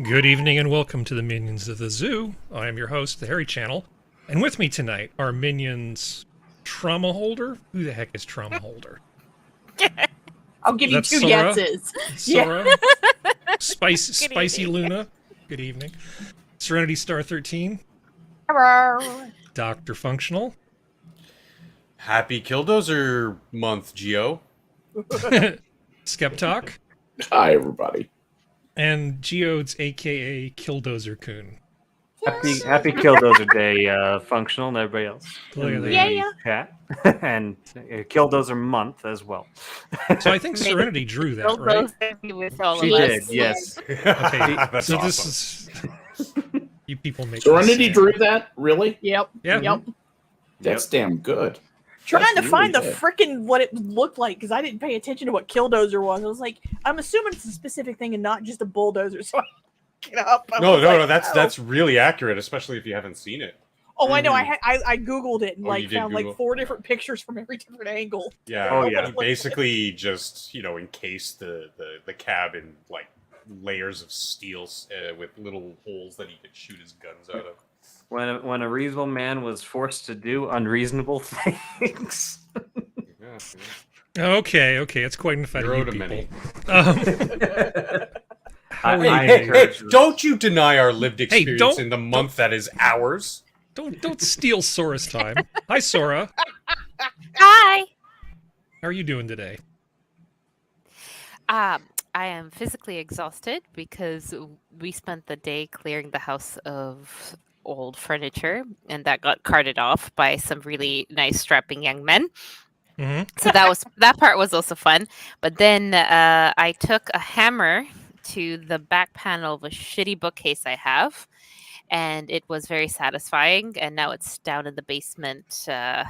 Good evening and welcome to the Minions of the Zoo. I am your host, the Harry Channel, and with me tonight are Minions Holder. Who the heck is Holder? I'll give you That's two Sora. guesses. Sora, Spicy Luna. Good evening. Serenity Star 13. Hello. DrFunctional. Happy Killdozer month, Geo. SkepTock. Hi, everybody. And Geodes, aka Killdozer Coon. Happy Killdozer Day, Functional, and everybody else. Look at in that. Yeah. Chat. And Killdozer month as well. So I think Serenity drew that, right? With all She of did, us. yes. Okay, That's so awesome. this is... You people make Serenity this, drew that? Really? Yep. Yeah. Yep. That's damn good. Trying That's to find really the good. frickin' what it looked like because I didn't pay attention to what Killdozer was. I was like, I'm assuming it's a specific thing and not just a bulldozer. So I get up. I No, was like, that's really accurate, especially if you haven't seen it. Oh, I know. I googled it and Oh, like you did found like Google? 4 different pictures from every different angle. Yeah. Oh, yeah. You basically just encase the cab in like layers of steel with little holes that he could shoot his guns out of. When a reasonable man was forced to do unreasonable things. Yeah. Okay, it's quite an effect. Zero You to people. many. How are I you? Hey, encourage this. don't you deny our lived experience don't- in the month that is ours. Don't steal Sora's time. Hi, Sora. Hi. How are you doing today? I am physically exhausted because we spent the day clearing the house of old furniture, and that got carted off by some really nice strapping young men. Mm-hmm. So that part was also fun. But then I took a hammer to the back panel of a shitty bookcase I have, and it was very satisfying. And now it's down in the basement, and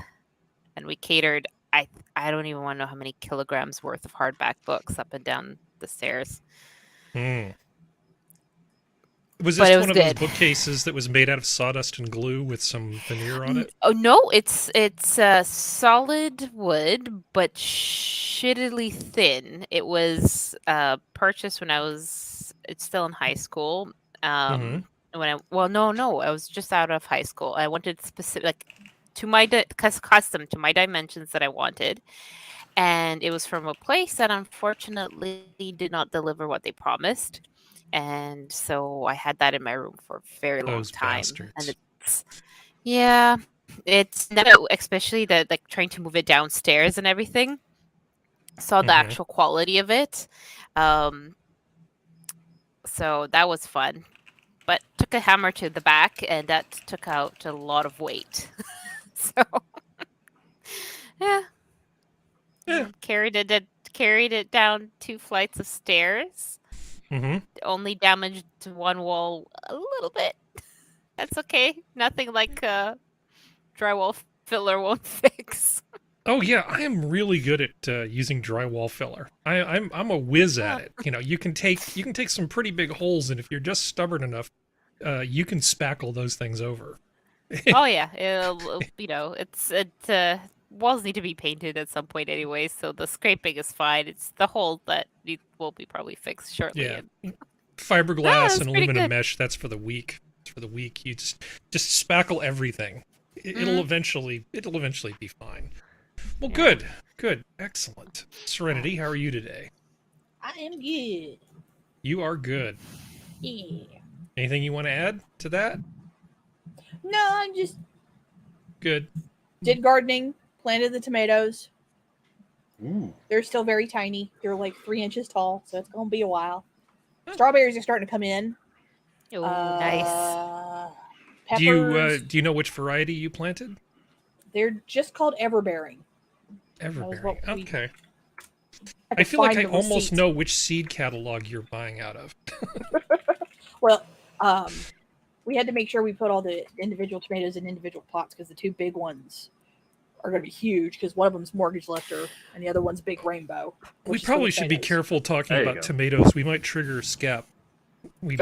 we catered. I don't even want to know how many kilograms worth of hardback books up and down the stairs. Was But this it one was of those good. bookcases that was made out of sawdust and glue with some veneer on it? Oh no, it's solid wood, but shittily thin. It was purchased when it's still in high school. Mhm. I was just out of high school. I wanted specific to my custom to my dimensions that I wanted, and it was from a place that unfortunately did not deliver what they promised. And so I had that in my room for a very long Those time. bastards. And it's now, especially the like trying to move it downstairs and everything. Saw the Mhm. actual quality of it. So that was fun. But took a hammer to the back, and that took out a lot of weight. So yeah. Yeah. Carried it down 2 flights of stairs. Mm-hmm. Only damaged one wall a little bit. That's okay. Nothing like drywall filler won't fix. Oh yeah, I am really good at using drywall filler. I'm a whiz at it. You can take some pretty big holes, and if you're just stubborn enough, you can spackle those things over. Oh yeah, walls need to be painted at some point anyway, so the scraping is fine. It's the hole that will be probably fixed shortly. Yeah. and- Fiberglass that's and pretty aluminum good. mesh. That's for the weak. It's for the weak. You just spackle everything. It'll eventually be fine. Well, Yeah. good, excellent. Serenity, how are you today? I am good. You are good. Yeah. Anything you want to add to that? No, I just Good. did gardening, planted the tomatoes. Ooh. They're still very tiny. They're like 3 inches tall, so it's going to be a while. Strawberries are starting to come in. Oh, nice. Peppers. Do you know which variety you planted? They're just called everbearing. Everberry. what we- Okay. I I could feel like find I the almost receipt. know which seed catalog you're buying out of. Well, we had to make sure we put all the individual tomatoes in individual pots because the 2 big ones are going to be huge because one of them's mortgage lifter and the other one's big rainbow. We which is for probably the should be tomatoes. careful talking There you about go. tomatoes. We might trigger Skep. We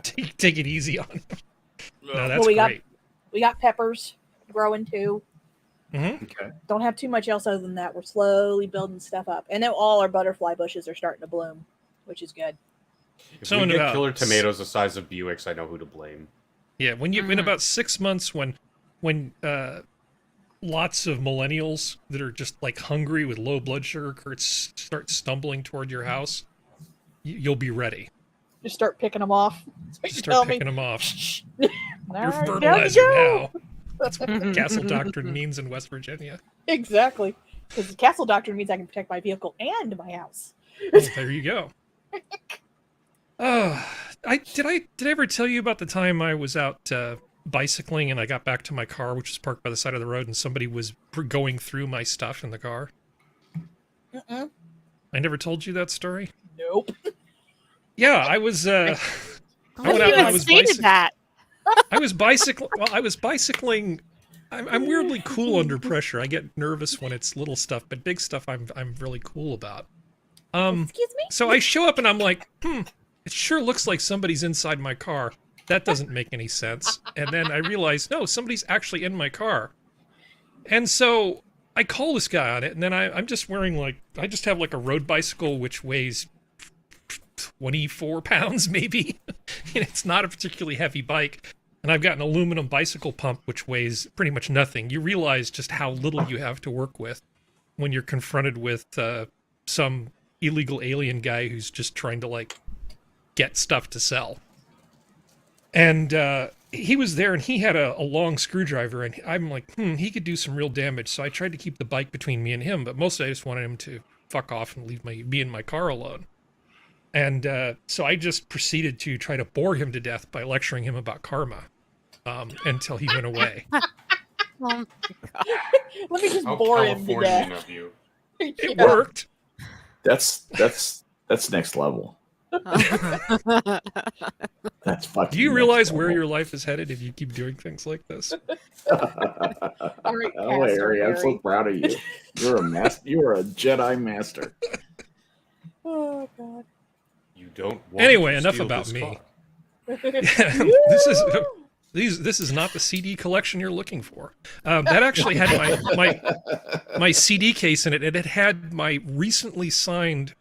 take it easy on him. No, that's we got- great. We got peppers growing too. Mm-hmm. Okay. Don't have too much else other than that. We're slowly building stuff up. And then all our butterfly bushes are starting to bloom, which is good. If So we in get about killer tomatoes the size of Buicks, I know who to blame. Yeah, when you in about 6 months, when lots of millennials that are just like hungry with low blood sugar start stumbling toward your house, you'll be ready. Just start picking them off. Just start picking them off. You're Alright, down you fertilizer go. now. That's what the Castle Doctrine means in West Virginia. Exactly. Because the castle doctrine means I can protect my vehicle and my house. Well, there you go. Did I ever tell you about the time I was out bicycling and I got back to my car, which was parked by the side of the road, and somebody was going through my stuff in the car? Mm-mm. I never told you that story? Nope. Yeah, I was. I went out and I was stated that. I was bicycling. Well, I was bicycling. I'm weirdly cool under pressure. I get nervous when it's little stuff, but big stuff I'm really cool about. Excuse me? So I show up and I'm like, it sure looks like somebody's inside my car. That doesn't make any sense. And then I realize, no, somebody's actually in my car. And so I call this guy on it, and then I'm just wearing I just have like a road bicycle which weighs 24 pounds maybe. And it's not a particularly heavy bike. And I've got an aluminum bicycle pump which weighs pretty much nothing. You realize just how little you have to work with when you're confronted with some illegal alien guy who's just trying to get stuff to sell. And he was there, and he had a long screwdriver, and I'm like, he could do some real damage. So I tried to keep the bike between me and him, but mostly I just wanted him to fuck off and leave me in my car alone. And so I just proceeded to try to bore him to death by lecturing him about karma until he went away. Let me just How bore him to Californian death. of you. It worked. That's next level. That's fucking. Do you next realize where level. your life is headed if you keep doing things like this? All right, Oh, Harry, I'm so Harry. proud of you. You're a master. You are a Jedi master. Oh, God. You don't want Anyway, to enough steal about this me. car. This is not the CD collection you're looking for. That actually had my CD case in it, and it had my recently signed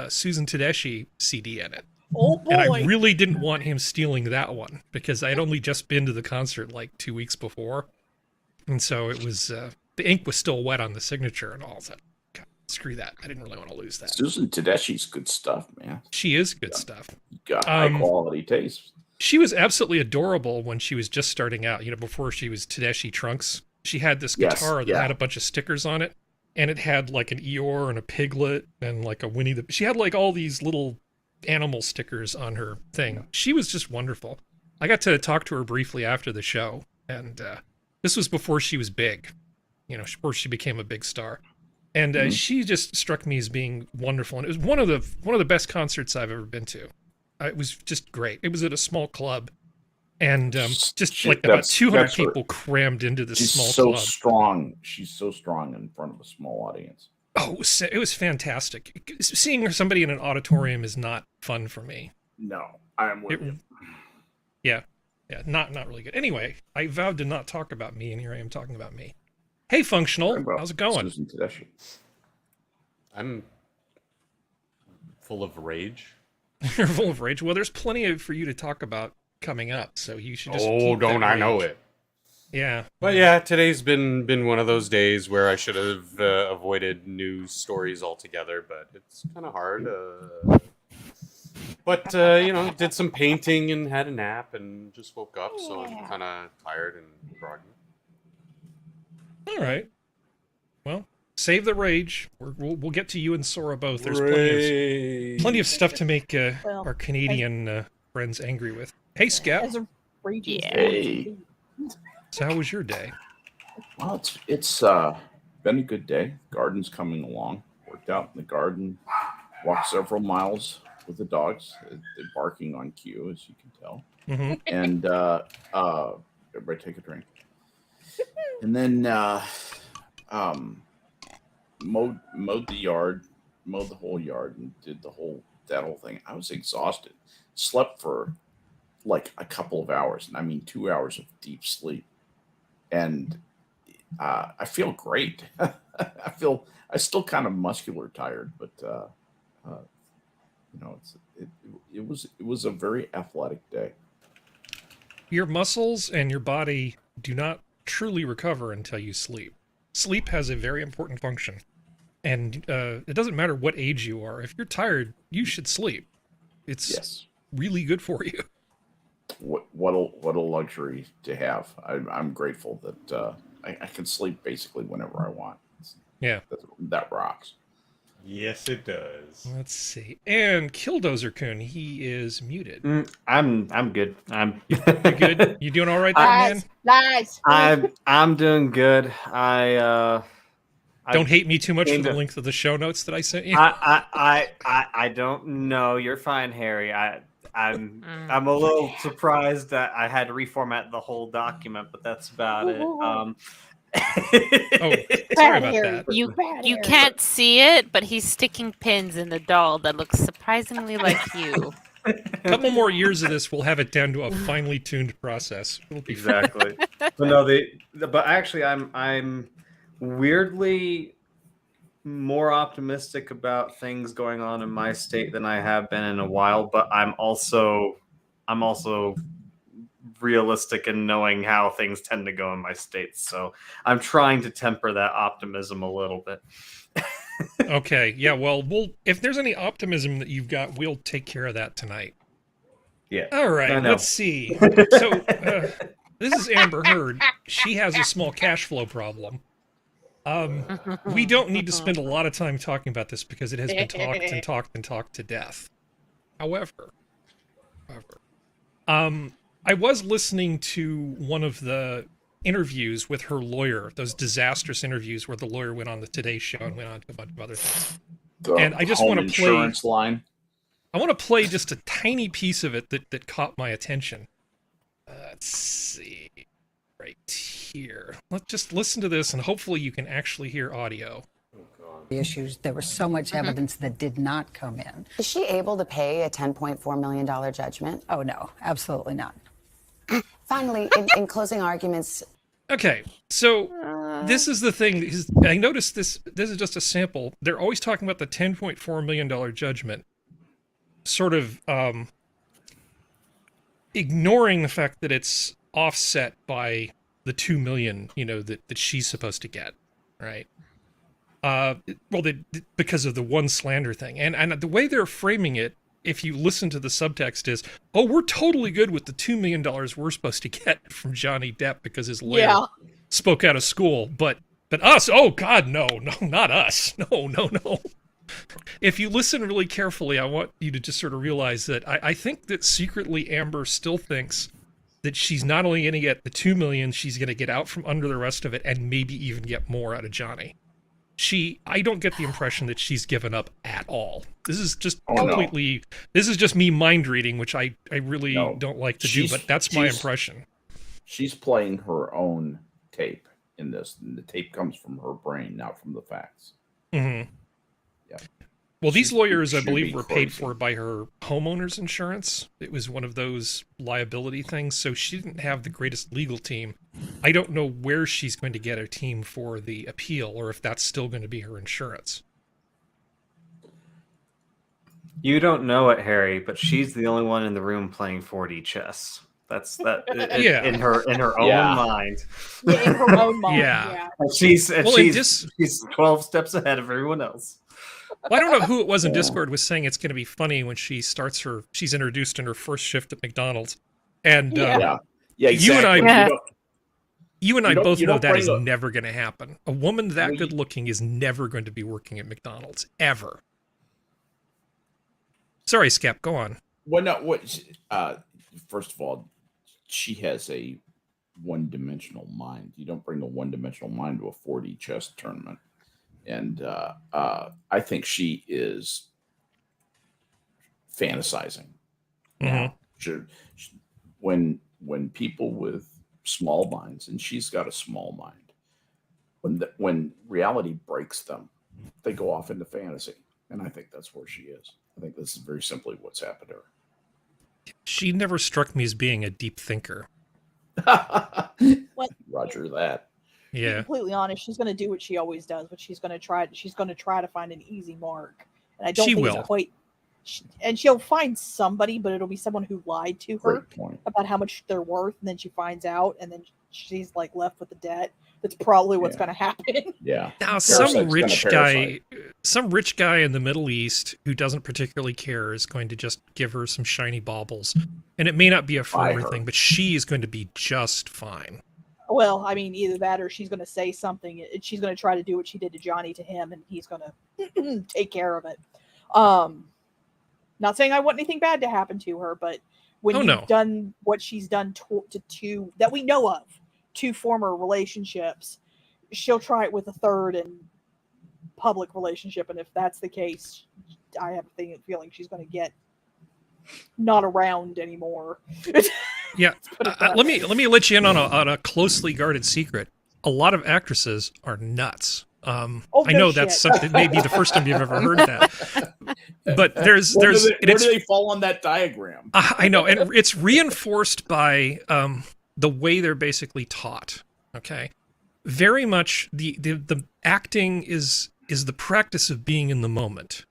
Susan Tedeschi CD in it. Oh, boy. And I really didn't want him stealing that one because I had only just been to the concert 2 weeks before, and so it was the ink was still wet on the signature and all. So God, screw that. I didn't really want to lose that. Susan Tedeschi's good stuff, man. She is good stuff. You got high quality taste. She was absolutely adorable when she was just starting out, before she was Tedeschi Trunks. She had this guitar that had a bunch of stickers on it, and it had an Eeyore and a piglet and a Winnie the... She had all these little animal stickers on her thing. She was just wonderful. I got to talk to her briefly after the show, and this was before she was big, before she became a big star. And she just struck me as being wonderful, and it was one of the best concerts I've ever been to. It was just great. It was at a small club, and about 200 people crammed into this small club. She's so strong. She's so strong in front of a small audience. Oh, it was fantastic. Seeing somebody in an auditorium is not fun for me. No, I am with you. Yeah, not really good. Anyway, I vowed to not talk about me, and here I am talking about me. Hey, Functional, how's it going? Susan Tedeschi. I'm full of rage. You're full of rage. Well, there's plenty for you to talk about coming up, so you should just. keep don't that I know rage. it? Yeah. But yeah, today's been one of those days where I should have avoided news stories altogether, but it's kind of hard. But did some painting and had a nap and just woke up, so I'm kind of tired and groggy. All right. Well, save the rage. We'll get to you and Sora both. There's plenty of stuff to make our Canadian friends angry with. Hey, Skep. As a raging Hey. So how was your day? Well, it's been a good day. Garden's coming along. Worked out in the garden. Walked several miles with the dogs. They're barking on cue, as you can tell. Mm-hmm. And everybody take a drink. And then mowed the yard, mowed the whole yard, and did that whole thing. I was exhausted. Slept for a couple of hours, and I mean 2 hours of deep sleep. And I feel great. I still kind of muscular tired, but it was a very athletic day. Your muscles and your body do not truly recover until you sleep. Sleep has a very important function. And it doesn't matter what age you are. If you're tired, you should sleep. It's really good for you. What a luxury to have. I'm grateful that I can sleep basically whenever I want. Yeah. That rocks. Yes, it does. Let's see. And Killdozer-kun, he is muted. I'm good. You good? You doing all right there, man? Lies. I'm doing good. Don't hate me too much for the length of the show notes that I sent you. I don't know. You're fine, Harry. I'm a little surprised that I had to reformat the whole document, but that's about it. Oh, sorry about that. You can't see it, but he's sticking pins in the doll that looks surprisingly like you. A couple more years of this, we'll have it down to a finely tuned process. It'll be Exactly. But no, but actually, I'm weirdly more optimistic about things going on in my state than I have been in a while. But I'm also realistic in knowing how things tend to go in my state. So I'm trying to temper that optimism a little bit. Okay. Yeah. Well, if there's any optimism that you've got, we'll take care of that tonight. Yeah. All right. Let's see. So this is Amber Heard. She has a small cash flow problem. We don't need to spend a lot of time talking about this because it has been talked and talked and talked to death. However, I was listening to one of the interviews with her lawyer, those disastrous interviews where the lawyer went on the Today Show and went on to a bunch of other things. And I just want to play insurance line. I want to play just a tiny piece of it that caught my attention. Let's see. Right here. Let's just listen to this and hopefully you can actually hear audio. Issues. There was so much evidence that did not come in. Is she able to pay a $10.4 million judgment? Oh, no, absolutely not. Finally, in closing arguments. Okay, so this is the thing. I noticed this is just a sample. They're always talking about the $10.4 million judgment, sort of ignoring the fact that it's offset by the $2 million, that she's supposed to get, right? Because of the one slander thing. And the way they're framing it, if you listen to the subtext, is, oh, we're totally good with the $2 million we're supposed to get from Johnny Depp because his lawyer spoke out of school. But us, oh, God, no, not us. No. If you listen really carefully, I want you to just sort of realize that I think that secretly Amber still thinks that she's not only going to get the $2 million, she's going to get out from under the rest of it and maybe even get more out of Johnny. I don't get the impression that she's given up at all. This is just this is just me mind reading, which I really don't like to do, but that's my impression. She's playing her own tape in this, and the tape comes from her brain, not from the facts. Mm-hmm. Yeah. Well, these lawyers, I believe, were paid for by her homeowner's insurance. It was one of those liability things, so she didn't have the greatest legal team. I don't know where she's going to get a team for the appeal, or if that's still going to be her insurance. You don't know it, Harry, but she's the only one in the room playing 4D chess. That's in her own mind. Yeah, in her own mind. Yeah. And she's 12 steps ahead of everyone else. Well, I don't know who it was in Discord was saying it's going to be funny when she's introduced in her first shift at McDonald's. And exactly. you and I both know that is never going to happen. A woman that good looking is never going to be working at McDonald's, ever. Sorry, Skep, go on. Well, first of all, she has a one-dimensional mind. You don't bring a one-dimensional mind to a 4D chess tournament. And I think she is fantasizing. Mm-hmm. When people with small minds, and she's got a small mind, when reality breaks them, they go off into fantasy. And I think that's where she is. I think this is very simply what's happened to her. She never struck me as being a deep thinker. Roger that. Yeah. To be completely honest, she's going to do what she always does, but she's going to try to find an easy mark. And I don't think it's quite. And she'll find somebody, but it'll be someone who lied to her Great point. about how much they're worth, and then she finds out, and then she's like left with the debt. That's probably what's going to happen. Yeah. Now, Parasite's some gonna rich parasite. guy in the Middle East who doesn't particularly care is going to just give her some shiny baubles, and it may not be a Buy forever her. thing, but she is going to be just fine. Well, I mean, either that or she's going to say something. She's going to try to do what she did to Johnny to him, and he's going to take care of it. Not saying I want anything bad to happen to her, but when you've done what she's done to two that we know of, 2 former relationships, she'll try it with a third and public relationship, and if that's the case, I have a feeling she's going to get not around anymore. Yeah, let me let you in on a closely guarded secret. A lot of actresses are nuts. I know that's something, maybe the first time you've ever heard that, but where do they fall on that diagram? I know, and it's reinforced by the way they're basically taught. Okay, very much the acting is the practice of being in the moment.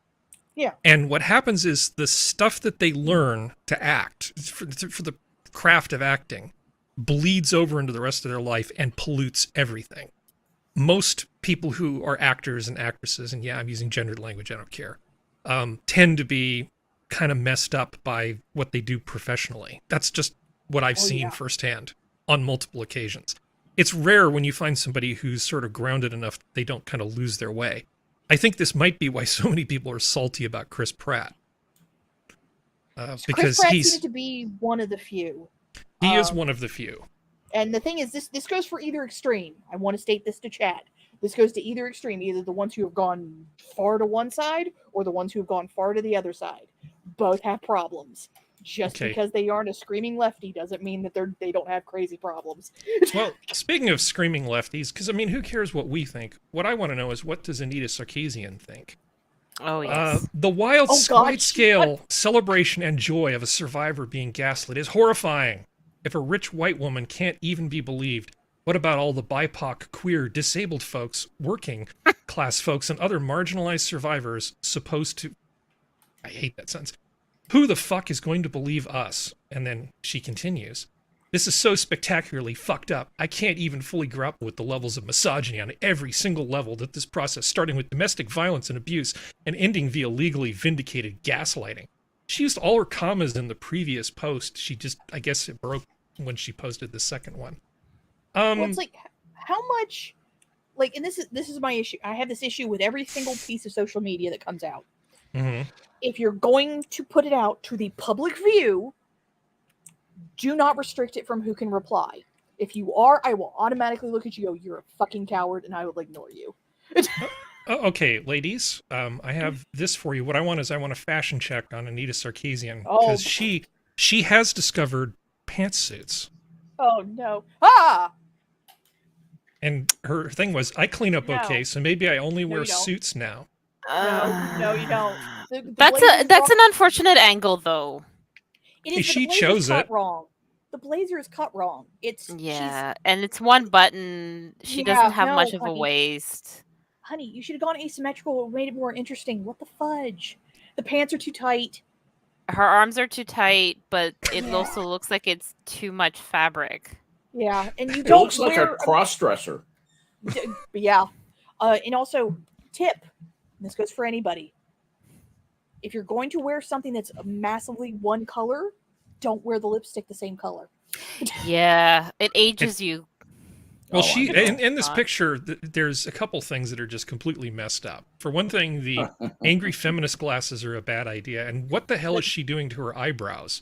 Yeah, and what happens is the stuff that they learn to act for the craft of acting bleeds over into the rest of their life and pollutes everything. Most people who are actors and actresses, and yeah, I'm using gendered language, I don't care, tend to be kind of messed up by what they do professionally. That's just what I've seen firsthand on multiple occasions. It's rare when you find somebody who's sort of grounded enough that they don't kind of lose their way. I think this might be why so many people are salty about Chris Pratt. Because Chris Pratt seems to be one of the few. He is one of the few. And the thing is, this goes for either extreme. I want to state this to chat. This goes to either extreme, either the ones who have gone far to one side or the ones who have gone far to the other side. Both have problems. Just because they aren't a screaming lefty doesn't mean that they don't have crazy problems. Well, speaking of screaming lefties, because I mean, who cares what we think? What I want to know is, what does Anita Sarkeesian think? Oh, yes. The wild, wide-scale celebration and joy of a survivor being gaslit is horrifying. If a rich white woman can't even be believed, what about all the BIPOC, queer, disabled folks, working class folks, and other marginalized survivors supposed to... I hate that sentence. Who the fuck is going to believe us? And then she continues. This is so spectacularly fucked up, I can't even fully grapple with the levels of misogyny on every single level that this process, starting with domestic violence and abuse, and ending via legally vindicated gaslighting. She used all her commas in the previous post. She just, I guess it broke when she posted the second one. Well, it's like, how much, like, and this is my issue. I have this issue with every single piece of social media that comes out. Mm-hmm. If you're going to put it out to the public view, do not restrict it from who can reply. If you are, I will automatically look at you, go, you're a fucking coward, and I will ignore you. Okay, ladies, I have this for you. What I want is, I want a fashion check on Anita Sarkeesian, because she has discovered pantsuits. Oh, no. Ah! And her thing was, I clean up okay, so maybe I only wear suits now. No, you don't. That's an unfortunate angle, though. It is, she but the chose cut it wrong. The blazer is cut wrong. And it's one button. She doesn't have much of a waist. Honey, you should have gone asymmetrical. It made it more interesting. What the fudge? The pants are too tight. Her arms are too tight, but it also looks like it's too much fabric. Yeah, and you It don't looks like a cross-dresser. Yeah. And also, tip, this goes for anybody. If you're going to wear something that's massively one color, don't wear the lipstick the same color. Yeah, it ages you. Well, in this picture, there's a couple things that are just completely messed up. For one thing, the angry feminist glasses are a bad idea. And what the hell is she doing to her eyebrows?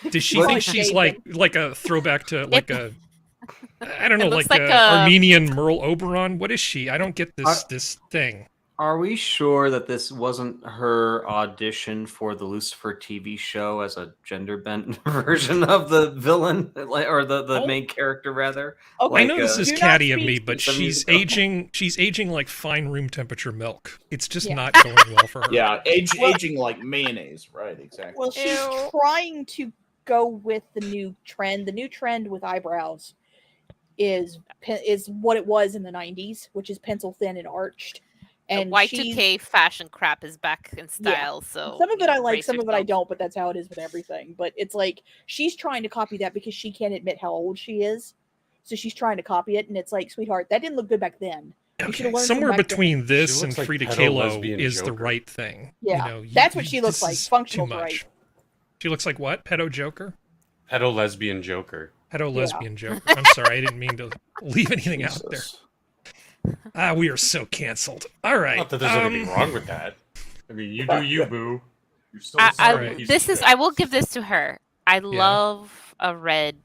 Does she think she's like a throwback to like I don't know, like a Armenian Merle Oberon? What is she? I don't get this thing. Are we sure that this wasn't her audition for the Lucifer TV show as a gender-bent version of the villain, or the main character, rather? Okay. I know this is catty of me, but she's aging. She's aging like fine room temperature milk. It's just not going well for her. Yeah, aging like mayonnaise, right? Exactly. Well, she's trying to go with the new trend. The new trend with eyebrows is what it was in the 90s, which is pencil thin and arched. And Y2K fashion crap is back in Yeah. style. So some of it I like, brace some of it I yourself. don't, but that's how it is with everything. But it's like she's trying to copy that because she can't admit how old she is. So she's trying to copy it, and it's like, sweetheart, that didn't look good back then. You should Okay, have learned from somewhere back then. between this She and looks like Frida pedo Kahlo lesbian is the Joker. right thing. Yeah, You know, that's what she looks this like. is Functional's too much. right. She looks like what? Pedo Joker? Pedo lesbian Joker. Pedo Yeah. lesbian Joker. I'm sorry, I didn't mean to leave anything out there. Jesus. We are so canceled. All right. Not that there's anything wrong with that. I mean, you do you, boo. You're still I, a sorry Right. piece this of is. shit. I will give this to her. I love a red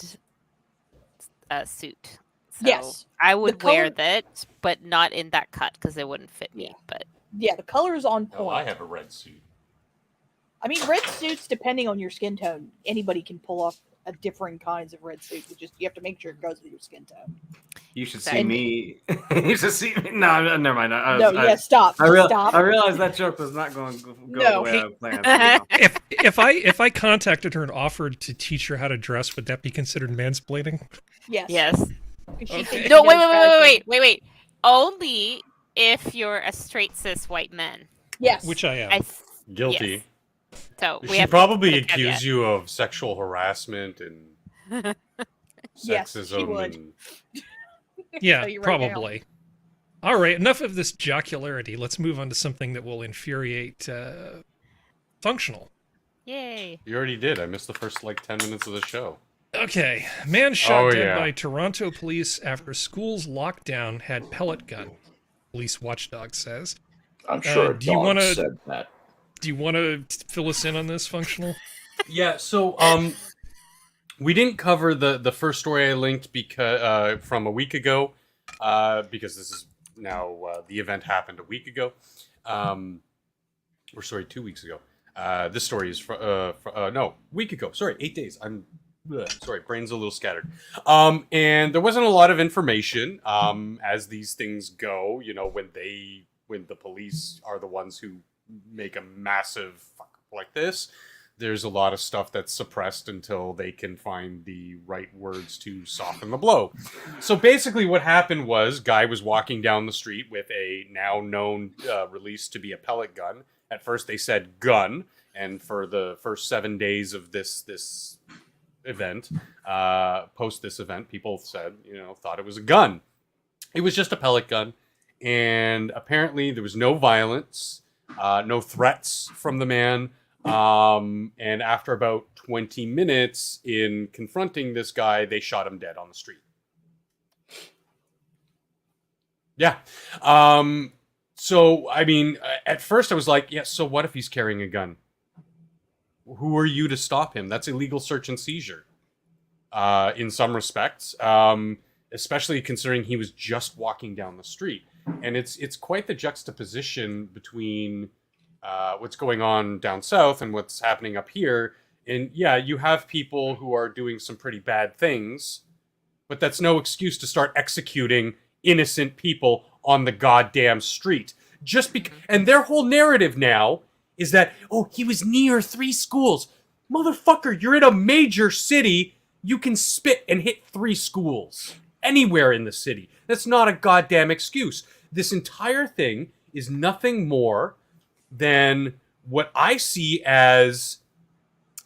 suit. So Yes. I would wear color- that, but not in that cut because it wouldn't fit me. Yeah. But Yeah, the color's on point. Oh, I have a red suit. I mean, red suits, depending on your skin tone, anybody can pull off a different kinds of red suit. You have to make sure it goes with your skin tone. You should see Exactly. me. You should see me. No, never mind. Stop. I Stop. realized that joke was not going to go No. the way I planned. You know. If I contacted her and offered to teach her how to dress, would that be considered mansplaining? Yes. yes. 'Cause she Okay. thinks No. she Wait. knows everything. Wait. Only if you're a straight cis white man. Yes. Which I am. Guilty. Yes. So we She have probably to put a caveat. accuse you of sexual harassment and Yes, she sexism would. and Yeah, tell you right now. probably. All right, enough of this jocularity. Let's move on to something that will infuriate Functional. Yay. you already did. I missed the first 10 minutes of the show. Okay, man shot Oh, dead yeah. by Toronto police after school's lockdown had pellet gun. Police watchdog says. I'm sure a do you dog wanna- said that. Do you want to fill us in on this, Functional? Yeah, so we didn't cover the first story I linked because from a week ago, because this is now the event happened a week ago, or sorry, 2 weeks ago. This story is week ago. Sorry, 8 days. Sorry, brain's a little scattered. And there wasn't a lot of information, as these things go. You know, when the police are the ones who make a massive fuck up like this, there's a lot of stuff that's suppressed until they can find the right words to soften the blow. So basically what happened was, guy was walking down the street with a now known released to be a pellet gun. At first they said gun, and for the first 7 days of this event, post this event, people said, thought it was a gun. It was just a pellet gun, and apparently there was no violence, no threats from the man. And after about 20 minutes in confronting this guy, they shot him dead on the street. Yeah. So, I mean, at first I was like, yeah, so what if he's carrying a gun? Who are you to stop him? That's illegal search and seizure, in some respects, especially considering he was just walking down the street. And it's quite the juxtaposition between what's going on down south and what's happening up here. And yeah, you have people who are doing some pretty bad things, but that's no excuse to start executing innocent people on the goddamn street. Just because, and their whole narrative now is that, oh, he was near 3 schools. Motherfucker, you're in a major city. You can spit and hit 3 schools anywhere in the city. That's not a goddamn excuse. This entire thing is nothing more than what I see as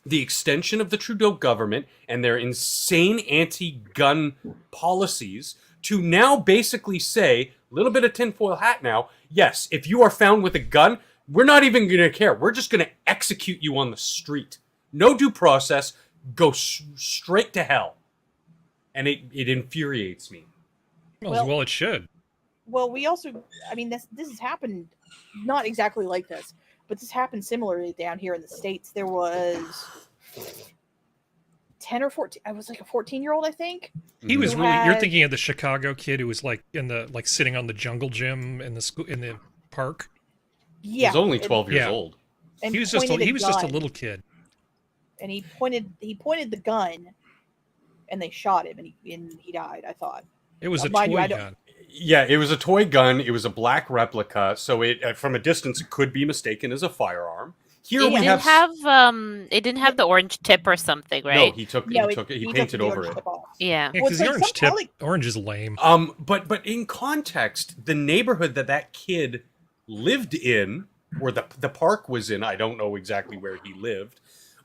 the extension of the Trudeau government and their insane anti-gun policies to now basically say, a little bit of tinfoil hat now, yes, if you are found with a gun, we're not even going to care. We're just going to execute you on the street. No due process. Go straight to hell. And it infuriates me. Well, it should. Well, we also, I mean, this has happened, not exactly like this, but this happened similarly down here in the States. There was 10 or 14, I was like a 14-year-old, I think. He was Who really. You're had- thinking of the Chicago kid who was sitting on the jungle gym in the school in the park. Yeah. He's only 12 years Yeah. old. and He was just a gun, little kid. And he pointed the gun, and they shot him, and he died, I thought. It was a Mind you, toy I don't- gun. Yeah, it was a toy gun. It was a black replica, so it from a distance it could be mistaken as a firearm. Here It we didn't have it didn't have the orange tip or something, right? no. He took Yeah, it. He painted the over orange it. tip off. Yeah. Yeah, Well, because it's the like orange some orange is lame. But in context, the neighborhood that kid lived in, or the park was in, I don't know exactly where he lived,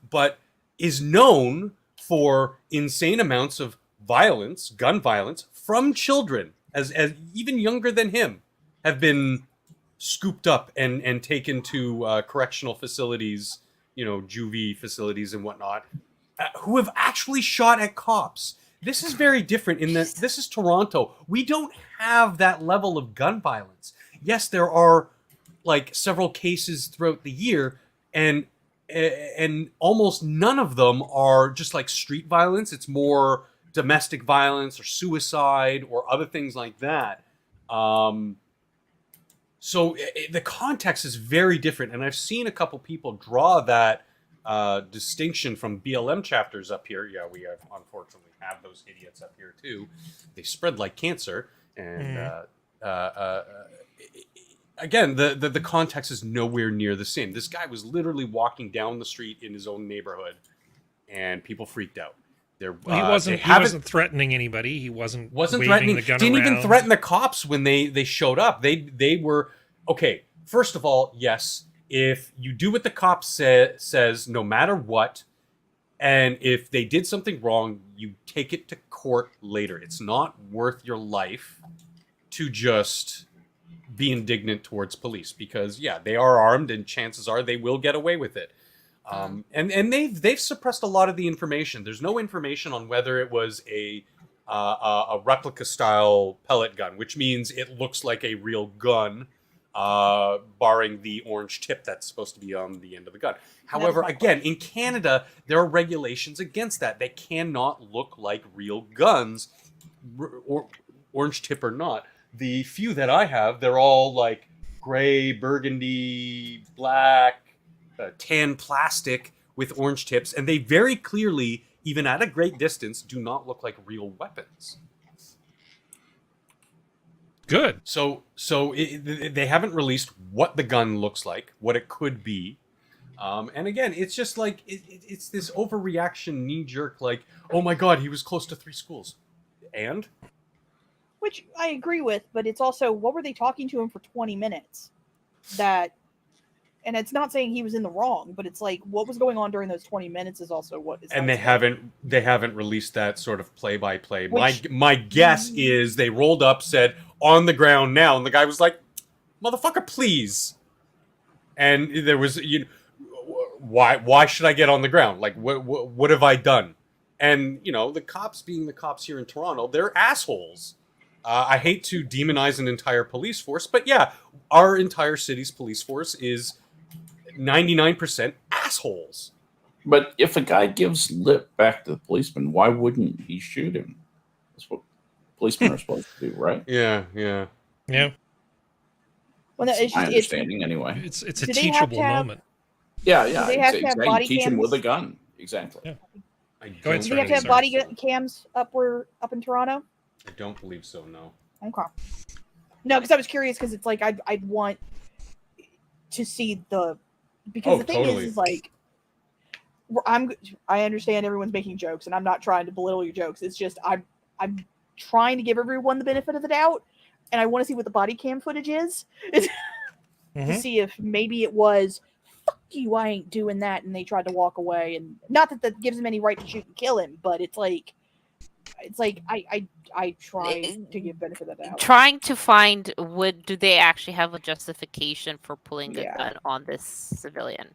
but is known for insane amounts of violence, gun violence, from children, as even younger than him, have been scooped up and taken to correctional facilities, juvie facilities and whatnot, who have actually shot at cops. This is very different in that this is Toronto. We don't have that level of gun violence. Yes, there are like several cases throughout the year, and almost none of them are just like street violence. It's more domestic violence or suicide or other things like that. So the context is very different, and I've seen a couple people draw that distinction from BLM chapters up here. Yeah, we have unfortunately have those idiots up here too. They spread like cancer, and again, the context is nowhere near the same. This guy was literally walking down the street in his own neighborhood, and people freaked out. He wasn't threatening anybody. He wasn't threatening. The gun didn't around. even threaten the cops when they showed up. They were okay. First of all, yes, if you do what the cop says, no matter what, and if they did something wrong, you take it to court later. It's not worth your life to just be indignant towards police, because yeah, they are armed, and chances are they will get away with it. And they've suppressed a lot of the information. There's no information on whether it was a replica style pellet gun, which means it looks like a real gun, barring the orange tip that's supposed to be on the end of the gun. However, again, in Canada, there are regulations against that. They cannot look like real guns, or orange tip or not. The few that I have, they're all like gray, burgundy, black, tan plastic with orange tips, and they very clearly, even at a great distance, do not look like real weapons. Good. So they haven't released what the gun looks like, what it could be. And again, it's just like, it's this overreaction, knee-jerk, like, oh my god, he was close to 3 schools. And? Which I agree with, but it's also, what were they talking to him for 20 minutes? And it's not saying he was in the wrong, but it's like, what was going on during those 20 minutes is also what is. And they haven't released that sort of play-by-play. My guess is they rolled up, said, on the ground now, and the guy was like, motherfucker, please. And there was, why should I get on the ground? Like, what have I done? And, the cops, being the cops here in Toronto, they're assholes. I hate to demonize an entire police force, but yeah, our entire city's police force is 99% assholes. But if a guy gives lip back to the policeman, why wouldn't he shoot him? That's what policemen are supposed to do, right? Yeah. Well, no, it's my understanding anyway. It's a teachable moment. Yeah. Do they have to have body teach him cams? with a gun. Exactly. Yeah. Do they have to have body cams up in Toronto? I don't believe so, no. Okay. No, because I was curious, because it's like I'd want to see because the thing is like, I understand everyone's making jokes, and I'm not trying to belittle your jokes. It's just I'm trying to give everyone the benefit of the doubt, and I want to see what the body cam footage is to see if maybe it was, fuck you, I ain't doing that, and they tried to walk away, and not that gives him any right to shoot and kill him, but it's like I try to give benefit of the doubt. Trying to find, do they actually have a justification for pulling a gun on this civilian?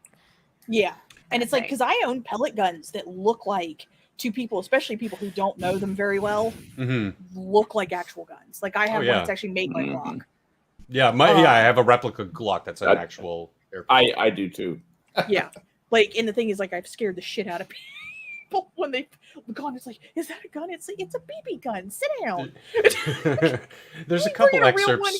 Yeah. And it's like, because I own pellet guns that look like, to people, especially people who don't know them very well, look like actual guns. Like I have one that's actually made by Glock. Yeah, I have a replica Glock that's an actual airplane. I do too. Yeah. Like, and the thing is, like, I've scared the shit out of people when the gun is like, is that a gun? It's a BB gun. Sit down. There's a couple excerpts.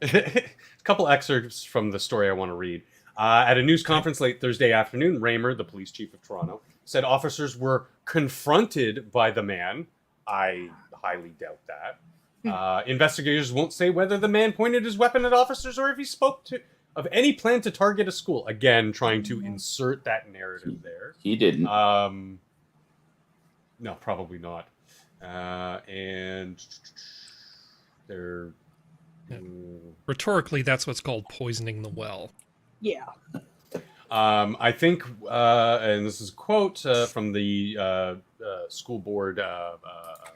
A couple excerpts from the story I want to read. At a news conference late Thursday afternoon, Raymer, the police chief of Toronto, said officers were confronted by the man. I highly doubt that. Investigators won't say whether the man pointed his weapon at officers or if he spoke of any plan to target a school. Again, trying to insert that narrative there. He didn't. No, probably not. And Rhetorically, that's what's called poisoning the well. Yeah. I think, and this is a quote from the school board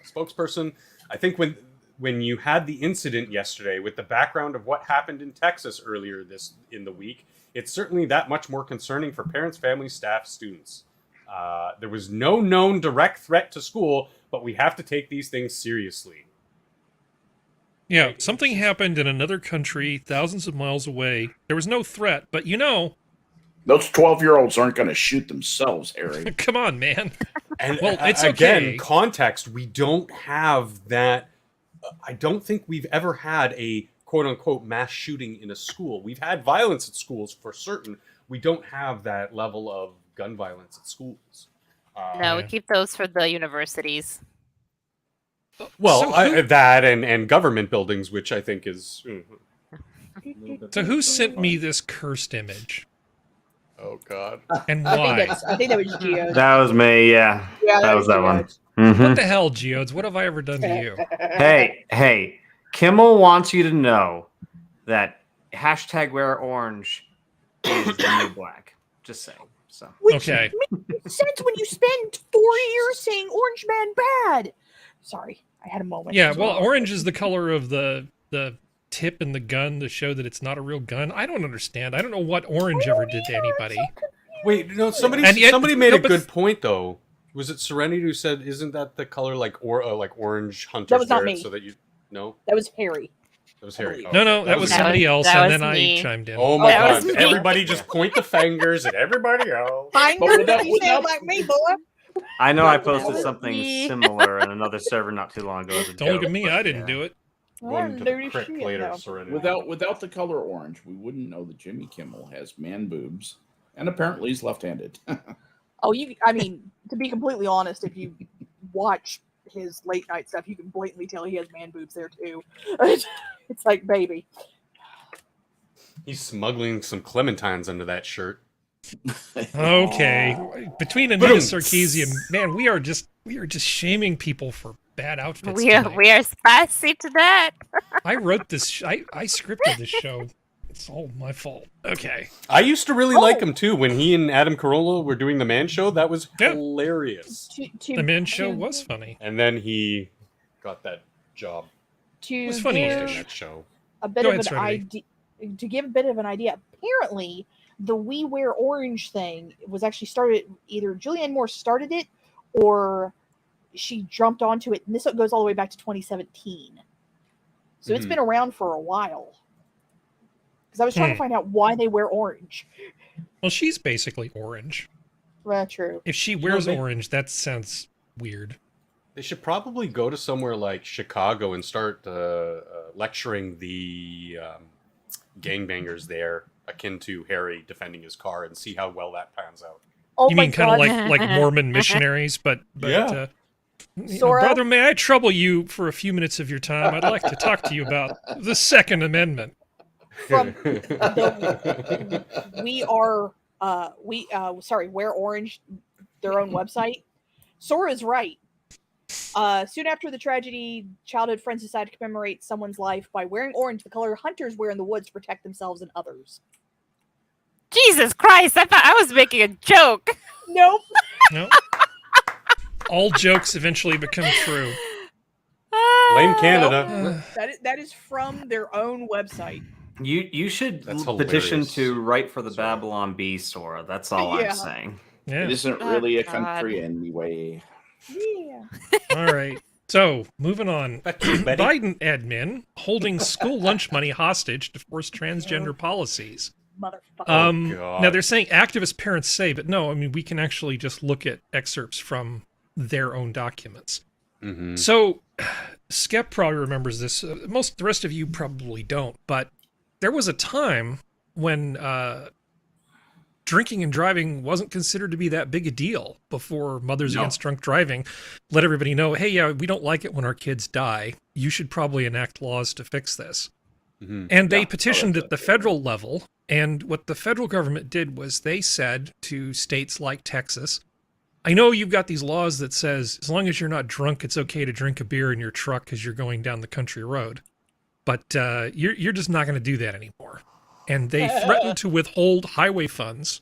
spokesperson. I think when you had the incident yesterday, with the background of what happened in Texas earlier in the week, it's certainly that much more concerning for parents, families, staff, students. There was no known direct threat to school, but we have to take these things seriously. Yeah, something happened in another country, thousands of miles away. There was no threat, but Those 12-year-olds aren't going to shoot themselves, Harry. come on, man. And Well, it's again, okay. context, we don't have that. I don't think we've ever had a quote-unquote mass shooting in a school. We've had violence at schools for certain. We don't have that level of gun violence at schools. No, we keep those for the universities. Well, So that and government buildings, which I think is... So who sent me this cursed image? Oh, God. And I why? think that was Geo. That was me. Yeah, Yeah, that was that one. Geodes. Mhm. What the hell, Geodes? What have I ever done to you? Hey, Kimmel wants you to know that #WearOrange is the new black. Just saying. So Which Okay. makes sense when you spend 4 years saying Orange Man bad. Sorry, I had a moment. Yeah, well, orange is the color of the tip in the gun to show that it's not a real gun. I don't understand. I don't know what orange ever did to anybody. Wait, no, somebody And yet- made no, a but- good point, though. Was it Serenity who said, isn't that the color like orange hunter's That was not ferret, me. so that you... No? That was Harry. That was Harry. No, that was somebody else, that and was then me. I chimed in. Oh my That God. was me. Everybody just point the fingers at everybody else. I But know without- that you sound without- like me, boy. I know I That posted was something me. similar in another server not too long ago. As a Don't look joke, at me. but I didn't yeah. do it. Going to Dirty the crick shit, later, though. Serenity. Without the color orange, we wouldn't know that Jimmy Kimmel has man boobs, and apparently he's left-handed. Oh, I mean, to be completely honest, if you watch his late night stuff, you can blatantly tell he has man boobs there too. It's like, baby. He's smuggling some clementines under that shirt. Okay. Between Anita Boom. Sarkeesian, man, we are just shaming people for bad outfits. We are tonight. spicy to that. I wrote this. I scripted this show. It's all my fault. Okay. I used to really like Oh. him, too. When he and Adam Carolla were doing The Man Show, that was Yeah. hilarious. To, The Man Show to- was funny. And then he got that job to was funny give hosting that show. a bit Go of ahead, an Serenity. idea. To give a bit of an idea, apparently the We Wear Orange thing was actually started. Either Julianne Moore started it, or she jumped onto it. And this goes all the way back to 2017. So it's Mhm. been around for a while. Because I was trying to find out why they wear orange. Well, she's basically orange. Well, true. If she know, wears they- orange, that sounds weird. They should probably go to somewhere like Chicago and start lecturing the gangbangers there, akin to Harry defending his car, and see how well that pans out. Oh You my mean kind of god! like Mormon missionaries, but Yeah. Sora? brother, may I trouble you for a few minutes of your time? I'd like to talk to you about the Second Amendment. From Wear Orange, their own website. Sora's right. Soon after the tragedy, childhood friends decided to commemorate someone's life by wearing orange, the color hunters wear in the woods to protect themselves and others. Jesus Christ! I thought I was making a joke. Nope. No. All jokes eventually become true. Blame Canada. That is from their own website. You should That's petition hilarious. to write for the Sorry. Babylon Bee, Sora. That's all Yeah. I'm saying. Yeah. It isn't Oh, really a God. country anyway. Yeah. All right. So, moving on. Back to you, Betty. Biden admin holding school lunch money hostage to force transgender policies. Motherfucker. God. Now, they're saying activist parents say, but no, I mean, we can actually just look at excerpts from their own documents. Mhm. So, Skep probably remembers this. The rest of you probably don't, but there was a time when drinking and driving wasn't considered to be that big a deal before Mothers No. Against Drunk Driving let everybody know, hey, yeah, we don't like it when our kids die. You should probably enact laws to fix this. Mhm. And they Yeah. petitioned Oh, at the that's okay. federal level. And what the federal government did was they said to states like Texas, I know you've got these laws that says as long as you're not drunk, it's okay to drink a beer in your truck as you're going down the country road. but you're just not going to do that anymore. And they threatened to withhold highway funds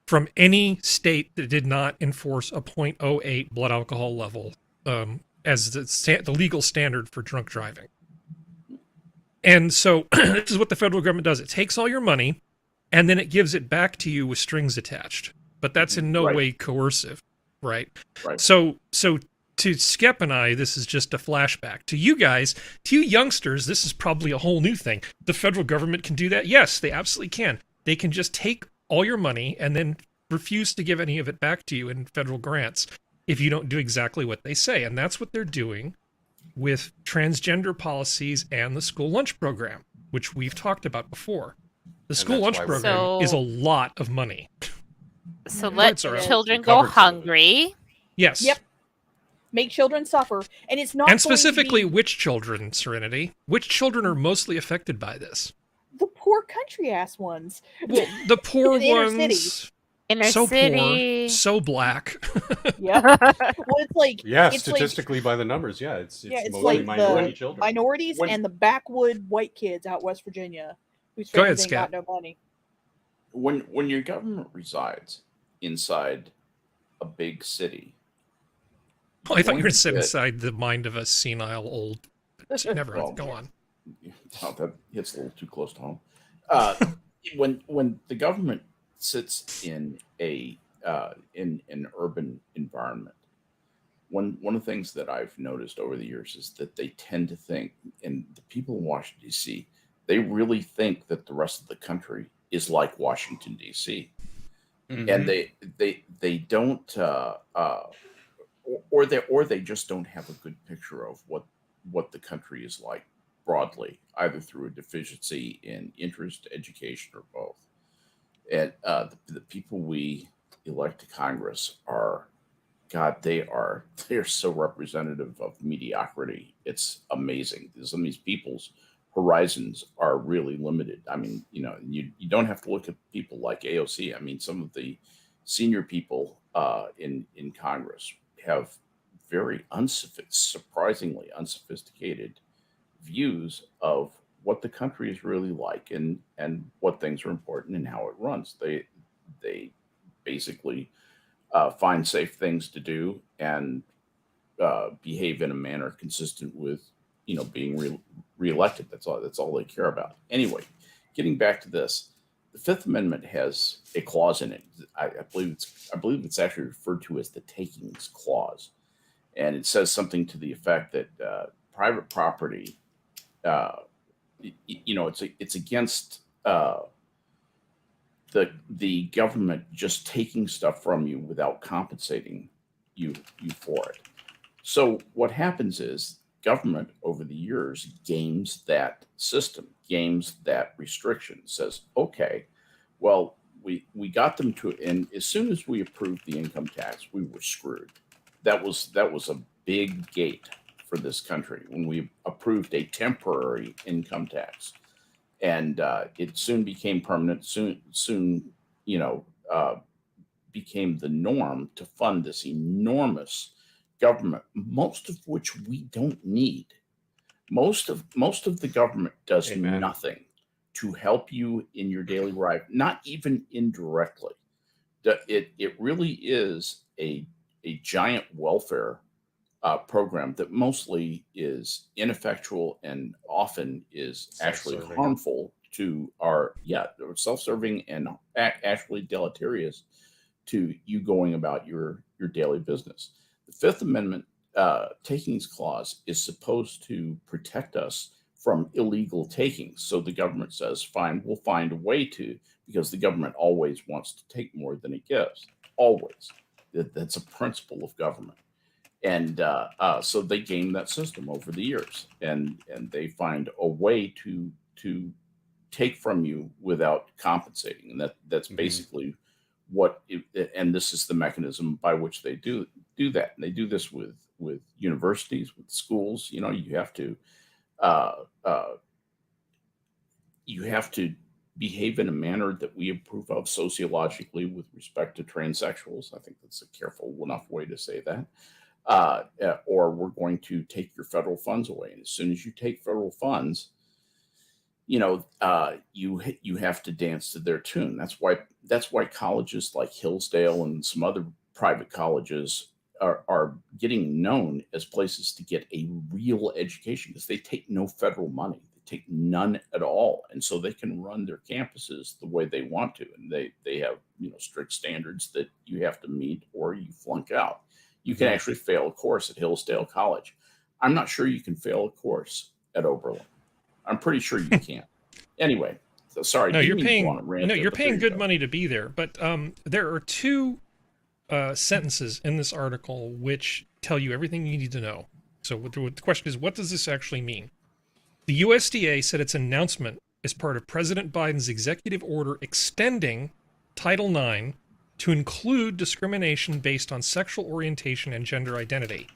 from any state that did not enforce a .08 blood alcohol level as the legal standard for drunk driving. And so this is what the federal government does. It takes all your money and then it gives it back to you with strings attached. But that's in no way coercive, right? So to Skep and I, this is just a flashback. To you guys, to you youngsters, this is probably a whole new thing. The federal government can do that? Yes, they absolutely can. They can just take all your money and then refuse to give any of it back to you in federal grants if you don't do exactly what they say. And that's what they're doing with transgender policies and the school lunch program, which we've talked about before. The school lunch program is a lot of money. So let children go hungry. Yes. Yep. Make children suffer. And it's not. And specifically, which children, Serenity? Which children are mostly affected by this? The poor country ass ones. Well, the poor ones. Inner so city. Poor, so black. Yeah. Well, it's like statistically by the numbers, it's mostly like minority the children. Minorities and the backwood white kids out West Virginia whose Go ahead, families ain't got Skep. no money. When your government resides inside a big city. Oh, I thought you were going to sit inside the mind of a senile old. Never go on. Oh, that hits a little too close to home. When the government sits in in an urban environment, one of the things that I've noticed over the years is that they tend to think, and the people in Washington D.C., they really think that the rest of the country is like Washington D.C. And they don't, or they just don't have a good picture of what the country is like broadly, either through a deficiency in interest, education, or both. And the people we elect to Congress are, God, they're so representative of mediocrity. It's amazing. Some of these people's horizons are really limited. I mean, you don't have to look at people like AOC. I mean, some of the senior people in Congress have very surprisingly unsophisticated views of what the country is really like and what things are important and how it runs. They basically find safe things to do and behave in a manner consistent with being reelected. That's all they care about. Anyway, getting back to this, the Fifth Amendment has a clause in it. I believe it's actually referred to as the takings clause, and it says something to the effect that private property, it's against the government just taking stuff from you without compensating you for it. So what happens is government over the years games that system, games that restriction, says, okay, well, we got them to, and as soon as we approved the income tax, we were screwed. That was a big gate for this country when we approved a temporary income tax, and it soon became permanent. Soon became the norm to fund this enormous government, most of which we don't need. Most of the government does nothing to help you in your daily life, not even indirectly. It really is a giant welfare program that mostly is ineffectual and often is actually harmful to our self-serving and actually deleterious to you going about your daily business. The Fifth Amendment takings clause is supposed to protect us from illegal takings. So the government says, fine, we'll find a way to, because the government always wants to take more than it gives. Always. That's a principle of government. And so they game that system over the years, and they find a way to take from you without compensating. And that's basically and this is the mechanism by which they do that. And they do this with universities, with schools. You have to behave in a manner that we approve of sociologically with respect to transsexuals. I think that's a careful enough way to say that. or we're going to take your federal funds away. And as soon as you take federal funds, you know, you have to dance to their tune. That's why colleges like Hillsdale and some other private colleges are getting known as places to get a real education, because they take no federal money. They take none at all. And so they can run their campuses the way they want to. And they have, you know, strict standards that you have to meet or you flunk out. You can actually fail a course at Hillsdale College. I'm not sure you can fail a course at Oberlin. I'm pretty sure you can't. Anyway, so sorry. No, you're didn't mean to paying. go on a rant No, there, you're but there paying you good go. money to be there. But there are two sentences in this article which tell you everything you need to know. So the question is, what does this actually mean? The USDA said its announcement is part of President Biden's executive order extending Title IX to include discrimination based on sexual orientation and gender identity.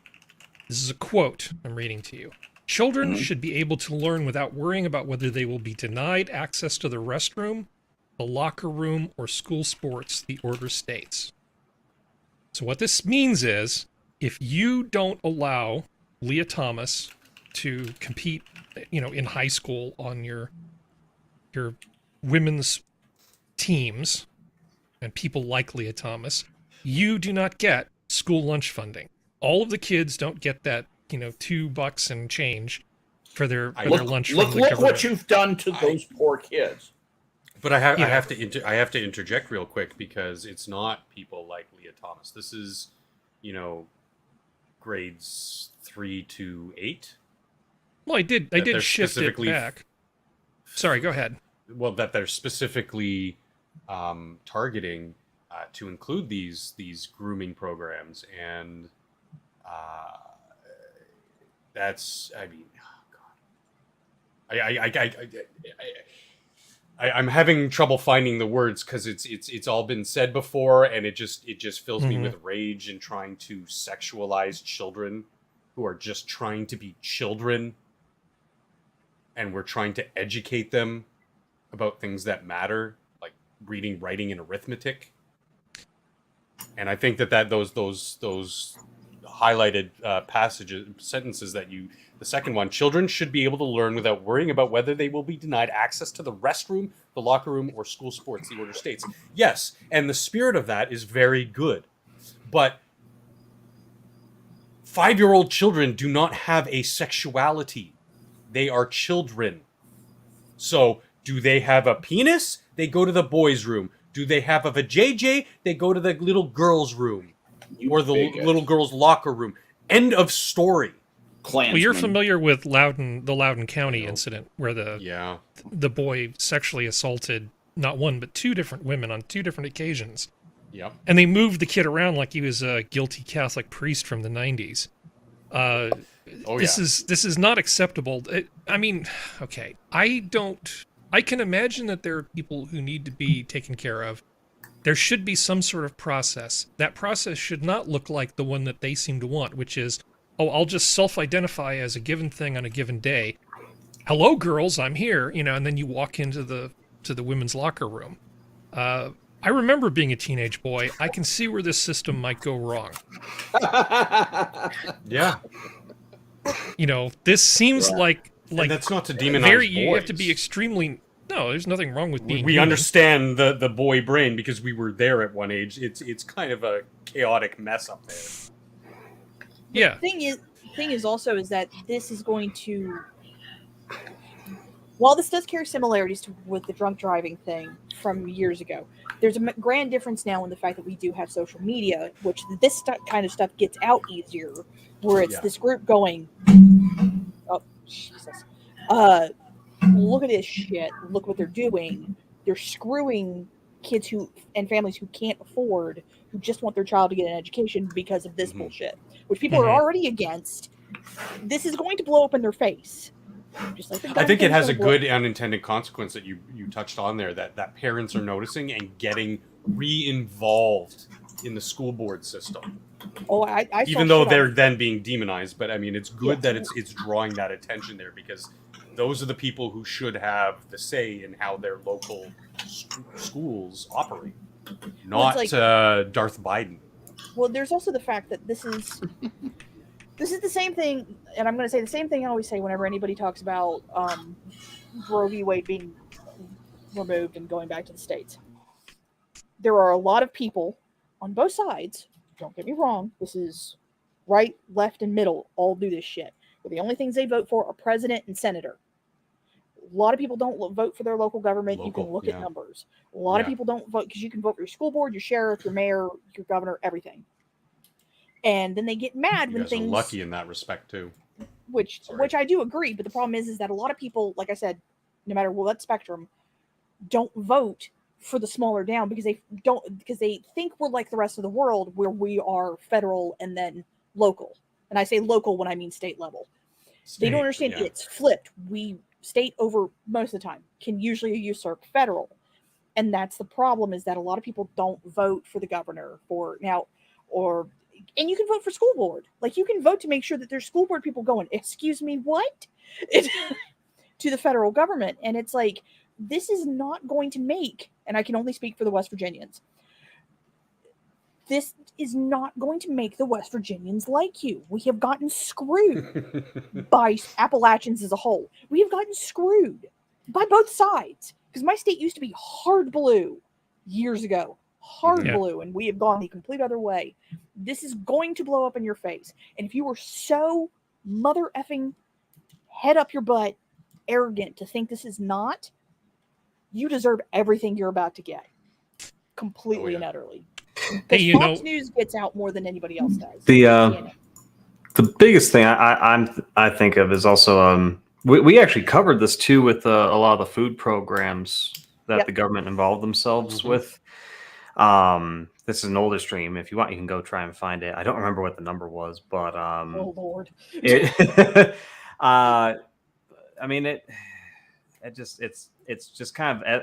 This is a quote I'm reading to you. Children should be able to learn without worrying about whether they will be denied access to the restroom, the locker room, or school sports, the order states. So what this means is, if you don't allow Leah Thomas to compete, you know, in high school on your women's teams, and people like Leah Thomas, you do not get school lunch funding. All of the kids don't get that, you know, $2 and change for their lunch from the Look government. what you've done to those poor kids. But I have to interject real quick, because it's not people like Leah Thomas. This is, you know, grades 3 to 8. Well, I did shift it back. Sorry, go ahead. Well, that they're specifically targeting to include these grooming programs, and that's, I mean, oh God, I'm having trouble finding the words, because it's all been said before, and it just fills me with rage in trying to sexualize children who are just trying to be children, and we're trying to educate them about things that matter, like reading, writing, and arithmetic. And I think that those highlighted sentences that the second one, children should be able to learn without worrying about whether they will be denied access to the restroom, the locker room, or school sports, the order states. Yes, and the spirit of that is very good. But 5-year-old children do not have a sexuality. They are children. So, do they have a penis? They go to the boys' room. Do they have a vajayjay? They go to the little girls' room. Or the little girls' locker room. End of story. Well, you're familiar with the Loudoun County incident, where the boy sexually assaulted not one but 2 different women on 2 different occasions. Yep. And they moved the kid around like he was a guilty Catholic priest from the 90s. This is not acceptable. I mean, okay, I can imagine that there are people who need to be taken care of. There should be some sort of process. That process should not look like the one that they seem to want, which is, oh, I'll just self-identify as a given thing on a given day. Hello, girls, I'm here, you know, and then you walk into the women's locker room. I remember being a teenage boy. I can see where this system might go wrong. Yeah. You know, this seems like and that's not to demonize boys. You have to be extremely... No, there's nothing wrong with being We human. understand the boy brain, because we were there at one age. It's kind of a chaotic mess up there. Yeah. The thing is also is that this is going to, while this does carry similarities with the drunk driving thing from years ago, there's a grand difference now in the fact that we do have social media, which this kind of stuff gets out easier, where it's this group going, oh, Jesus, look at this shit, look what they're doing. They're screwing kids and families who can't afford, who just want their child to get an education because of this bullshit, which people are already against. This is going to blow up in their face. Just like I think it has a good unintended consequence that you touched on there, that parents are noticing and getting re-involved in the school board system. Oh, I even though they're then being demonized, but I mean, it's good that it's drawing that attention there, because those are the people who should have the say in how their local schools operate, not Darth Biden. Well, there's also the fact that this is the same thing, and I'm going to say the same thing I always say whenever anybody talks about Roe v. Wade being removed and going back to the states. There are a lot of people on both sides. Don't get me wrong. This is right, left, and middle all do this shit. But the only things they vote for are president and senator. A lot of people don't vote for their local government. You can look at numbers. A lot of people don't vote because you can vote for your school board, your sheriff, your mayor, your governor, everything. And then they get mad when things are lucky in that respect too. Which I do agree, but the problem is that a lot of people, like I said, no matter what spectrum, don't vote for the smaller down because they think we're like the rest of the world where we are federal and then local. And I say local when I mean state level. They don't understand it's flipped. We state over most of the time can usually usurp federal. And that's the problem, is that a lot of people don't vote for the governor and you can vote for school board. Like, you can vote to make sure that there's school board people going, excuse me, what? To the federal government. And it's like, this is not going to make, and I can only speak for the West Virginians, this is not going to make the West Virginians like you. We have gotten screwed by Appalachians as a whole. We have gotten screwed by both sides. Because my state used to be hard blue years ago. Hard blue, and we have gone the complete other way. This is going to blow up in your face. And if you were so mother effing head up your butt arrogant to think this is not, you deserve everything you're about to get. Completely and utterly. Because Fox News gets out more than anybody else does. The biggest thing I think of is also we actually covered this too with a lot of the food programs that the government involved themselves with. This is an older stream. If you want, you can go try and find it. I don't remember what the number was, but oh Lord. I mean it's just kind of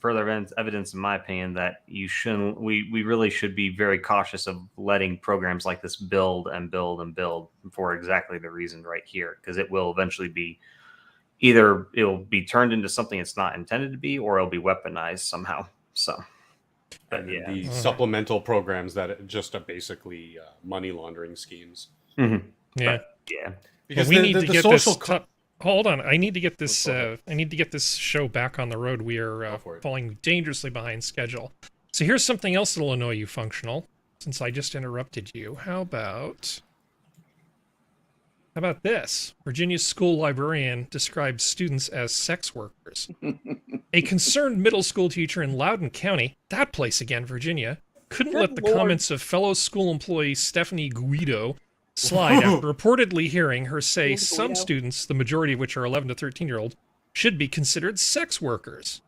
further evidence, in my opinion, that we really should be very cautious of letting programs like this build and build and build for exactly the reason right here, because it will eventually be either it'll be turned into something it's not intended to be, or it'll be weaponized somehow. So. But the supplemental programs that just are basically money laundering schemes. Mm-hmm. Yeah, because we need to get this. Hold on, I need to get this. I need to get this show back on the road. We are falling dangerously behind schedule. So here's something else that'll annoy you, Functional. Since I just interrupted you, how about this? Virginia's school librarian describes students as sex workers. A concerned middle school teacher in Loudoun County, that place again, Virginia, couldn't let the comments of fellow school employee Stephanie Guido slide after reportedly hearing her say some students, the majority of which are 11 to 13-year-old, should be considered sex workers.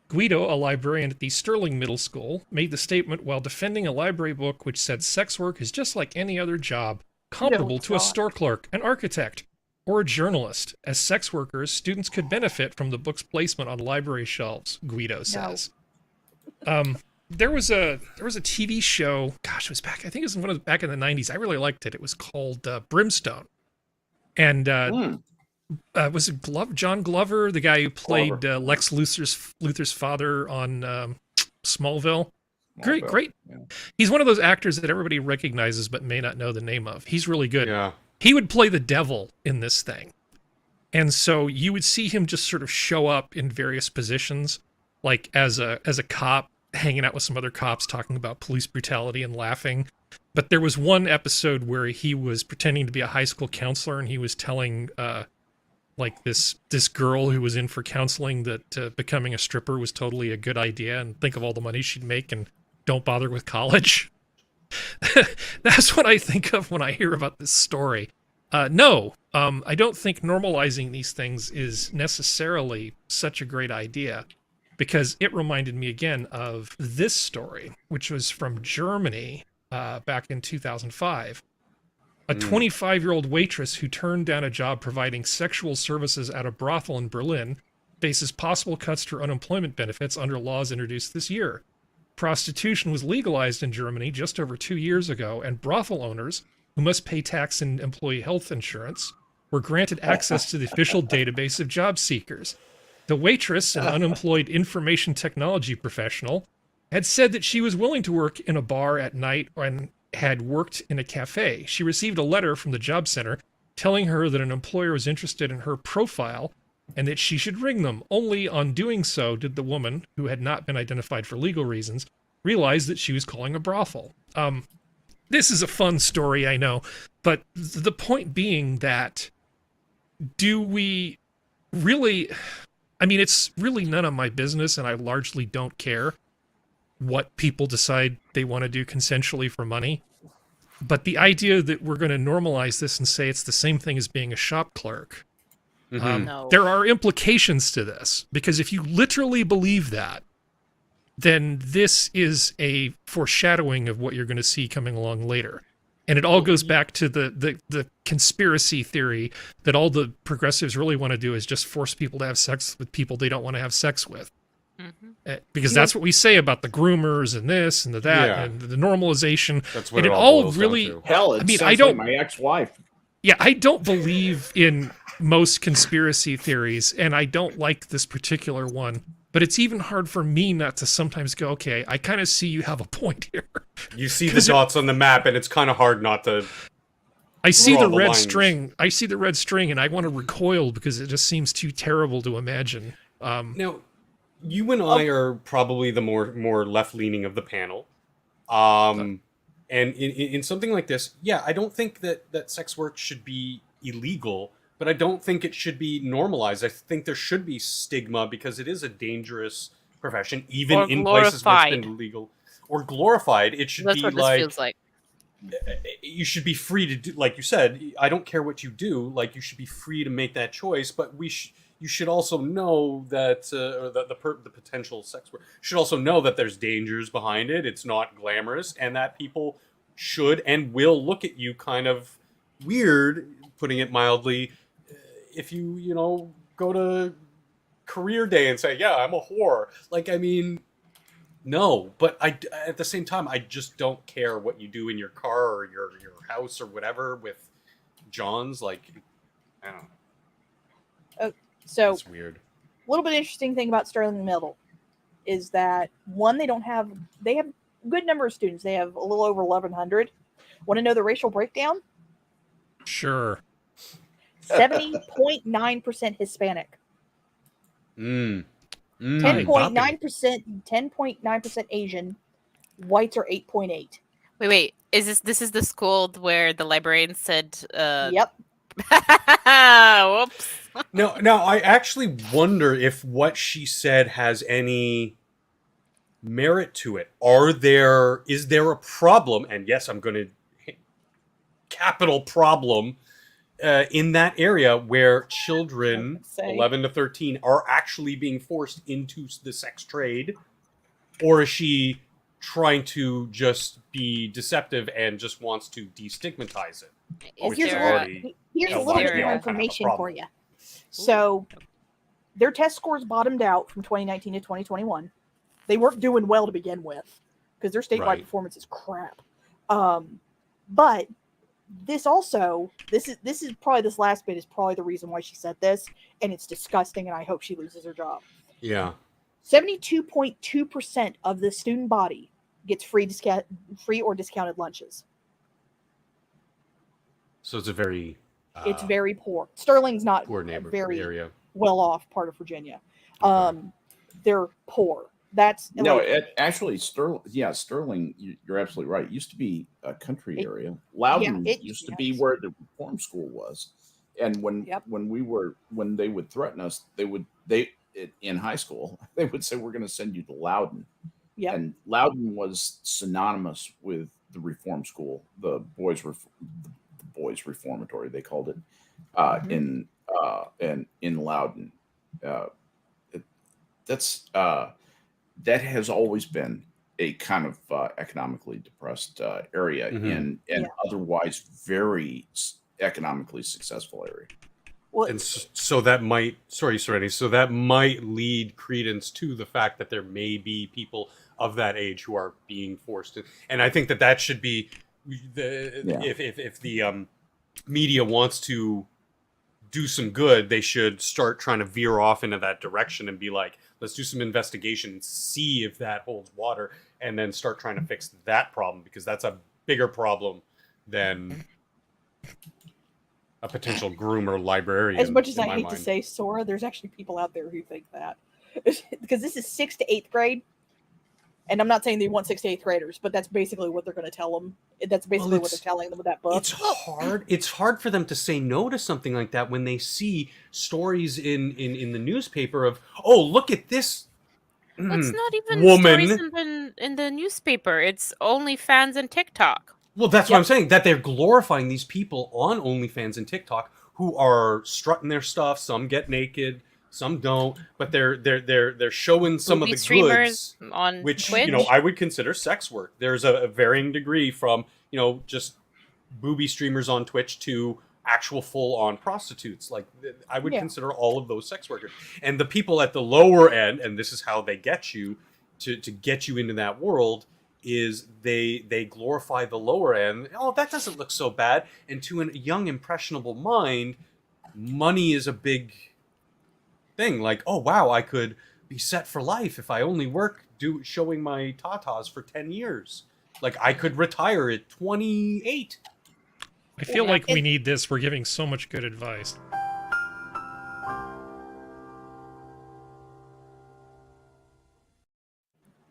Guido, a librarian at the Sterling Middle School, made the statement while defending a library book which said sex work is just like any other job, comparable to a store clerk, an architect, or a journalist. As sex workers, students could benefit from the book's placement on library shelves, Guido says. There was a TV show, gosh, it was back, I think it was back in the 90s. I really liked it. It was called Brimstone. And was it John Glover, the guy who played Lex Luthor's father on Smallville? Great. Yeah. He's one of those actors that everybody recognizes but may not know the name of. He's really good. Yeah. He would play the devil in this thing. And so you would see him just sort of show up in various positions, like as a cop, hanging out with some other cops talking about police brutality and laughing. But there was one episode where he was pretending to be a high school counselor, and he was telling like this girl who was in for counseling that becoming a stripper was totally a good idea, and think of all the money she'd make, and don't bother with college. That's what I think of when I hear about this story. I don't think normalizing these things is necessarily such a great idea, because it reminded me again of this story, which was from Germany back in 2005. A 25-year-old waitress who turned down a job providing sexual services at a brothel in Berlin faces possible cuts to her unemployment benefits under laws introduced this year. Prostitution was legalized in Germany just over 2 years ago, and brothel owners, who must pay tax and employee health insurance, were granted access to the official database of job seekers. The waitress, an unemployed information technology professional, had said that she was willing to work in a bar at night had worked in a cafe. She received a letter from the job center telling her that an employer was interested in her profile and that she should ring them. Only on doing so did the woman, who had not been identified for legal reasons, realize that she was calling a brothel. This is a fun story, I know, but the point being that do we really... I mean, it's really none of my business, and I largely don't care what people decide they want to do consensually for money. But the idea that we're going to normalize this and say it's the same thing as being a shop clerk, No. there are implications to this. Because if you literally believe that, then this is a foreshadowing of what you're going to see coming along later. And it all goes back to the conspiracy theory that all the progressives really want to do is just force people to have sex with people they don't want to have sex with. Because that's what we say about the groomers and this and that and the normalization. That's what and it it all all boils really... down to. Hell, it sounds like my ex-wife. Yeah, I don't believe in most conspiracy theories, and I don't like this particular one. But it's even hard for me not to sometimes go, okay, I kind of see you have a point here. You see the dots on the map, and it's kind of hard not to. I see draw the red lines. string. I see the red string, and I want to recoil because it just seems too terrible to imagine. Now, you and I are probably the more left leaning of the panel, and in something like this, yeah, I don't think that sex work should be illegal. But I don't think it should be normalized. I think there should be stigma because it is a dangerous profession, even Or in places where it's glorified. been legal. Or glorified. It should That's be what this like, feels like. you should be free to do, like you said, I don't care what you do, like you should be free to make that choice, but you should also know that, or the potential sex work, should also know that there's dangers behind it, it's not glamorous, and that people should and will look at you kind of weird, putting it mildly, if you go to career day and say, yeah, I'm a whore. Like, I mean, no, but at the same time, I just don't care what you do in your car or your house or whatever with John's. Like, I don't know. So It's weird. a little bit interesting thing about Sterling Middle is that they have a good number of students. They have a little over 1,100. Want to know the racial breakdown? Sure. 70.9% Hispanic. 10.9% Asian. Whites are 8.8. Wait. This is the school where the librarian said Yep. whoops. Now, I actually wonder if what she said has any merit to it. Is there a problem? And yes, I'm going to capital problem in that area where children 11 to 13 are actually being forced into the sex trade, or is she trying to just be deceptive and just wants to destigmatize it? Here's a little bit more information for you. So their test scores bottomed out from 2019 to 2021. They weren't doing well to begin with because their statewide performance is crap. But this last bit is probably the reason why she said this, and it's disgusting, and I hope she loses her job. Yeah. 72.2% of the student body gets free or discounted lunches. So it's a very it's very poor. Sterling's not poor a very area. well off part of Virginia. Okay. They're poor. That's Actually, Sterling. You're absolutely right. It used to be a country area. Loudon used to be where the reform school was, and when they would threaten us, in high school they would say, "We're going to send you to Loudon." Yep. And Loudon was synonymous with the reform school, the boys reformatory they called it, in Loudon. That has always been a kind of economically depressed area and otherwise very economically successful area. Well, And so that might, Serenity, so that might lead credence to the fact that there may be people of that age who are being forced to, and I think that should be if the media wants to do some good, they should start trying to veer off into that direction and be like, let's do some investigation and see if that holds water, and then start trying to fix that problem, because that's a bigger problem than a potential groomer librarian. As much as in I my hate mind. to say Sora, there's actually people out there who think that. Because this is 6th to 8th grade. And I'm not saying they want 6th to 8th graders, but that's basically what they're going to tell them. That's basically what they're telling them with that book. It's hard. It's hard for them to say no to something like that when they see stories in the newspaper of, oh, look at this. It's not even woman. stories in the newspaper. It's OnlyFans and TikTok. Well, that's what I'm saying. That they're glorifying these people on OnlyFans and TikTok who are strutting their stuff. Some get naked, some don't, but they're showing some Movie of the streamers goods, on which Twitch. I would consider sex work. There's a varying degree from just booby streamers on Twitch to actual full-on prostitutes. Like I would consider all of those sex workers. And the people at the lower end, and this is how they get you to get you into that world, is they glorify the lower end. Oh, that doesn't look so bad. And to a young impressionable mind, money is a big thing. Like, oh wow, I could be set for life if I only work showing my tatas for 10 years. Like I could retire at 28. I feel like we need this. We're giving so much good advice.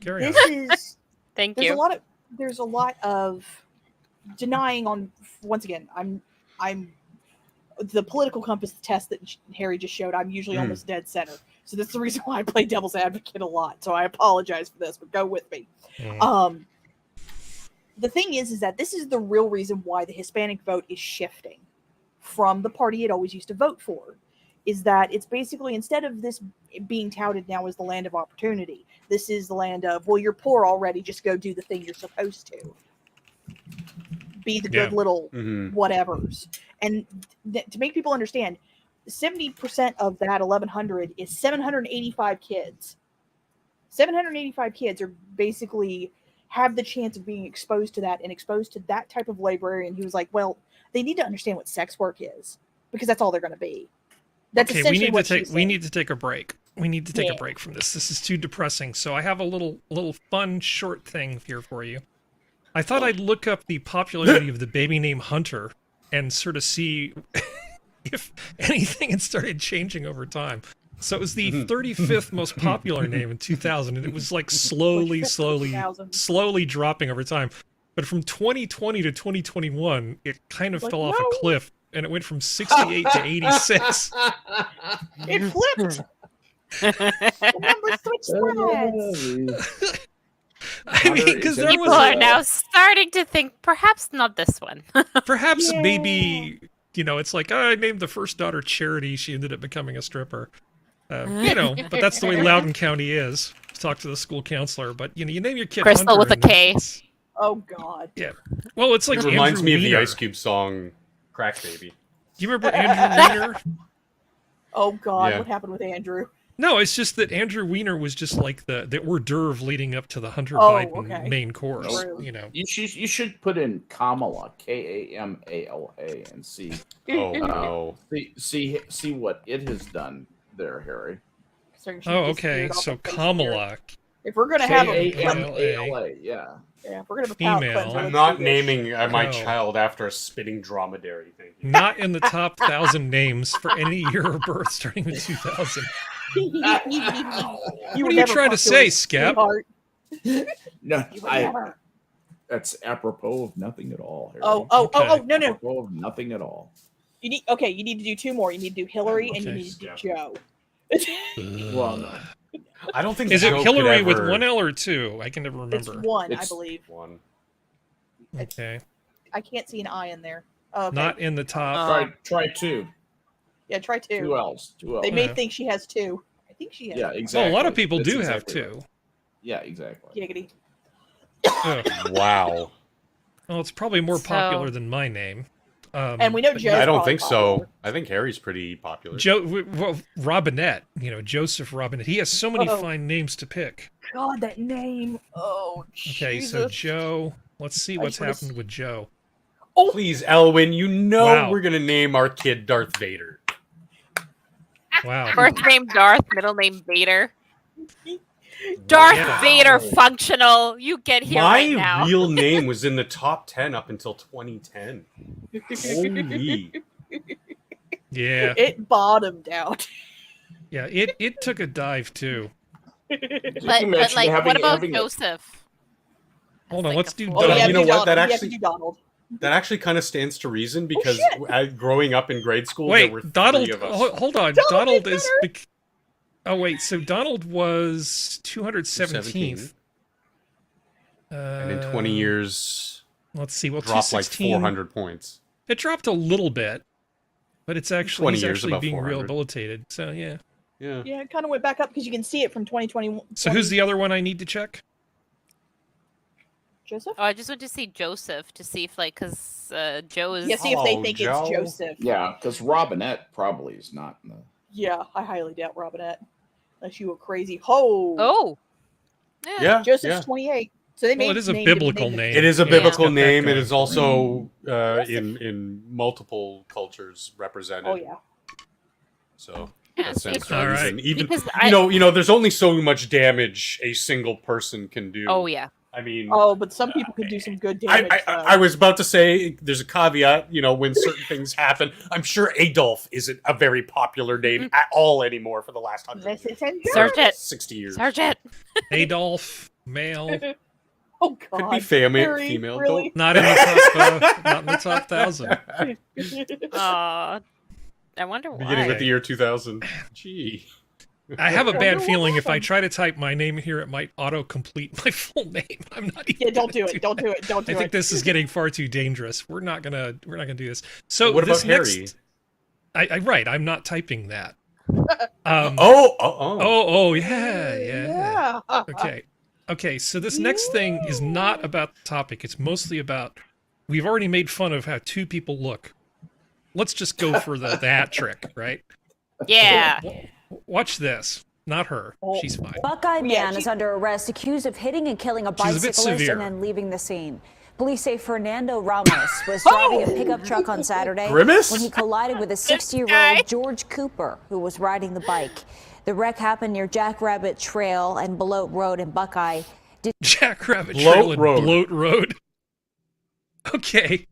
Carry on. Thank There's you. a lot of denying on. Once again, I'm the political compass test that Harry just showed. I'm usually almost dead center, so that's the reason why I play devil's advocate a lot. So I apologize for this, but go with me. The thing is that this is the real reason why the Hispanic vote is shifting from the party it always used to vote for. Is that it's basically, instead of this being touted now as the land of opportunity, this is the land of, well, you're poor already, just go do the thing you're supposed to. Be the good little whatevers. And to make people understand, 70% of that 1,100 is 785 kids. 785 kids are basically have the chance of being exposed to that and exposed to that type of librarian who's like, well, they need to understand what sex work is because that's all they're going to be. That's okay, essentially we need to take a break. We need to take a break from this. This is too depressing. So I have a little fun short thing here for you. I thought I'd look up the popularity of the baby named Hunter and sort of see if anything had started changing over time. So it was the 35th most popular name in 2000, and it was like slowly dropping over time. But from 2020 to 2021, it kind of fell off a cliff, and it went from 68 to 86. It flipped. The number switched. I mean, because there people was are now starting to think perhaps not this one. Perhaps maybe, it's like, I named the first daughter Charity. She ended up becoming a stripper. But that's the way Loudoun County is. Talk to the school counselor. But, you name your kid Crystal Hunter with a K. Oh, God. Yeah. Well, it's like It reminds Andrew me of the Weiner. Ice Cube song, Crack Baby. Do you remember Andrew Weiner? Oh, God. Yeah. What happened with Andrew? No, it's just that Andrew Weiner was just like the hors d'oeuvre leading up to the Hunter Biden main course. You should put in Kamala, Kamala, and see. Oh no! See what it has done there, Harry. Oh, okay. So Kamala. If we're gonna have Kamala, yeah. Yeah, if we're gonna have a female. I'm not naming my child after a spitting dromedary. Thank you. Not in the top 1,000 names for any year of birth starting with 2000. What are you trying to say, Skep? No, that's apropos of nothing at all. Harry. No. Apropos of nothing at all. You need to do two more. You need to do Hillary and you need to do Joe. Well, I don't think is it Joe Hillary could with ever... one L or two? I can never remember. It's one, I believe. One. Okay. I can't see an I in there. Okay. Not in the top. Try two. Yeah, try two. Two L's. They may think she has two. I think she has. Yeah, exactly. Well, a lot of people That's do exactly have two. Right. Yeah, exactly. Giggity. Wow. Well, it's probably more popular than my name. And we know Joe's I don't think popular. so. I think Harry's pretty popular. Robinette. Joseph Robinette. He has so many fine names to pick. God, that name. Oh, okay, Jesus. so Joe. Let's see what's happened with Joe. Oh, please, Elwin. We're gonna name our kid Darth Vader. Wow. First name Darth, middle name Vader. Darth Yeah. Vader functional. You get here right My now. real name was in the top 10 up until 2010. Holy. Yeah. It bottomed out. Yeah. It took a dive too. Can you But imagine like, what having- about having a- Joseph? Hold As, on, like, let's a do full- Oh, Donald. yeah, You know what? That You have to actually do Donald. that actually kind of stands to reason because shit. growing up in grade school, Wait, there were Donald. three of us. Hold on. Donald Donald is is. Oh wait, so Donald was 217th. And in 20 years, Let's see. Well, dropped like 216. 400 points. It dropped a little bit, but it's actually 20 he's years, actually about being 400. rehabilitated. So yeah. Yeah. Yeah, it kind of went back up because you can see it from 2021. So who's the other one I need to check? Joseph? Oh, I just went to see Joseph to see if, like, because Joe is. Yeah, see if they Hello, think Joe. it's Joseph. Yeah, because Robinette probably is not in the. Yeah, I highly doubt Robinette. Unless you were crazy. Ho! Oh. Yeah. Joseph's yeah. 28. So they Well, made it is a named him- biblical named him- name. It is a Yeah, biblical it's got that name. It going is for also Yes. in multiple cultures represented. Oh, yeah. So Yeah, that stands it's- to All reason. right. Even Because you know, there's only so much damage a single person can do. Oh yeah. I mean, Oh, but some people can do some good damage. I was about to say there's a caveat. You know, when certain things happen, I'm sure Adolf isn't a very popular name at all anymore for the last 100 years, Sergeant. 60 years. Sergeant. Adolf, male, Oh God. Could be Harry, female. Really? not in the top, not in the top 1,000. I wonder why. Beginning with the year 2000. Gee. I have a Yeah, bad no, feeling what if I happened? try to type my name here, it might auto-complete my full name. I'm not even. Yeah, don't gonna do it. Don't do it. Don't do I it. think this is getting far too dangerous. We're not gonna do this. So What this about Harry? next, right. I'm not typing that. Oh, Yeah. Okay. So this next thing is not about the topic. It's mostly about. We've already made fun of how two people look. Let's just go for the hat trick, right? Yeah. Watch this. Not her. Oh. She's fine. Buckeye Yeah, man she- is under arrest, accused of hitting and killing a She's a bit bicyclist severe. and then leaving the scene. Police say Fernando Ramos was driving a pickup truck on Saturday Grimace? when he collided with a guy? 60-year-old George Cooper who was riding the bike. The wreck happened near Jackrabbit Trail and Belote Road in Buckeye. Jackrabbit Bloat Trail and Road. Bloat Road. Okay.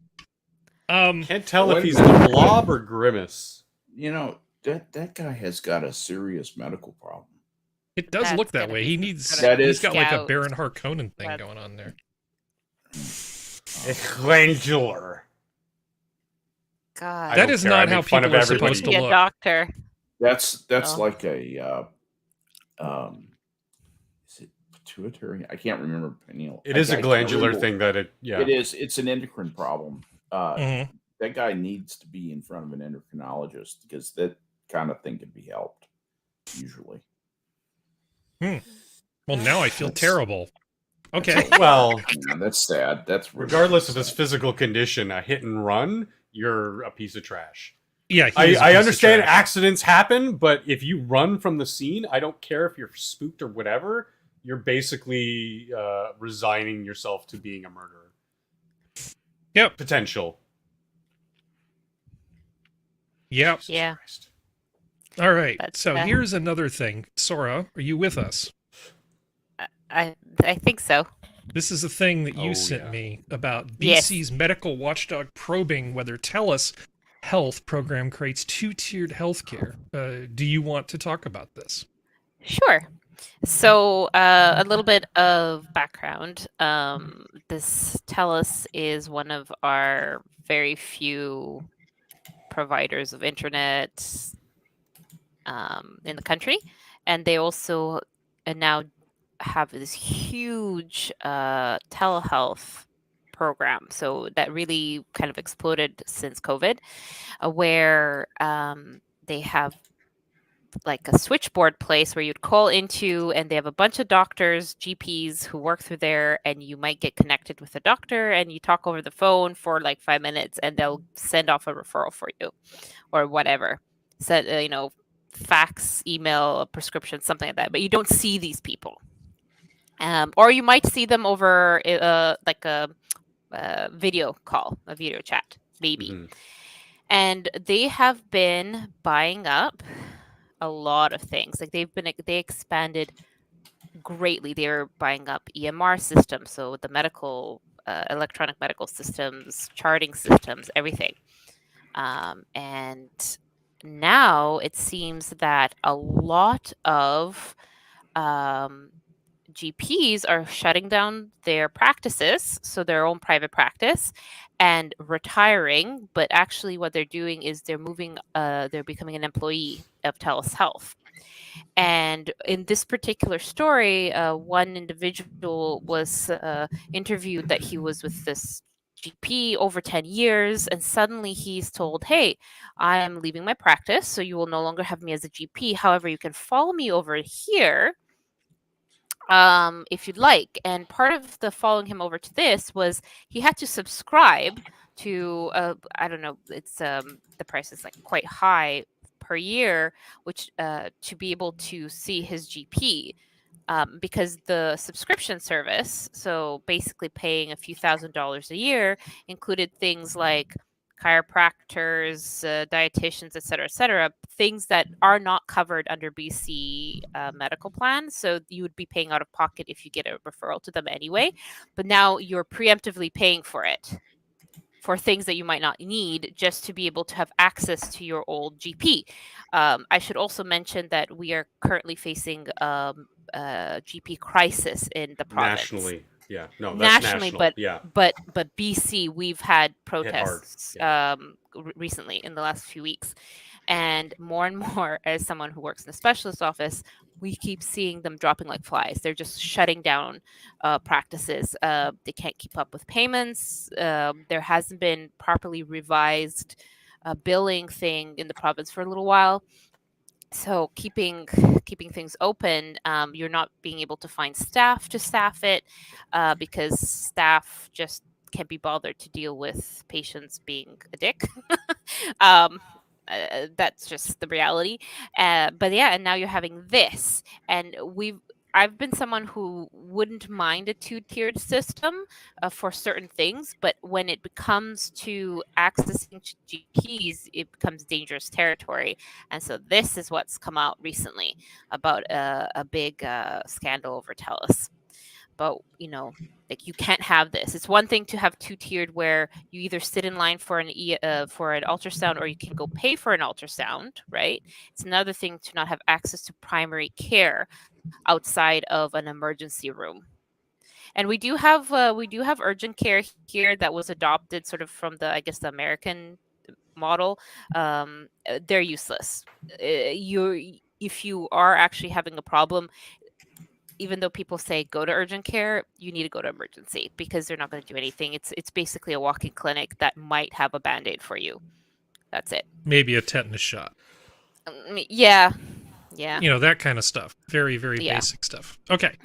can't tell if Wait a he's minute. the Blob or Grimace. You know that guy has got a serious medical problem. It does That's look that gonna way. be He needs. That He's is- got like a Scout. Baron Harkonnen thing But- going on there. Glandular. God. I That don't is care. not I how make fun people of are everybody. supposed to Be a look. doctor. That's Oh. like a is it pituitary? I can't remember pineal. It is I a can't glandular remember. thing that yeah. It is. It's an endocrine problem. Mhm. That guy needs to be in front of an endocrinologist because that kind of thing can be helped. Usually. Well, now I feel That's- terrible. Okay. Well, Yeah, that's sad. That's really regardless of sad. his physical condition, a hit and run, you're a piece of trash. Yeah, he is a I piece of understand trash. accidents happen, but if you run from the scene, I don't care if you're spooked or whatever, you're basically resigning yourself to being a murderer. Yep. Potential. Yep. Jesus Yeah. Christ. All right. But, So here's another thing. Sora, are you with us? I think so. This is a thing that you Oh, sent yeah. me about Yes. BC's medical watchdog probing whether TELUS Health program creates two-tiered healthcare. Do you want to talk about this? Sure. So a little bit of background. This TELUS is one of our very few providers of internet in the country, and they also now have this huge telehealth program. So that really kind of exploded since COVID, where they have like a switchboard place where you'd call into, and they have a bunch of doctors, GPs who work through there, and you might get connected with a doctor and you talk over the phone for like 5 minutes and they'll send off a referral for you or whatever. So, fax, email, a prescription, something like that, but you don't see these people. Or you might see them over like a video call, a video chat, maybe. Mhm. And they have been buying up a lot of things. Like they expanded greatly. They were buying up EMR systems, so the medical, electronic medical systems, charting systems, everything. And now it seems that a lot of GPs are shutting down their practices, so their own private practice, and retiring. But actually, what they're doing is they're becoming an employee of TELUS Health. And in this particular story, one individual was interviewed that he was with this GP over 10 years, and suddenly he's told, hey, I am leaving my practice, so you will no longer have me as a GP. However, you can follow me over here if you'd like. And part of the following him over to this was he had to subscribe to, I don't know, it's the price is like quite high per year, which to be able to see his GP. Because the subscription service, so basically paying a few $1,000s a year, included things like chiropractors, dietitians, et cetera, things that are not covered under BC medical plans. So you would be paying out of pocket if you get a referral to them anyway. But now you're preemptively paying for it, for things that you might not need, just to be able to have access to your old GP. I should also mention that we are currently facing a GP crisis in the province. Nationally, yeah, no, that's national. But yeah, but BC, we've had protests yeah. Recently in the last few weeks, and more, as someone who works in a specialist office, we keep seeing them dropping like flies. They're just shutting down practices. They can't keep up with payments. There hasn't been properly revised billing thing in the province for a little while. So keeping things open, you're not being able to find staff to staff it because staff just can't be bothered to deal with patients being a dick. That's just the reality. But yeah, and now you're having this, and I've been someone who wouldn't mind a two-tiered system for certain things, but when it becomes to accessing GPs, it becomes dangerous territory. And so this is what's come out recently about a big scandal over TELUS. But, like, you can't have this. It's one thing to have two-tiered where you either sit in line for an ultrasound or you can go pay for an ultrasound, right? It's another thing to not have access to primary care outside of an emergency room. And we do have urgent care here that was adopted sort of from the American model. They're useless. If you are actually having a problem, even though people say go to urgent care, you need to go to emergency because they're not going to do anything. It's basically a walk-in clinic that might have a Band-Aid for you. That's it. Maybe a tetanus shot. Yeah. That kind of stuff. Very, very basic stuff. Okay.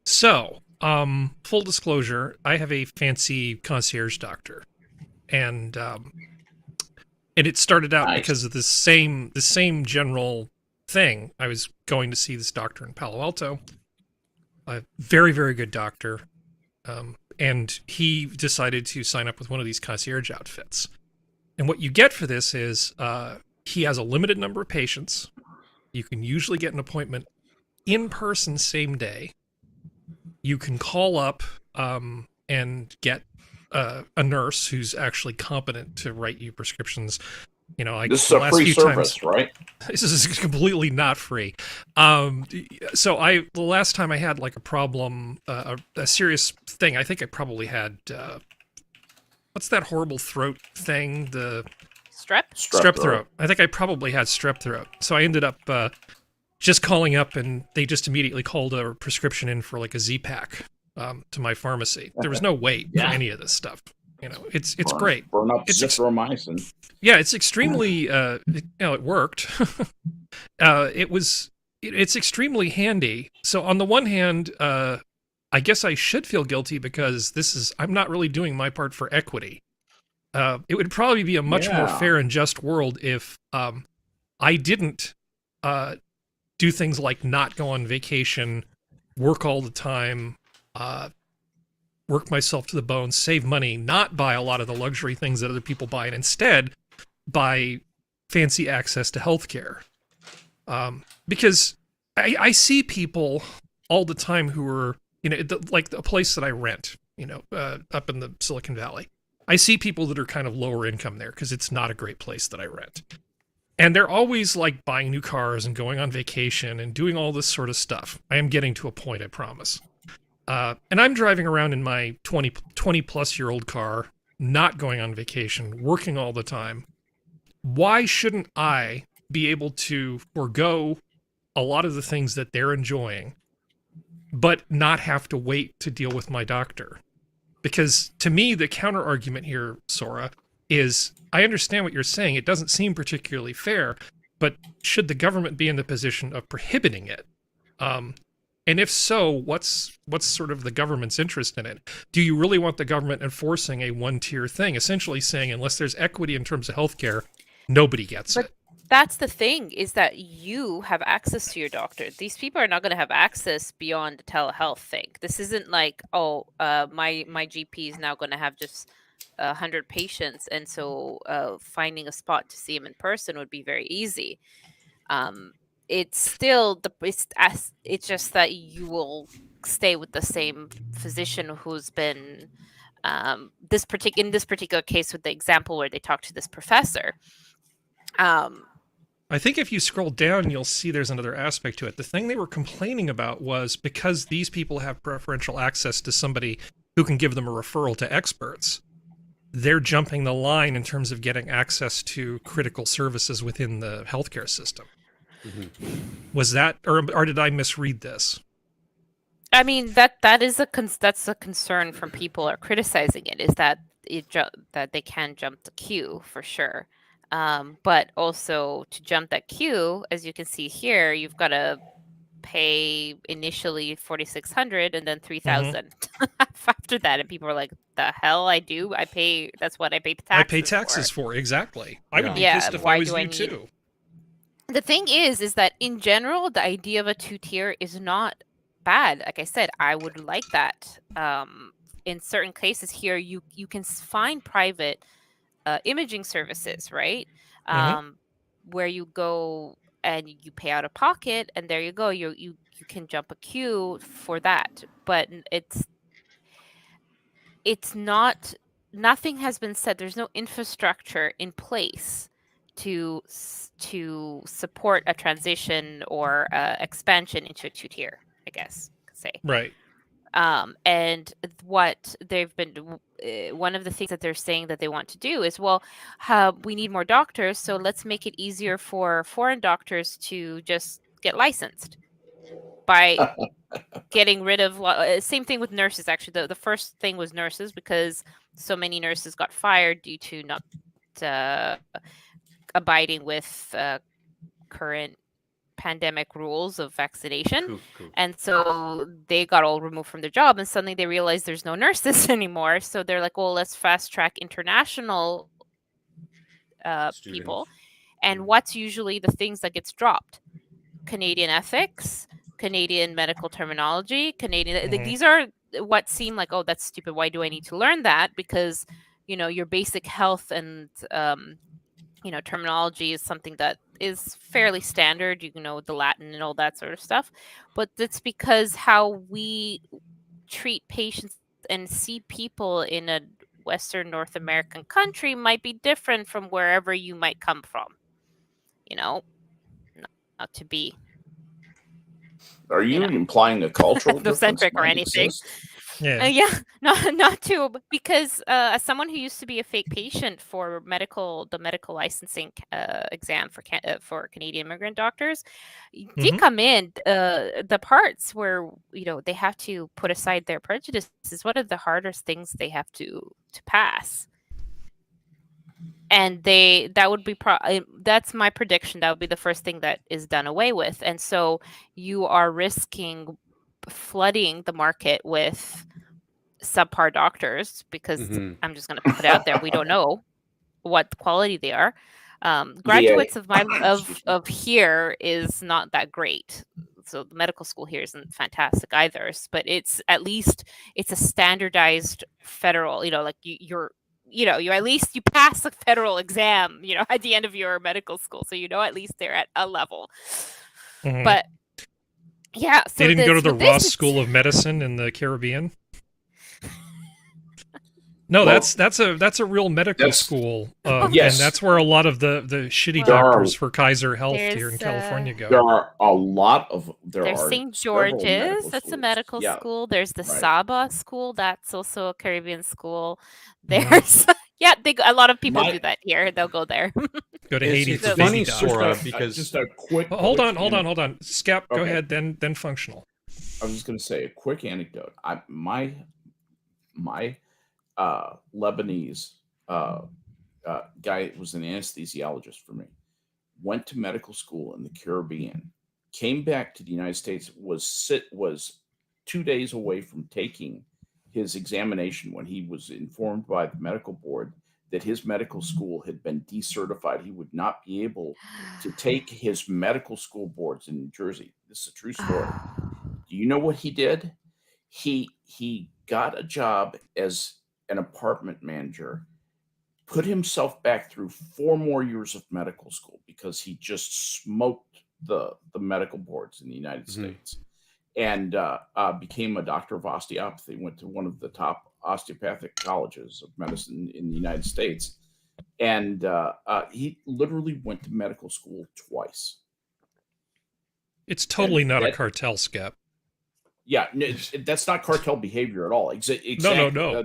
So, full disclosure, I have a fancy concierge doctor. And it started out because of the same general thing. I was going to see this doctor in Palo Alto. A very, very good doctor. And he decided to sign up with one of these concierge outfits. And what you get for this is he has a limited number of patients. You can usually get an appointment in person same day. You can call up and get a nurse who's actually competent to write you prescriptions. This is a free service, right? This is completely not free. So the last time I had like a problem, a serious thing, I think I probably had, what's that horrible throat thing? The strep throat. I think I probably had strep throat. So I ended up just calling up, and they just immediately called a prescription in for like a Z-Pack to my pharmacy. There was no wait for any of this stuff. It's great. Burn up zithromycin. Yeah, it's extremely. It worked. It's extremely handy. So on the one hand, I guess I should feel guilty because I'm not really doing my part for equity. It would probably be a much more fair and just world if I didn't do things like not go on vacation, work all the time, work myself to the bone, save money, not buy a lot of the luxury things that other people buy, and instead buy fancy access to healthcare. Because I see people all the time who are, like a place that I rent, up in the Silicon Valley. I see people that are kind of lower income there because it's not a great place that I rent. And they're always like buying new cars and going on vacation and doing all this sort of stuff. I am getting to a point, I promise. And I'm driving around in my 20 plus year old car, not going on vacation, working all the time. Why shouldn't I be able to forego a lot of the things that they're enjoying, but not have to wait to deal with my doctor? Because to me, the counter argument here, Sora, is I understand what you're saying. It doesn't seem particularly fair, but should the government be in the position of prohibiting it? And if so, what's sort of the government's interest in it? Do you really want the government enforcing a one-tier thing, essentially saying unless there's equity in terms of healthcare, nobody gets it? That's the thing, is that you have access to your doctor. These people are not going to have access beyond the telehealth thing. This isn't like, my GP is now going to have just 100 patients, and so finding a spot to see him in person would be very easy. It's still it's just that you will stay with the same physician who's been in this particular case with the example where they talked to this professor. I think if you scroll down, you'll see there's another aspect to it. The thing they were complaining about was because these people have preferential access to somebody who can give them a referral to experts, they're jumping the line in terms of getting access to critical services within the healthcare system. Mm-hmm. Was that, or did I misread this? I mean, that's a concern from people are criticizing it, is that that they can jump the queue for sure. But also to jump that queue, as you can see here, you've got to pay initially $4,600 and then $3,000 after that. And people are like, "The hell I do? I pay. That's what I pay taxes. I pay taxes for exactly. I would be pissed if I was you too." The thing is that in general, the idea of a 2-tier is not bad. Like I said, I would like that. In certain cases here, you can find private imaging services, right? Where you go and you pay out of pocket, and there you go. You can jump a queue for that. But it's not. Nothing has been said. There's no infrastructure in place to support a transition or expansion into a 2-tier, I guess I could say. Right. And what they've been, one of the things that they're saying that they want to do is, well, we need more doctors, so let's make it easier for foreign doctors to just get licensed by getting rid of, same thing with nurses, actually. The first thing was nurses, because so many nurses got fired due to not abiding with current pandemic rules of vaccination. Cool. And so they got all removed from their job, and suddenly they realized there's no nurses anymore. So they're like, well, let's fast track international people. And what's usually the things that gets dropped? Canadian ethics, Canadian medical terminology, these are what seem like, oh, that's stupid. Why do I need to learn that? Because, your basic health and terminology is something that is fairly standard, the Latin and all that sort of stuff. But that's because how we treat patients and see people in a Western North American country might be different from wherever you might come from. Not to be. Are you implying a cultural ethnocentric or anything? Yeah. Not to, because as someone who used to be a fake patient for the medical licensing exam for Canadian immigrant doctors, they come in, the parts where they have to put aside their prejudices is one of the hardest things they have to pass. And that would be that's my prediction. That would be the first thing that is done away with. And so you are risking flooding the market with subpar doctors, because I'm just going to put it out there, we don't know what quality they are. Graduates of here is not that great. So the medical school here isn't fantastic either, but it's at least it's a standardized federal, you at least you pass the federal exam, at the end of your medical school. So, at least they're at a level. But Yeah, so They didn't go to the with this, Ross it's- School of Medicine in the Caribbean. No, Well, that's a real medical that's- school, Yes. and that's where a lot of the shitty Well, doctors for Kaiser Health here in there's, California There go. are a lot of There's are St. several George's, medical that's a schools. medical Yeah. school. There's the right. Saba school, that's also a Caribbean school. Mhm. There's yeah, a lot of people My- do that here. They'll go there. Go to It's- Haiti it's for funny, busy Sora, doctors. because- just a quick. Well, hold on. quick Skep, go Okay. ahead. Then functional. I was just going to say a quick anecdote. My Lebanese guy was an anesthesiologist for me. Went to medical school in the Caribbean. Came back to the United States. Was 2 days away from taking his examination when he was informed by the medical board that his medical school had been decertified. He would not be able to take his medical school boards in New Jersey. This is a true story. Do you know what he did? He got a job as an apartment manager, put himself back through 4 more years of medical school because he just smoked the medical boards in the United States, and became a doctor of osteopathy. Went to one of the top osteopathic colleges of medicine in the United States, and he literally went to medical school twice. It's totally not a that- cartel, Skep. Yeah, that's not cartel behavior at all. Exactly. No.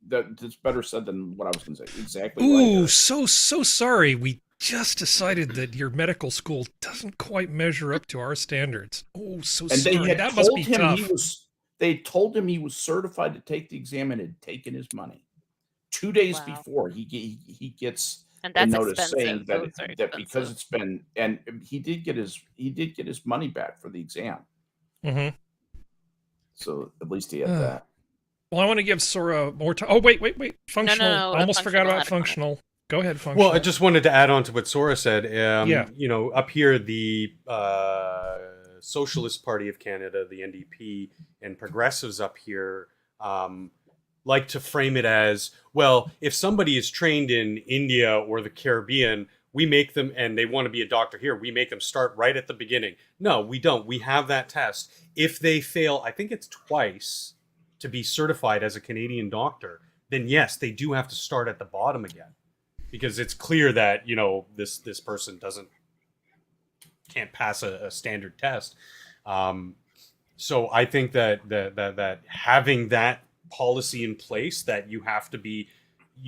That's better said than what I was going to say. Exactly. Ooh, right. so sorry. We just decided that your medical school doesn't quite measure up to our standards. Oh, so And they sorry. had That must told be him tough. they told him he was certified to take the exam and had taken his money. 2 days Wow. before he gets And a that's notice expensive. saying that, Those are that because expensive. it's been, and he did get his money back for the exam. hmm So at least he had that. Well, I want to give Sora more time. Oh, wait. Functional. No, I almost forgot functional about had a comment. functional. Go ahead, functional. Well, I just wanted to add on to what Sora said. Yeah. You know, up here, the Socialist Party of Canada, the NDP, and progressives up here like to frame it as, well, if somebody is trained in India or the Caribbean, we make them, and they want to be a doctor here, we make them start right at the beginning. No, we don't. We have that test. If they fail, I think it's twice to be certified as a Canadian doctor, then yes, they do have to start at the bottom again. Because it's clear that, you know, this person can't pass a standard test. So I think that having that policy in place, that you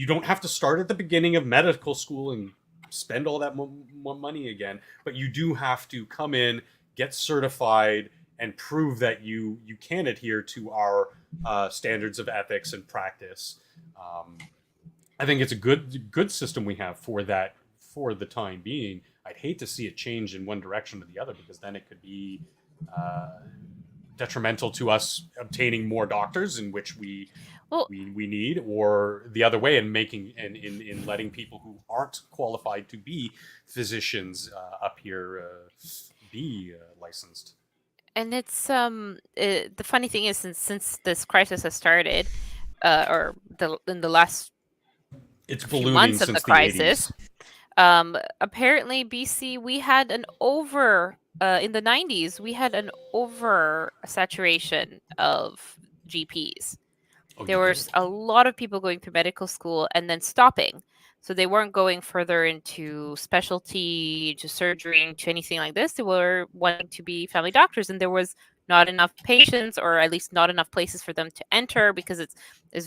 don't have to start at the beginning of medical school and spend all that money again, but you do have to come in, get certified, and prove that you can adhere to our standards of ethics and practice. I think it's a good system we have for that for the time being. I'd hate to see it change in one direction or the other, because then it could be detrimental to us obtaining more doctors, in which we need, or the other way, and in letting people who aren't qualified to be physicians up here be licensed. And it's the funny thing is, since this crisis has started, in the last It's few ballooning months of since the crisis, 80s. apparently BC, we had an over in the 90s, we had an over saturation of GPs. There was a lot of people going through medical school and then stopping. So they weren't going further into specialty, to surgery, to anything like this. They were wanting to be family doctors, and there was not enough patients, or at least not enough places for them to enter, because it's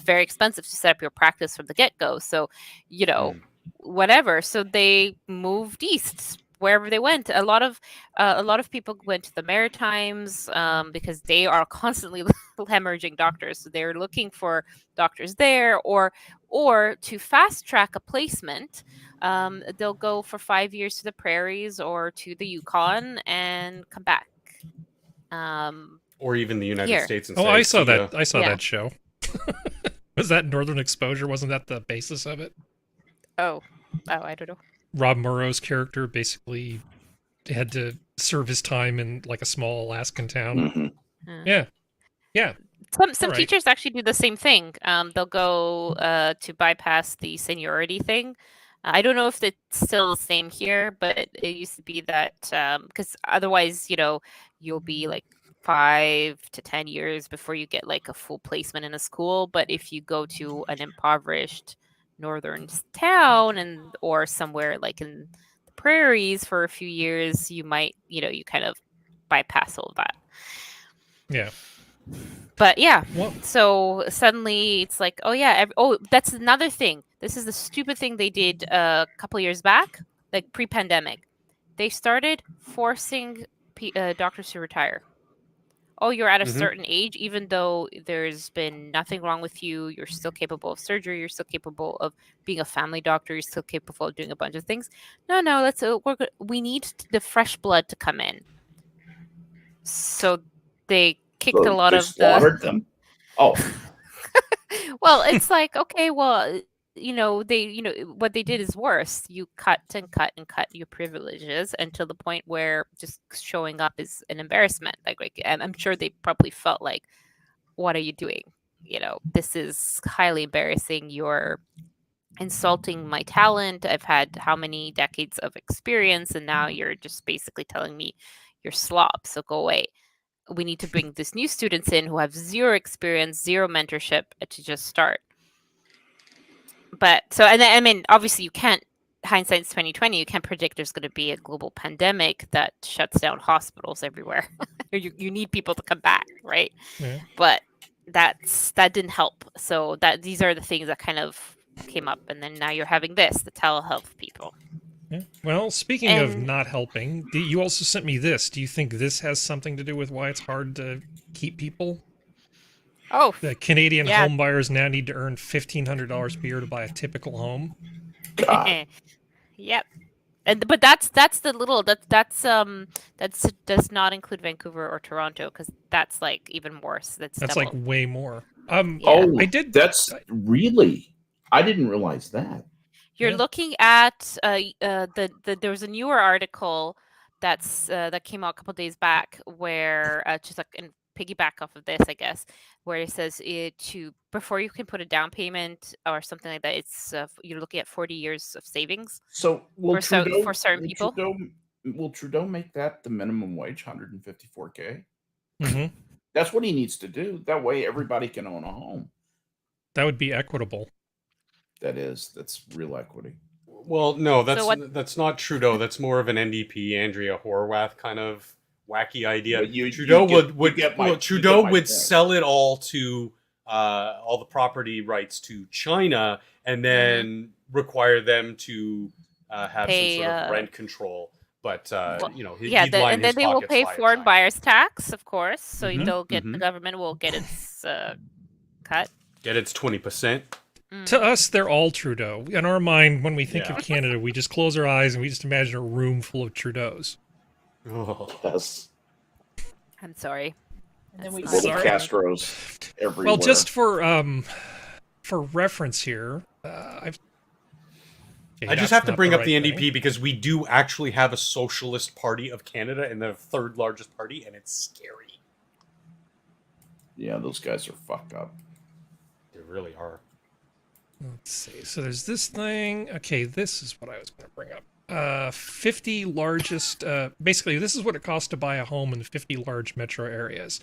very expensive to set up your practice from the get-go. So, you know, whatever. So they moved east wherever they went. A lot of people went to the Maritimes because they are constantly hemorrhaging doctors. So they're looking for doctors there, or to fast track a placement, they'll go for 5 years to the prairies or to the Yukon and come back. Or even the United Here. States. And Oh, say, I saw "See ya." that. I saw Yeah. that show. Was that Northern Exposure? Wasn't that the basis of it? Oh, I don't know. Rob Morrow's character basically had to serve his time in like a small Alaskan town. Mhm. Yeah. Some Alright. teachers actually do the same thing. They'll go to bypass the seniority thing. I don't know if it's still the same here, but it used to be that because otherwise, you know, you'll be like 5 to 10 years before you get like a full placement in a school. But if you go to an impoverished northern town or somewhere like in the prairies for a few years, you might, you kind of bypass all of that. Yeah. But yeah, Well, so suddenly it's like, oh yeah, that's another thing. This is the stupid thing they did a couple years back, like pre-pandemic. They started forcing doctors to retire. Oh, you're at a certain age, even though there's been nothing wrong with you. You're still capable of surgery. You're still capable of being a family doctor. You're still capable of doing a bunch of things. No, we need the fresh blood to come in. So they kicked a lot they of slaughtered them. Oh, well, it's like, okay, well, what they did is worse. You cut and cut and cut your privileges until the point where just showing up is an embarrassment. Like I'm sure they probably felt like, what are you doing? This is highly embarrassing. You're insulting my talent. I've had how many decades of experience, and now you're just basically telling me you're slob, so go away. We need to bring these new students in who have zero experience, zero mentorship to just start. But I mean, obviously you can't, hindsight's 2020, you can't predict there's going to be a global pandemic that shuts down hospitals everywhere. you need people to come back, right? Yeah. But that didn't help. So these are the things that kind of came up, and then now you're having the telehealth people. Yeah. Well, speaking of not helping, you also sent me this. Do you think this has something to do with why it's hard to keep people? Oh, the Canadian home buyers now need to earn $1,500 per year to buy a typical home. Yep. But that's the little that does not include Vancouver or Toronto, because that's like even worse. That's double. Like way more. Oh, that's really. I didn't realize that. You're looking at there was a newer article that came out a couple days back where just like in piggyback off of this, I guess, where it says before you can put a down payment or something like that, it's you're looking at 40 years of savings. So for certain people. Will Trudeau make that the minimum wage, $154K? Mm-hmm. That's what he needs to do. That way, everybody can own a home. That would be equitable. That's real equity. Well, no, that's not Trudeau. That's more of an NDP, Andrea Horwath kind of wacky idea. Trudeau would sell it all to all the property rights to China, and then require them to have some sort of rent control. But and then they will pay foreign buyers tax, of course. So they'll get the government will get its cut. Get its 20%. To us, they're all Trudeau. In our mind, when we think of Canada, we just close our eyes and we just imagine a room full of Trudeaus. Oh, yes. I'm sorry. And then we Castros everywhere. Well, just for reference here, I just have to bring up the NDP because we do actually have a Socialist Party of Canada and the third largest party, and it's scary. Yeah, those guys are fucked up. They really are. Let's see. So there's this thing. Okay, this is what I was going to bring up. 50 largest. Basically, this is what it costs to buy a home in 50 large metro areas,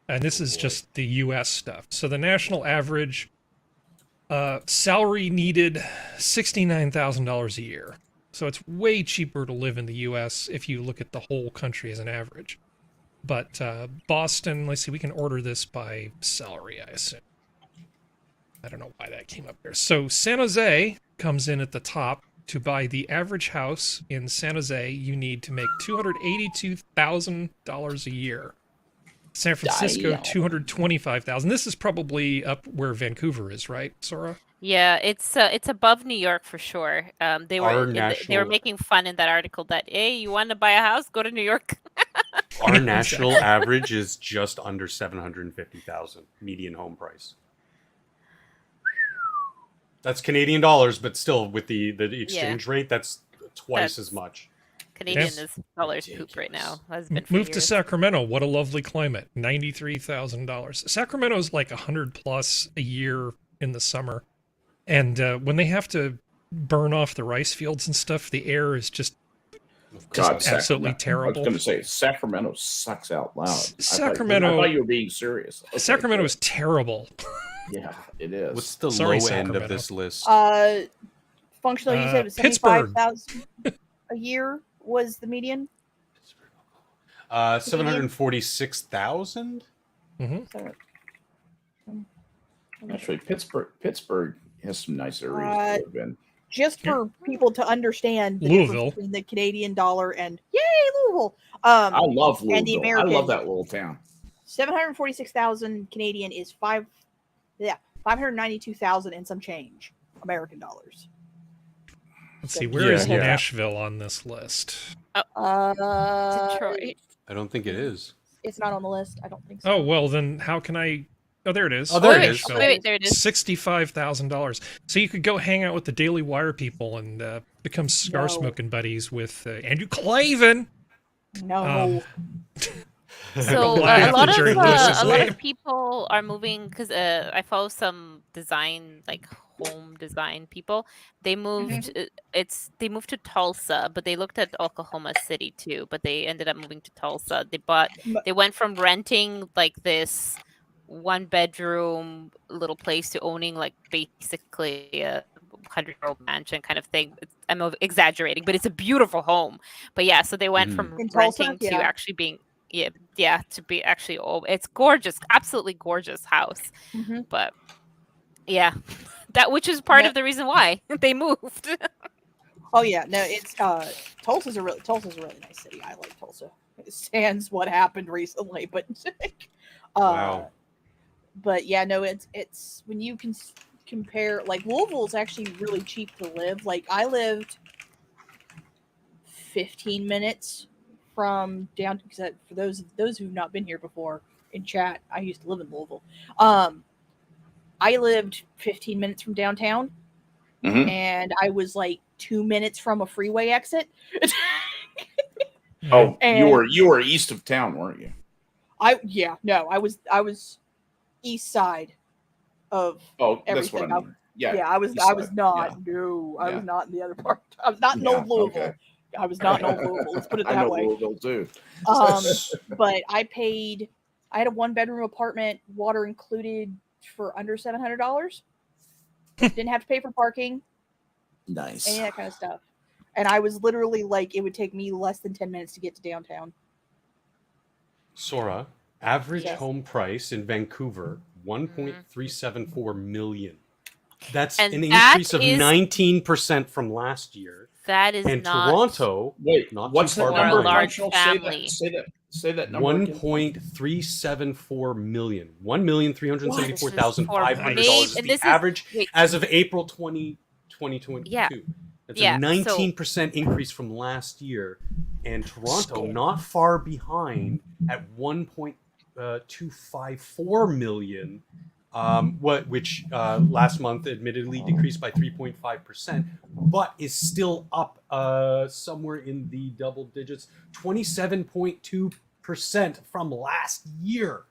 and this is just the U.S. stuff. So the national average salary needed $69,000 a year. So it's way cheaper to live in the U.S. if you look at the whole country as an average. But Boston. Let's see. We can order this by salary, I assume. I don't know why that came up there. So San Jose comes in at the top. To buy the average house in San Jose, you need to make $282,000 a year. San Francisco, $225,000. This is probably up where Vancouver is, right, Sora? Yeah, it's above New York for sure. They were making fun in that article that, hey, you want to buy a house? Go to New York. Our national average is just under $750,000 median home price. That's Canadian dollars, but still with the exchange rate, that's twice as much. Canadian is dollars poop right now. Move to Sacramento. What a lovely climate. $93,000. Sacramento's like $100+ a year in the summer. And when they have to burn off the rice fields and stuff, the air is just God, Just absolutely I was terrible. going to say Sacramento sucks out loud. Sacramento. I thought you were being serious. Okay, Sacramento good. is terrible. Yeah, it is. What's the Sorry, low end of Sacramento. this list? Functional, you said it was Pittsburgh. 75,000 a year was the median. 746,000. So, Actually, Pittsburgh has some nice areas to live in. just for people to understand the Louisville. difference between the Canadian dollar and yay Louisville. I love Louisville. And the American, I love that little town. 746,000 Canadian is 592,000 and some change American dollars. Let's see, where is Yeah. Nashville on this list? Detroit. I don't think it is. It's not on the list. I don't think so. Oh, well, then how can I... Oh, there it is. Oh, there it wait, is. Wait, there it is. $65,000. So you could go hang out with the Daily Wire people and become cigar No. smoking buddies with Andrew Clavin. No. So laugh a lot at of your Lewis's a lot name. of people are moving because I follow some design, like home design people. They moved. They moved to Tulsa, but they looked at Oklahoma City too. But they ended up moving to Tulsa. They went from renting like this 1-bedroom little place to owning like basically a 100-year-old mansion kind of thing. I'm exaggerating, but it's a beautiful home. But yeah, so they went from In Tulsa? renting to Yeah. actually being to be actually it's gorgeous, absolutely gorgeous house. But yeah, which is part of the reason why they moved. Oh yeah, no, it's Tulsa's a really nice city. I like Tulsa. It stands what happened recently, but Wow. But yeah, no, it's when you can compare, like Louisville is actually really cheap to live. Like I lived 15 minutes from down, because for those who've not been here before in chat, I used to live in Louisville. I lived 15 minutes from downtown, and I was like 2 minutes from a freeway exit. Oh, And- you were east of town, weren't you? I was east side of Oh, that's everything. what I mean. Yeah, I was east not. side. No, I Yeah. was not in the other part. I was not in Old Louisville. okay. I was not in Old Louisville. Let's put it I that know way. Louisville too. But I had a 1-bedroom apartment, water included, for under $700. Didn't have to pay for parking, Nice. any of that kind of stuff. And I was literally like, it would take me less than 10 minutes to get to downtown. Sora, average Yes. home price in Vancouver, 1.374 million. That's And an that increase of is- 19% from last year. That is And not Toronto, Wait, not what's too the far For a number? large Functional? family. Say that number. again. 1.374 million. $1,374,500 Maybe- is and the this is- average wait. as of April 2022. Yeah. That's Yeah, a 19% increase from last year. And Toronto, not far behind, at 1.254 million, which last month admittedly decreased by 3.5%, but is still up somewhere in the double digits, 27.2% from last year.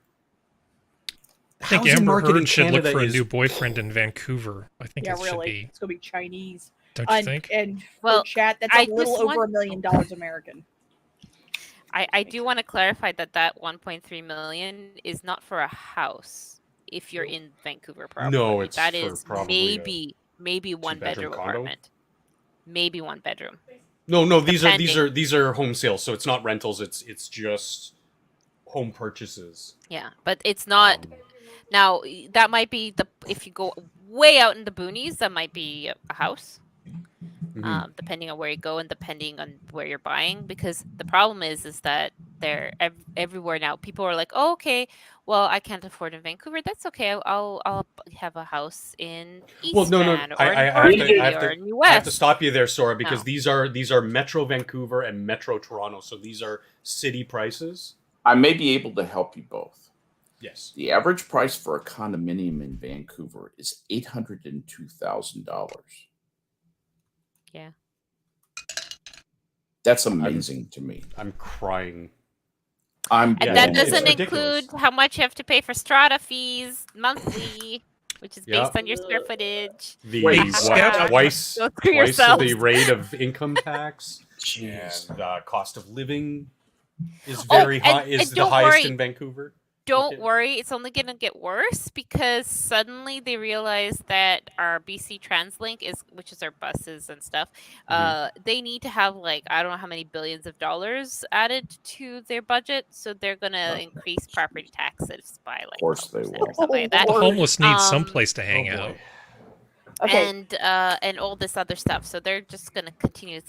I think Housing Amber market in Heard should look Canada for a is- new boyfriend in Vancouver. I think Yeah, it should really. be. It's gonna be Chinese. Don't you And, think? and for Well, chat, that's I a little just over want- $1 million American. I do want to clarify that 1.3 million is not for a house if you're in Vancouver proper. No, it's that for is probably a maybe 1-bedroom condo? apartment. Maybe 1 bedroom. No, these Depending. are home sales, so it's not rentals, it's just home purchases. Yeah, but it's not. Now that might be if you go way out in the boonies, that might be a house. Depending on where you go and depending on where you're buying, because the problem is that they're everywhere now. People are like, oh, okay, well, I can't afford in Vancouver. That's okay. I'll have a house in East Well, no, Van or I in have Burnaby to, or in New I have to West. stop you there, Sora, because No. these are Metro Vancouver and Metro Toronto, so these are city prices. I may be able to help you both. Yes. The average price for a condominium in Vancouver is $802,000. Yeah. That's amazing to me. I'm crying. And that it's doesn't ridiculous. include how much you have to pay for strata fees monthly. which is Yep. based on your square footage. The Wait, Skep? twice Go screw of yourself. the rate of income tax Jeez. and cost of living is Oh, very high. and Is the don't highest worry. in Vancouver. Don't Okay. worry, it's only going to get worse because suddenly they realize that our BC TransLink which is our buses and stuff, they need to have like I don't know how many billions of dollars added to their budget, so they're going to increase property taxes by like Of course they 12% will. or something like that. The homeless need some Um, place to hang Oh, out. boy. Okay. And all this other stuff. So they're just going to continue.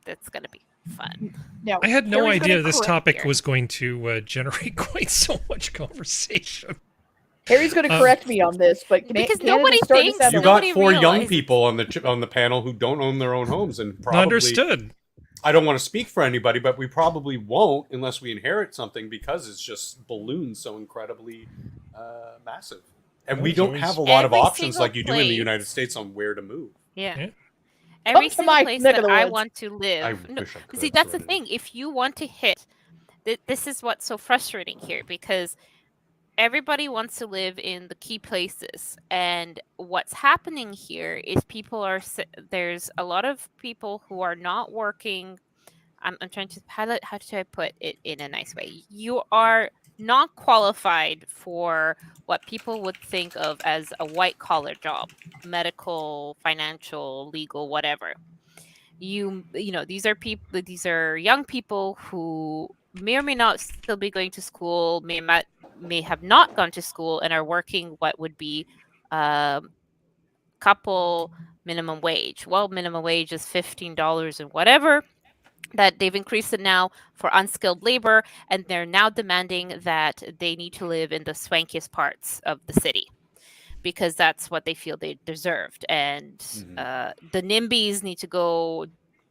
That's going to be fun. Now, I had no Harry's gonna idea this correct- topic here. was going to generate quite so much conversation. Harry's going to correct me on this, but Because Canada's nobody starting to thinks- sound You like- got Nobody 4 young realizes- people on the panel who don't own their own homes, and probably Understood. I don't want to speak for anybody, but we probably won't unless we inherit something because it's just ballooned so incredibly massive, and we don't have a lot of Every options single like you do in the place- United States on where to move. Yeah. Yeah. Every Come to single my place neck of that the I woods. want to live. I No, wish I could. see, that's the but- thing. If you want to hit, this is what's so frustrating here because everybody wants to live in the key places, and what's happening here is there's a lot of people who are not working. I'm trying to how do I put it in a nice way? You are not qualified for what people would think of as a white collar job, medical, financial, legal, whatever. You know, these are young people who may or may not still be going to school, may have not gone to school and are working what would be couple minimum wage. Well, minimum wage is $15 and whatever. That they've increased it now for unskilled labor, and they're now demanding that they need to live in the swankiest parts of the city because that's what they feel they deserved. And the NIMBYs need to go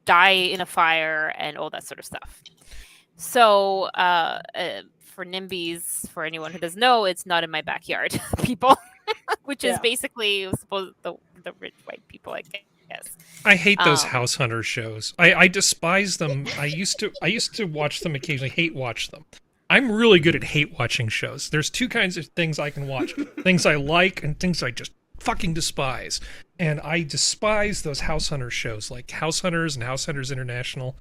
die in a fire and all that sort of stuff. So for NIMBYs, for anyone who doesn't know, it's not in my backyard, people, which is basically the rich white people, I guess. I hate those house hunter shows. I despise them. I used to watch them occasionally, hate watch them. I'm really good at hate watching shows. There's 2 kinds of things I can watch. Things I like and things I just fucking despise. And I despise those house hunter shows like House Hunters and House Hunters International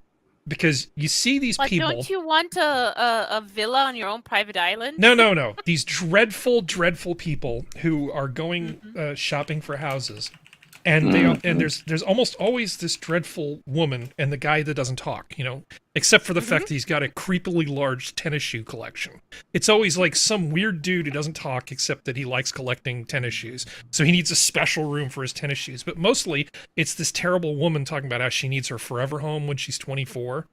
because you see these But people. don't you want a villa on your own private island? No. These dreadful, dreadful people who are going shopping for houses. And there's almost always this dreadful woman and the guy that doesn't talk, you know, except for the fact that he's got a creepily large tennis shoe collection. It's always like some weird dude who doesn't talk except that he likes collecting tennis shoes. So he needs a special room for his tennis shoes. But mostly it's this terrible woman talking about how she needs her forever home when she's 24.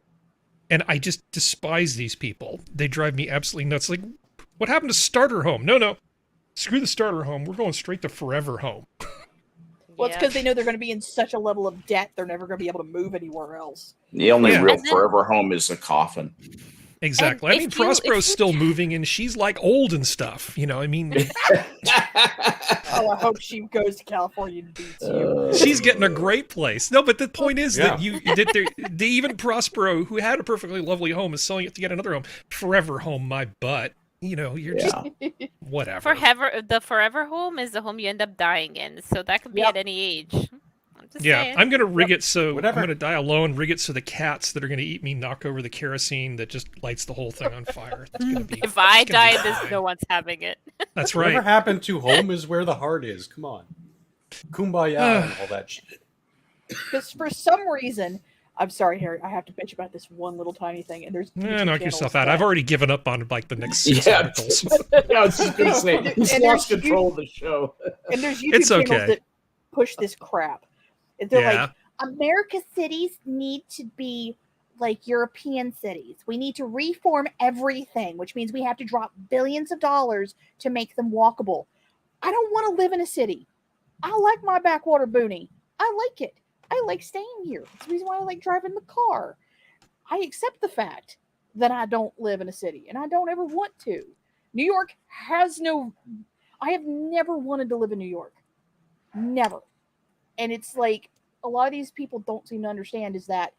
And I just despise these people. They drive me absolutely nuts. Like, what happened to starter home? No. Screw the starter home. We're going straight to forever home. Well, it's because they know they're going to be in such a level of debt, they're never going to be able to move anywhere else. The only real And then- forever home is a coffin. Exactly. And I mean, if you- Prospero's if you- still moving, and she's like old and stuff. You know, I mean, Oh, I hope she goes to California and beats you. she's getting a great place. No, but the point is that Yeah. they even Prospero, who had a perfectly lovely home, is selling it to get another home. Forever home, my butt. You know, you're just whatever. The forever home is the home you end up dying in, so that could be Yep. at any age. I'm just Yeah, saying. I'm gonna rig it so Whatever. I'm gonna die alone. Rig it so the cats that are gonna eat me knock over the kerosene that just lights the whole thing on fire. That's gonna be. If I it's gonna be die, there's fine. no one's having it. That's Whatever right. happened to home is where the heart is. Come on, kumbaya and all that shit. Because for some reason, I'm sorry, Harry, I have to bitch about this one little tiny thing. And there's YouTube Knock channels yourself out. that- I've already given up on like the next 6 Yeah. articles. Yeah, I was just going to say, he's And lost there's control of the show. And there's YouTube It's channels okay. that push this crap. And they're Yeah. like, America's cities need to be like European cities. We need to reform everything, which means we have to drop billions of dollars to make them walkable. I don't want to live in a city. I like my backwater boony. I like it. I like staying here. It's the reason why I like driving the car. I accept the fact that I don't live in a city and I don't ever want to. New York has no... I have never wanted to live in New York. Never. And it's like, a lot of these people don't seem to understand is that,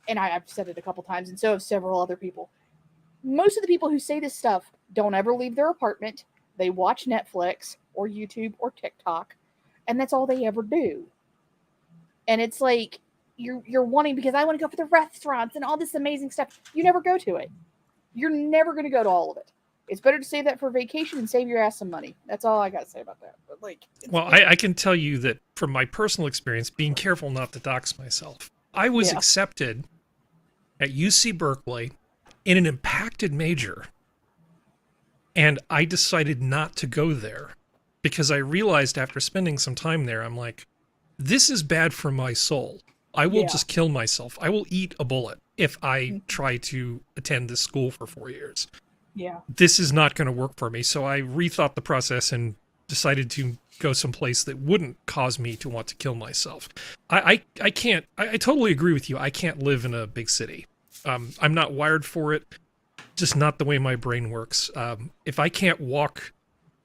and I've said it a couple times, and so have several other people. Most of the people who say this stuff don't ever leave their apartment. They watch Netflix or YouTube or TikTok, and that's all they ever do. And it's like you're wanting, because I want to go for the restaurants and all this amazing stuff. You never go to it. You're never going to go to all of it. It's better to save that for vacation and save your ass some money. That's all I got to say about that. But like, well, I can tell you that from my personal experience, being careful not to dox myself, I was accepted at UC Berkeley in an impacted major, and I decided not to go there because I realized after spending some time there, I'm like, this is bad for my soul. I will just kill myself. I will eat a bullet if I try to attend this school for 4 years. Yeah. This is not going to work for me. So I rethought the process and decided to go someplace that wouldn't cause me to want to kill myself. I can't, I totally agree with you. I can't live in a big city. I'm not wired for it. Just not the way my brain works. If I can't walk,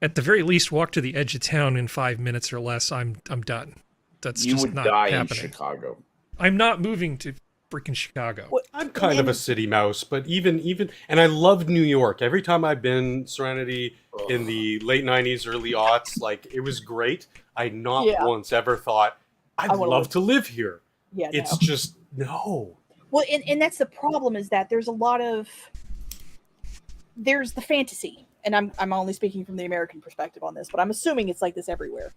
at the very least, walk to the edge of town in 5 minutes or less, I'm done. That's You just would not die happening. in Chicago. I'm not moving to freaking Chicago. I'm kind of a city mouse, but even, and I loved New York. Every time I've been Serenity in the late 90s, early aughts, like, it was great. I not once ever thought, I'd love to live here. Yeah, it's just, no. Well, and that's the problem, is that there's a lot of, there's the fantasy, and I'm only speaking from the American perspective on this, but I'm assuming it's like this everywhere.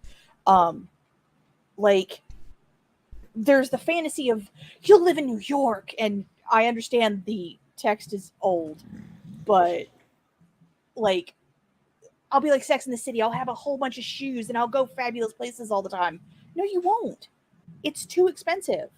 Like, there's the fantasy of you'll live in New York, and I understand the text is old, but like, I'll be like Sex in the City. I'll have a whole bunch of shoes and I'll go fabulous places all the time. No, you won't. It's too expensive.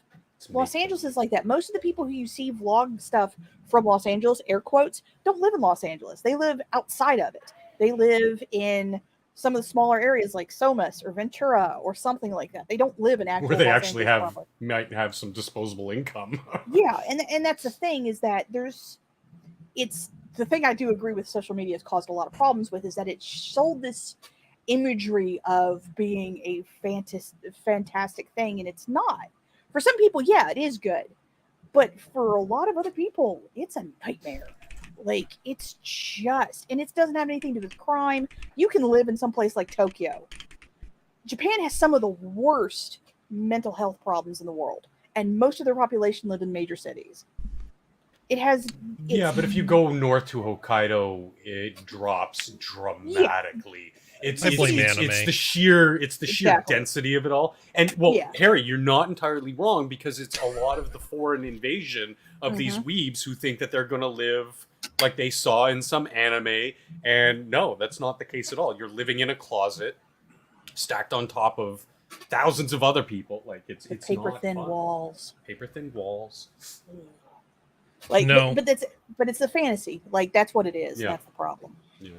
Los Angeles is like that. Most of the people who you see vlog stuff from Los Angeles, air quotes, don't live in Los Angeles. They live outside of it. They live in some of the smaller areas like Somas or Ventura or something like that. They don't live in actual where they Los actually Angeles have might have some disposable income. Yeah, and that's the thing, is that it's the thing I do agree with social media has caused a lot of problems with, is that it sold this imagery of being a fantastic thing, and it's not. For some people, yeah, it is good, but for a lot of other people, it's a nightmare. Like, it's just, and it doesn't have anything to do with crime. You can live in some place like Tokyo. Japan has some of the worst mental health problems in the world, and most of their population live in major cities. Yeah, but if you go north to Hokkaido, it drops dramatically. It's the sheer density of it all. And Harry, you're not entirely wrong, because it's a lot of the foreign invasion of these weebs who think that they're going to live like they saw in some anime, and no, that's not the case at all. You're living in a closet stacked on top of thousands of other people. Like, it's paper thin walls. Paper thin walls. Like, no. but it's a fantasy. Like, that's what it is. Yeah. That's the problem. Yeah.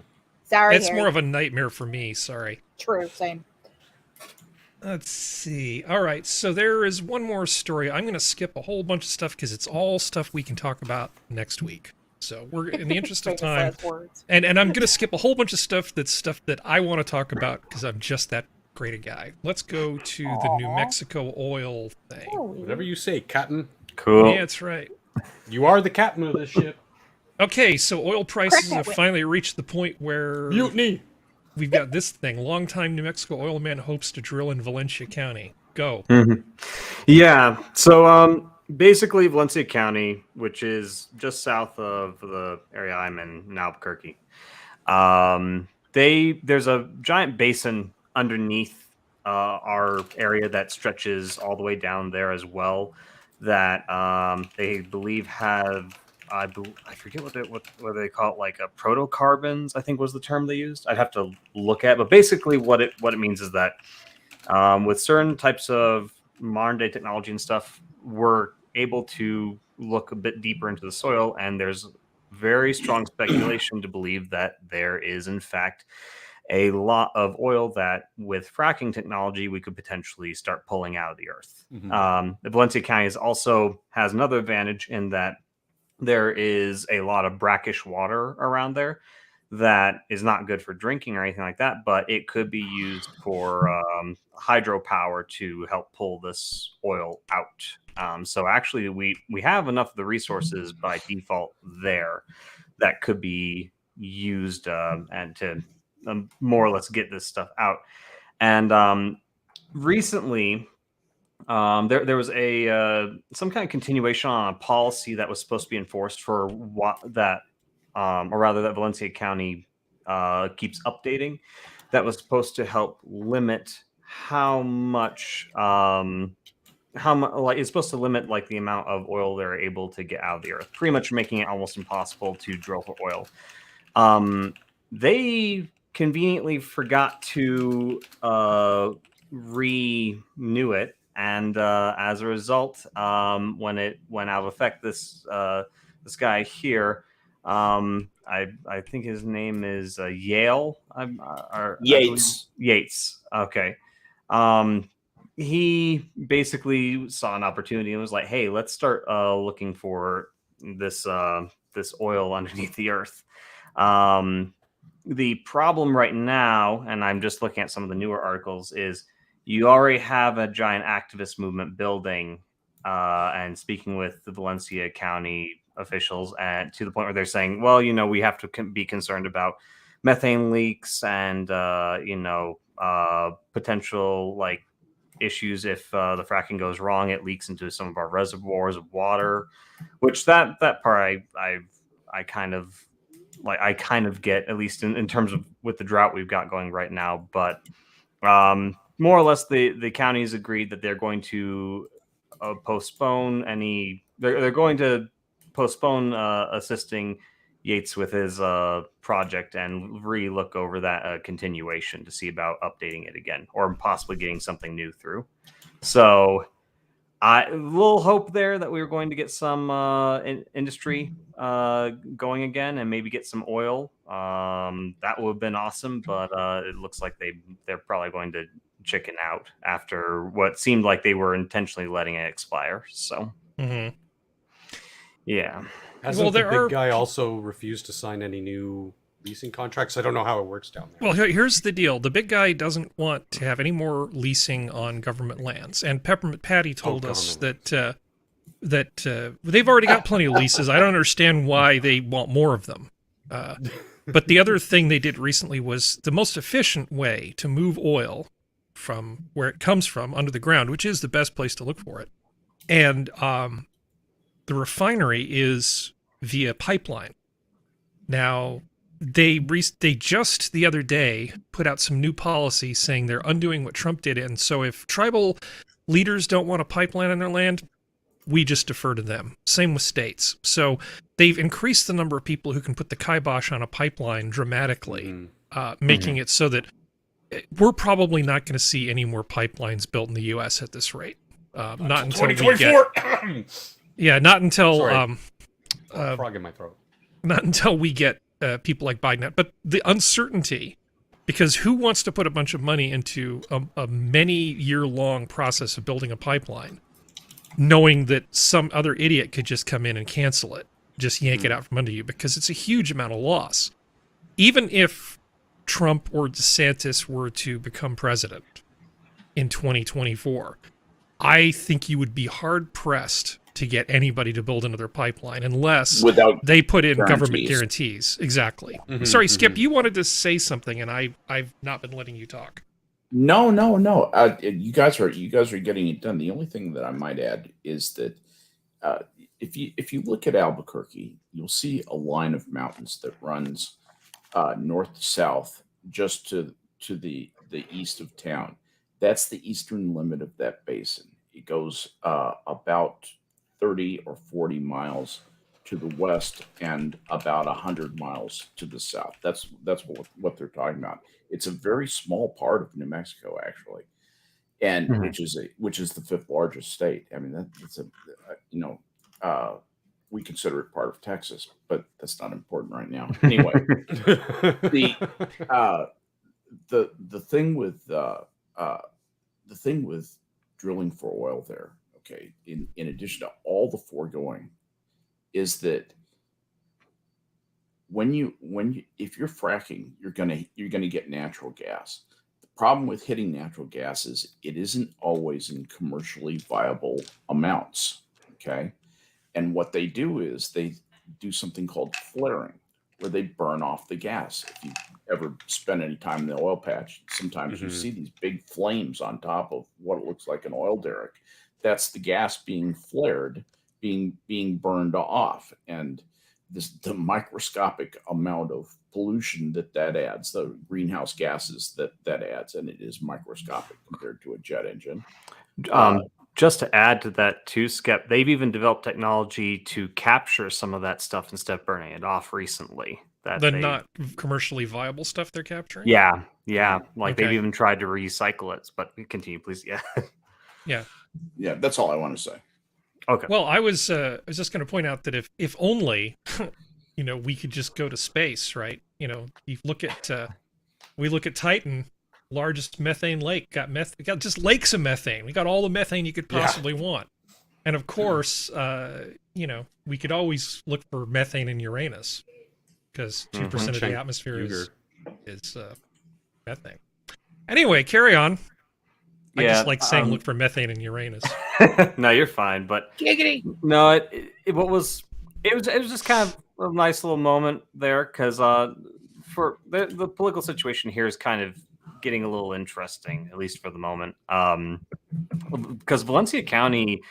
Sorry, It's Harry. more of a nightmare for me. Sorry. True. Same. Let's see. All right, so there is one more story. I'm going to skip a whole bunch of stuff because it's all stuff we can talk about next week. So we're in the interest of time, and I'm going to skip a whole bunch of stuff that I want to talk about because I'm just that great a guy. Let's go to the New Mexico oil thing. Whatever you say, Captain. Cool. Yeah, that's right. You are the captain of this ship. Okay, so oil prices have finally reached the point where mutiny. We've got this thing. Longtime New Mexico oil man hopes to drill in Valencia County. Go. Yeah. So basically, Valencia County, which is just south of the area I'm in Albuquerque, there's a giant basin underneath our area that stretches all the way down there as well. That they believe have. I forget what they call it, like a protocarbons, I think was the term they used. I'd have to look at, but basically what it means is that with certain types of modern day technology and stuff, we're able to look a bit deeper into the soil, and there's very strong speculation to believe that there is in fact a lot of oil that with fracking technology we could potentially start pulling out of the earth. The Valencia County also has another advantage in that there is a lot of brackish water around there that is not good for drinking or anything like that, but it could be used for hydropower to help pull this oil out. So actually, we have enough of the resources by default there that could be used and to more or less get this stuff out. And recently, there was some kind of continuation on a policy that was supposed to be enforced for that Valencia County keeps updating. That was supposed to help limit how much it's supposed to limit like the amount of oil they're able to get out of the earth, pretty much making it almost impossible to drill for oil. They conveniently forgot to renew it, and as a result, when it went out of effect, this guy here, I think his name is Yates. Yates. Okay. He basically saw an opportunity and was like, "Hey, let's start looking for this oil underneath the earth." The problem right now, and I'm just looking at some of the newer articles, is you already have a giant activist movement building and speaking with the Valencia County officials, and to the point where they're saying, well, we have to be concerned about methane leaks and potential like issues if the fracking goes wrong, it leaks into some of our reservoirs of water, which that part I kind of get, at least in terms of with the drought we've got going right now. But more or less the counties agreed that they're going to postpone assisting Yates with his project and re-look over that continuation to see about updating it again or possibly getting something new through. So a little hope there that we were going to get some industry going again and maybe get some oil. That would have been awesome, but it looks like they're probably going to chicken out after what seemed like they were intentionally letting it expire. So, yeah. Hasn't the big guy also refused to sign any new leasing contracts? I don't know how it works down there. Well, here's the deal. The big guy doesn't want to have any more leasing on government lands. And Peppermint Patty told us that they've already got plenty of leases. I don't understand why they want more of them. But the other thing they did recently was the most efficient way to move oil from where it comes from under the ground, which is the best place to look for it. And the refinery is via pipeline. Now, they just the other day put out some new policy saying they're undoing what Trump did. And so if tribal leaders don't want a pipeline on their land, we just defer to them. Same with states. So they've increased the number of people who can put the kibosh on a pipeline dramatically, making it so that we're probably not going to see any more pipelines built in the U.S. at this rate. Not until 2024. Not until frog in my throat. Not until we get people like Biden. But the uncertainty, because who wants to put a bunch of money into a many-year-long process of building a pipeline, knowing that some other idiot could just come in and cancel it, just yank it out from under you, because it's a huge amount of loss. Even if Trump or DeSantis were to become president in 2024, I think you would be hard-pressed to get anybody to build another pipeline unless they put in government guarantees. Exactly. Sorry, Skep, you wanted to say something, and I've not been letting you talk. No. You guys are getting it done. The only thing that I might add is that if you look at Albuquerque, you'll see a line of mountains that runs north to south, just to the east of town. That's the eastern limit of that basin. It goes about 30 or 40 miles to the west and about 100 miles to the south. That's what they're talking about. It's a very small part of New Mexico, actually, and which is the fifth largest state. I mean, that's we consider it part of Texas, but that's not important right now. Anyway, the thing with drilling for oil there, okay, in addition to all the foregoing, is that if you're fracking, you're gonna get natural gas. The problem with hitting natural gas is it isn't always in commercially viable amounts. Okay, and what they do is they do something called flaring, where they burn off the gas. If you've ever spent any time in the oil patch, sometimes you see these big flames on top of what looks like an oil derrick. That's the gas being flared, being burned off, and the microscopic amount of pollution that adds, the greenhouse gases that adds, and it is microscopic compared to a jet engine. Just to add to that too, Skep, they've even developed technology to capture some of that stuff instead of burning it off recently. Not commercially viable stuff they're capturing? Yeah. Like Okay. they've even tried to recycle it, but continue, please. Yeah. Yeah, that's all I want to say. Okay. Well, I was just going to point out that if only, we could just go to space, right? You look at we look at Titan, largest methane lake, we got just lakes of methane. We got all the methane you could possibly want, and of course, we could always look for methane in Uranus because 2% of the atmosphere is methane. Anyway, carry on. I just like saying look for methane in Uranus. No, you're fine, but Giggity. no, it was just kind of a nice little moment there because for the political situation here is kind of getting a little interesting, at least for the moment. Because Valencia County,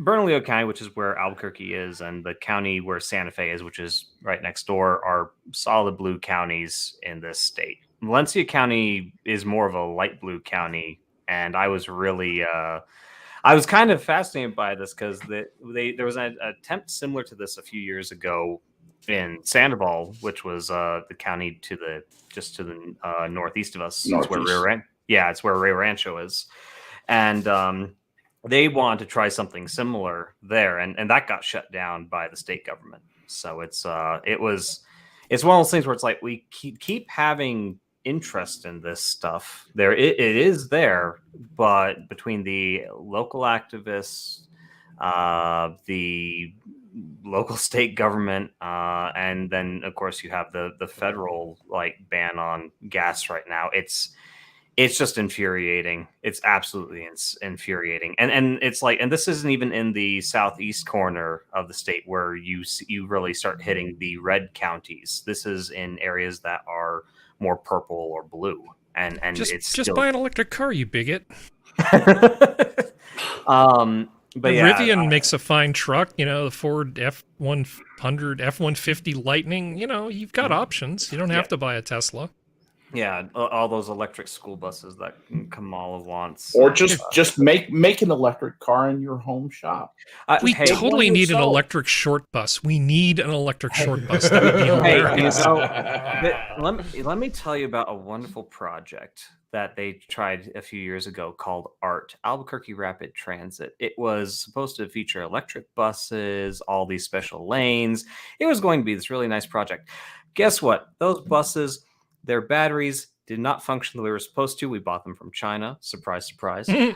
Bernalillo County, which is where Albuquerque is, and the county where Santa Fe is, which is right next door, are solid blue counties in this state. Valencia County is more of a light blue county, and I was really I was kind of fascinated by this because there was an attempt similar to this a few years ago in Sandoval, which was the county to the northeast of us. It's where it's where Rio Rancho is, and they wanted to try something similar there, and that got shut down by the state government. So it's one of those things where it's like we keep having interest in this stuff. It is there, but between the local activists, the local state government, and then of course you have the federal ban on gas right now. It's just infuriating. It's absolutely infuriating, and it's and this isn't even in the southeast corner of the state where you really start hitting the red counties. This is in areas that are more purple or blue, and it's just buy an electric car, you bigot. But Rivian makes a fine truck, the Ford F-100, F-150 Lightning. You've got options. You don't have to buy a Tesla. Yeah, all those electric school buses that Kamala wants. Or just make an electric car in your home shop. We totally need an electric short bus. We need an electric short bus. That would be hilarious. Let me tell you about a wonderful project that they tried a few years ago called ART, Albuquerque Rapid Transit. It was supposed to feature electric buses, all these special lanes. It was going to be this really nice project. Guess what? Those buses, their batteries did not function the way they were supposed to. We bought them from China. Surprise, surprise. They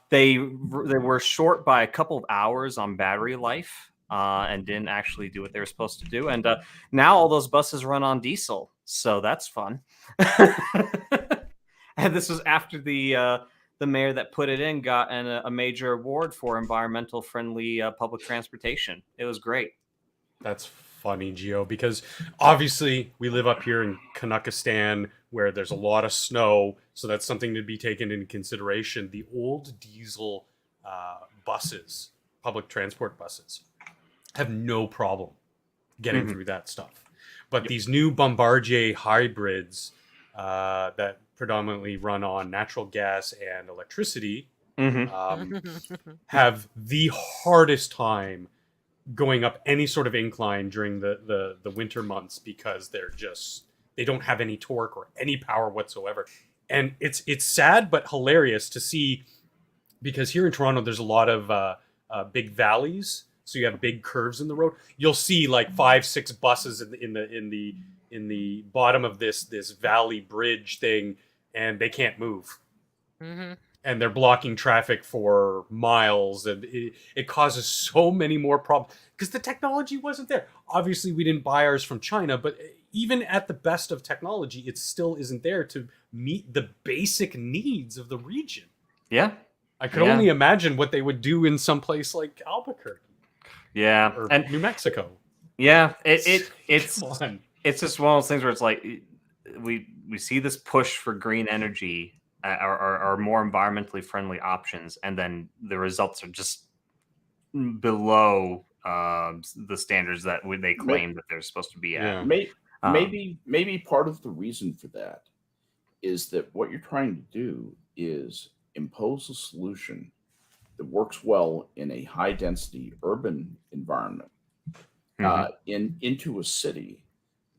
were short by a couple of hours on battery life and didn't actually do what they were supposed to do. And now all those buses run on diesel. So that's fun. And this was after the mayor that put it in got a major award for environmental friendly public transportation. It was great. That's funny, Gio, because obviously we live up here in Canuckistan where there's a lot of snow, so that's something to be taken into consideration. The old diesel buses, public transport buses, have no problem getting through that stuff. But these new Bombardier hybrids that predominantly run on natural gas and electricity have the hardest time going up any sort of incline during the winter months because they don't have any torque or any power whatsoever. And it's sad but hilarious to see, because here in Toronto there's a lot of big valleys, so you have big curves in the road. You'll see 5-6 buses in the bottom of this valley bridge thing, and they can't move. And they're blocking traffic for miles, and it causes so many more problems because the technology wasn't there. Obviously, we didn't buy ours from China, but even at the best of technology, it still isn't there to meet the basic needs of the region. Yeah. I could only imagine what they would do in some place like Albuquerque. Yeah. Or and New Mexico. Yeah, it's Come on. it's just one of those things where it's like we see this push for green energy or more environmentally friendly options, and then the results are just below the standards that they claim that they're supposed to be at. Maybe part of the reason for that is that what you're trying to do is impose a solution that works well in a high density urban environment into a city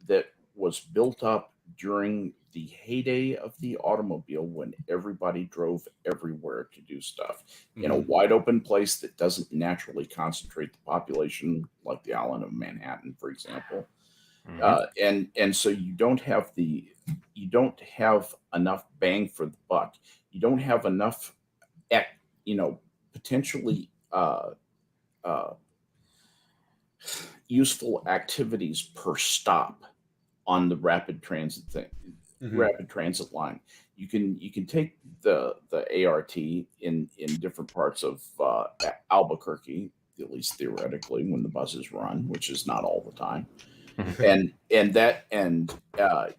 that was built up during the heyday of the automobile when everybody drove everywhere to do stuff in a wide open place that doesn't naturally concentrate the population like the island of Manhattan, for example. And so you don't have enough bang for the buck. You don't have enough, potentially useful activities per stop on the rapid transit rapid transit line. You can take the ART in different parts of Albuquerque, at least theoretically, when the buses run, which is not all the time. and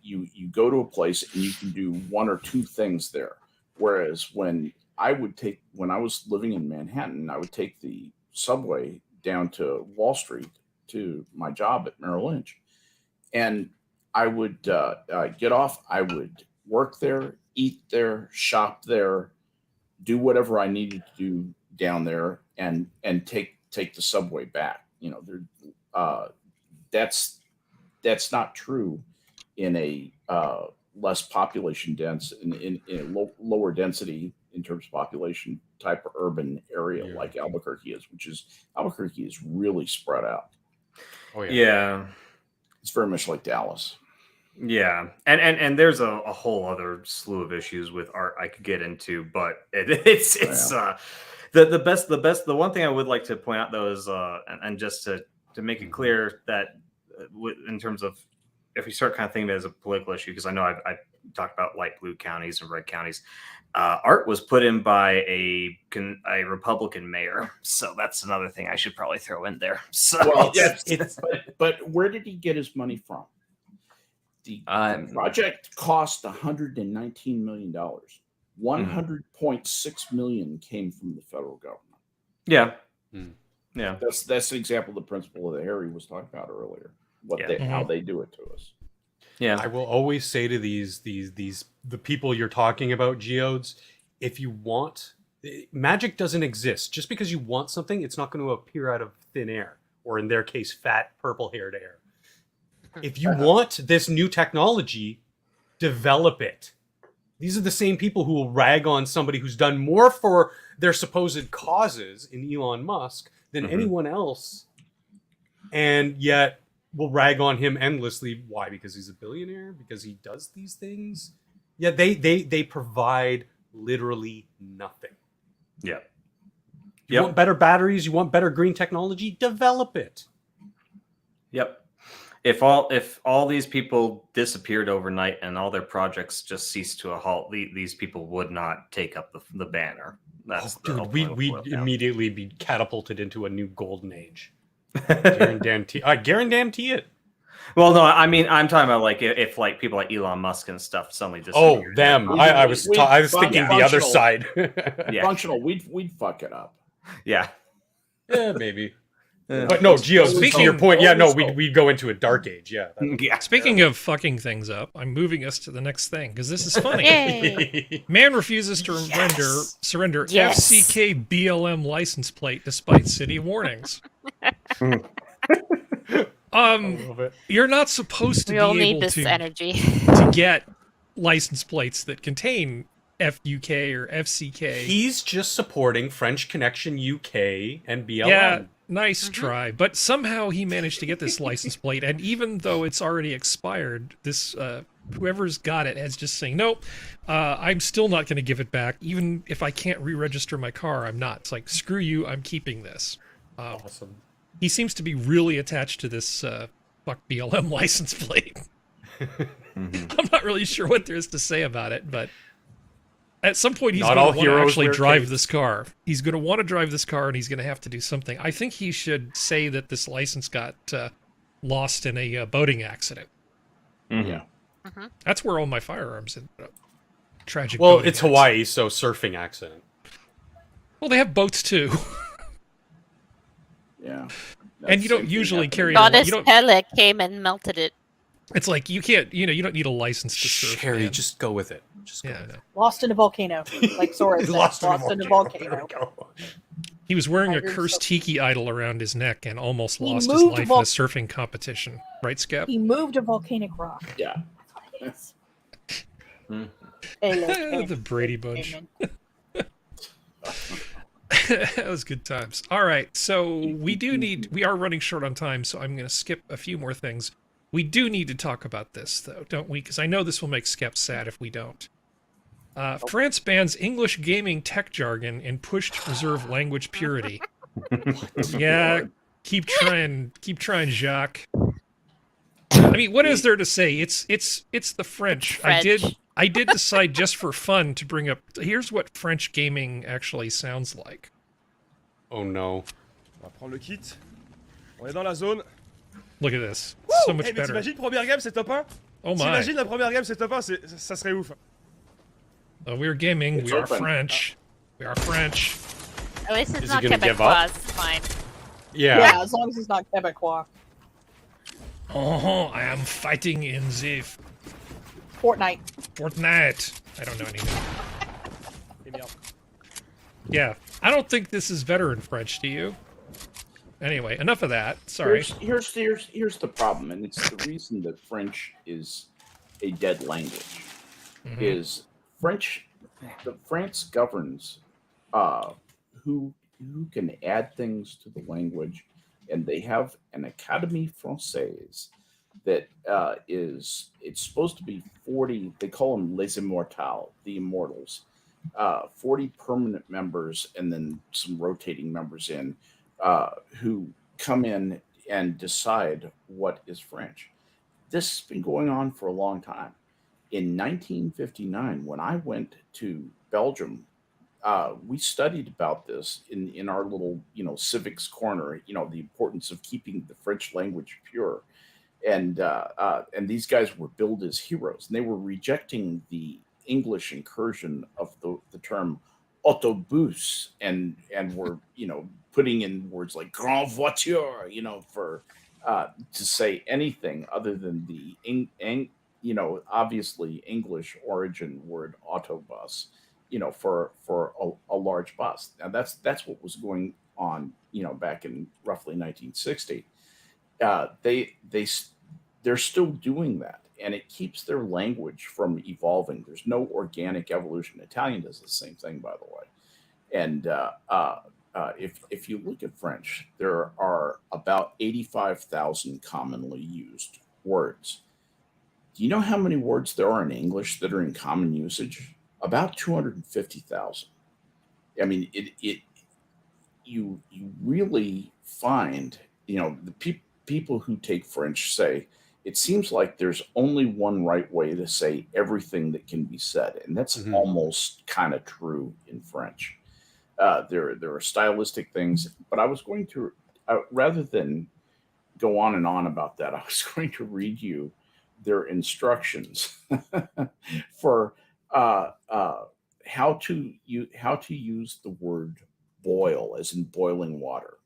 you go to a place and you can do one or two things there. Whereas when I was living in Manhattan, I would take the subway down to Wall Street to my job at Merrill Lynch, and I would get off. I would work there, eat there, shop there, do whatever I needed to do down there, and take the subway back. That's not true in a less population dense in a lower density in terms of population type of urban area like Albuquerque is, Albuquerque is really spread out. Oh Yeah. It's very much like Dallas. Yeah, and there's a whole other slew of issues with art I could get into, but it's the one thing I would like to point out though is and just to make it clear that in terms of if we start kind of thinking of it as a political issue, because I know I've talked about light blue counties and red counties. Art was put in by a Republican mayor, so that's another thing I should probably throw in there. So, well, but where did he get his money from? The project cost $119 million. $100.6 million came from the federal government. Yeah, yeah. That's the example of the principle that Harry was talking about earlier. How they do it to us. Yeah, I will always say to the people you're talking about, geodes, if you want, magic doesn't exist. Just because you want something, it's not going to appear out of thin air, or in their case, fat purple-haired air. If you want this new technology, develop it. These are the same people who will rag on somebody who's done more for their supposed causes in Elon Musk than anyone else, and yet will rag on him endlessly. Why? Because he's a billionaire? Because he does these things? Yeah, they provide literally nothing. Yeah. You want better batteries? You want better green technology? Develop it. Yep. If all these people disappeared overnight and all their projects just ceased to a halt, these people would not take up the banner. That's we'd immediately be catapulted into a new golden age. Guarantee it. Well, no, I mean I'm talking about like if like people like Elon Musk and stuff suddenly disappeared. Oh, them. I was thinking the other side. Functional, we'd fuck it up. Yeah. Yeah, maybe. But no, Geo, speaking to your point, we'd go into a dark age, Speaking of fucking things up, I'm moving us to the next thing, because this is funny. Man refuses to surrender FCK BLM license plate despite city warnings. You're not supposed to be able to get license plates that contain FUK or FCK. He's just supporting French Connection UK and BLM. Yeah. Nice try, but somehow he managed to get this license plate, and even though it's already expired, this whoever's got it has just saying, nope, I'm still not going to give it back, even if I can't re-register my car. I'm not. It's like, screw you, I'm keeping this. Awesome. He seems to be really attached to this fuck BLM license plate. I'm not really sure what there is to say about it, but at some point, he's going to want to actually drive this car. He's going to want to drive this car, and he's going to have to do something. I think he should say that this license got lost in a boating accident. Yeah. That's where all my firearms ended up. Tragic. Well, boating it's accident. Hawaii, so surfing accident. Well, they have boats too, Yeah. and you Same don't thing usually happened carry. to me. You Goddess don't. Pele came and melted it. It's like you can't. You don't need a license to surf. Sherry, man. just go with it. Just go Yeah, with no. Lost in a volcano, like Sora said. Lost in a There we volcano. go. He was wearing a Tigers cursed so- tiki idol around his neck and almost He lost his moved life in a surfing competition. Right, Skep? He moved a volcanic rock. Yeah. That's what it is. Hello, The Brady Bunch. Damon. That was good times. All right, so we are running short on time, so I'm going to skip a few more things. We do need to talk about this, though, don't we? Because I know this will make Skep sad if we don't. France bans English gaming tech jargon and pushed to preserve language purity. Yeah, keep trying, Jacques. I mean, what is there to say? It's the French. French. I did decide just for fun to bring up. Here's what French gaming actually sounds like. Oh no. On va prendre le kit. On est dans la zone. Look at this. So much Hey, mais better. t'imagines première game c'est top 1? Oh my. T'imagines la première game c'est top 1, ça serait ouf. We're gaming. It's We are open. French. We are French. At least it's Is not he gonna give up? Quebecois. It's fine. Yeah. Yeah, as long as it's not Quebecois. Oh, I am fighting in the Fortnite. Fortnite. I don't know anything. Eh bien. Yeah, I don't think this is veteran French. Do you? Anyway, enough of that. Sorry. Here's the problem, and it's the reason that French is a dead language. Is French? France governs who can add things to the language, and they have an Académie Française that it's supposed to be 40. They call them les immortels, the immortals. 40 permanent members, and then some rotating members in who come in and decide what is French. This has been going on for a long time. In 1959, when I went to Belgium, we studied about this in our little, civics corner, the importance of keeping the French language pure. And these guys were billed as heroes, and they were rejecting the English incursion of the term autobus, and were, putting in words like grand voiture, for to say anything other than the obviously English origin word autobus, for a large bus. Now that's what was going on, back in roughly 1960. They're still doing that, and it keeps their language from evolving. There's no organic evolution. Italian does the same thing, by the way. And if you look at French, there are about 85,000 commonly used words. Do you know how many words there are in English that are in common usage? About 250,000. I mean, you really find, the people who take French say, it seems like there's only one right way to say everything that can be said. And that's almost kind of true in French. There are stylistic things, but I was going to, rather than go on and on about that, I was going to read you their instructions for how to use the word boil, as in boiling water.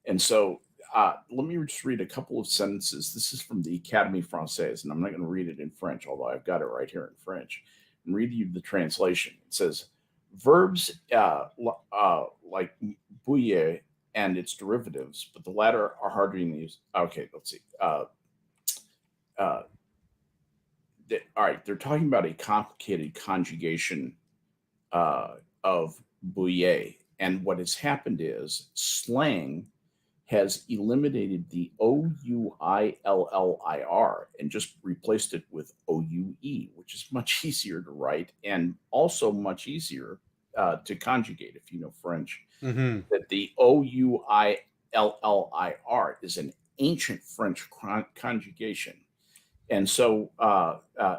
And so let me just read a couple of sentences. This is from the Académie Française, and I'm not going to read it in French, although I've got it right here in French, and read you the translation. It says, verbs like bouiller and its derivatives, but the latter are harder to use. Okay, let's see. All right, they're talking about a complicated conjugation of bouiller, and what has happened is slang has eliminated the O-U-I-L-L-I-R and just replaced it with O-U-E, which is much easier to write and also much easier to conjugate if you know French. That the O-U-I-L-L-I-R is an ancient French conjugation. And so,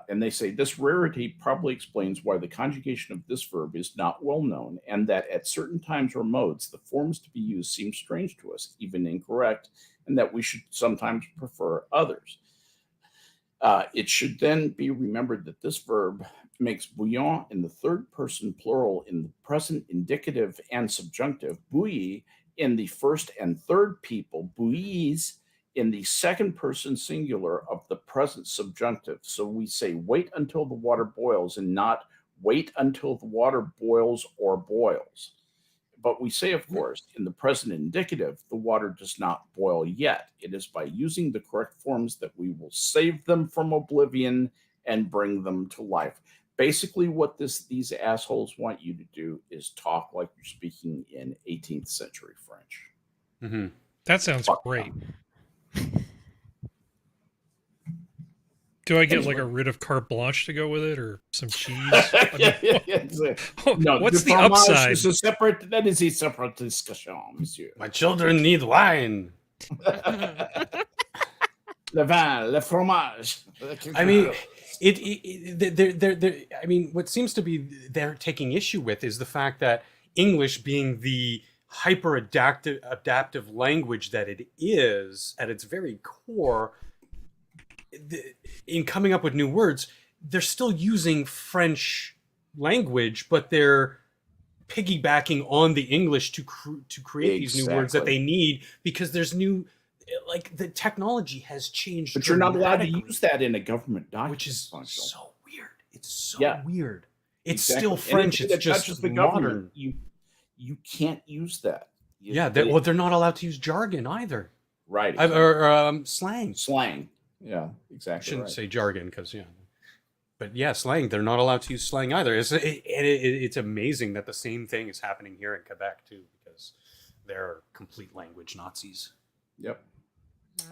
and they say this rarity probably explains why the conjugation of this verb is not well known, and that at certain times or modes, the forms to be used seem strange to us, even incorrect, and that we should sometimes prefer others. It should then be remembered that this verb makes bouillon in the third person plural in the present indicative and subjunctive, bouillie in the first and third people, bouillies in the second person singular of the present subjunctive. So we say wait until the water boils and not wait until the water boils or boils. But we say, of course, in the present indicative, the water does not boil yet. It is by using the correct forms that we will save them from oblivion and bring them to life. Basically, what these assholes want you to do is talk like you're speaking in 18th century French. Mm-hmm. That sounds great. Do I get like a writ of carte blanche to go with it, or some cheese? No, what's the fromage upside? Is that is a separate discussion, monsieur. My children need wine. Le vin, le fromage. I mean, I mean, what seems to be they're taking issue with is the fact that English, being the hyper adaptive language that it is at its very core, in coming up with new words, they're still using French language, but they're piggybacking on the English to create these new words that they need, because there's new, like, the technology has changed. But you're not allowed to use that in a government document, which is so weird. It's so weird. It's still Exactly. French. Anything It's that just touches the modern. government, you can't use that. They're not allowed to use jargon either. Right. Or slang. Slang. Yeah, exactly. Shouldn't say jargon because but yeah, slang. They're not allowed to use slang either. It's amazing that the same thing is happening here in Quebec too, because they're complete language Nazis. Yep.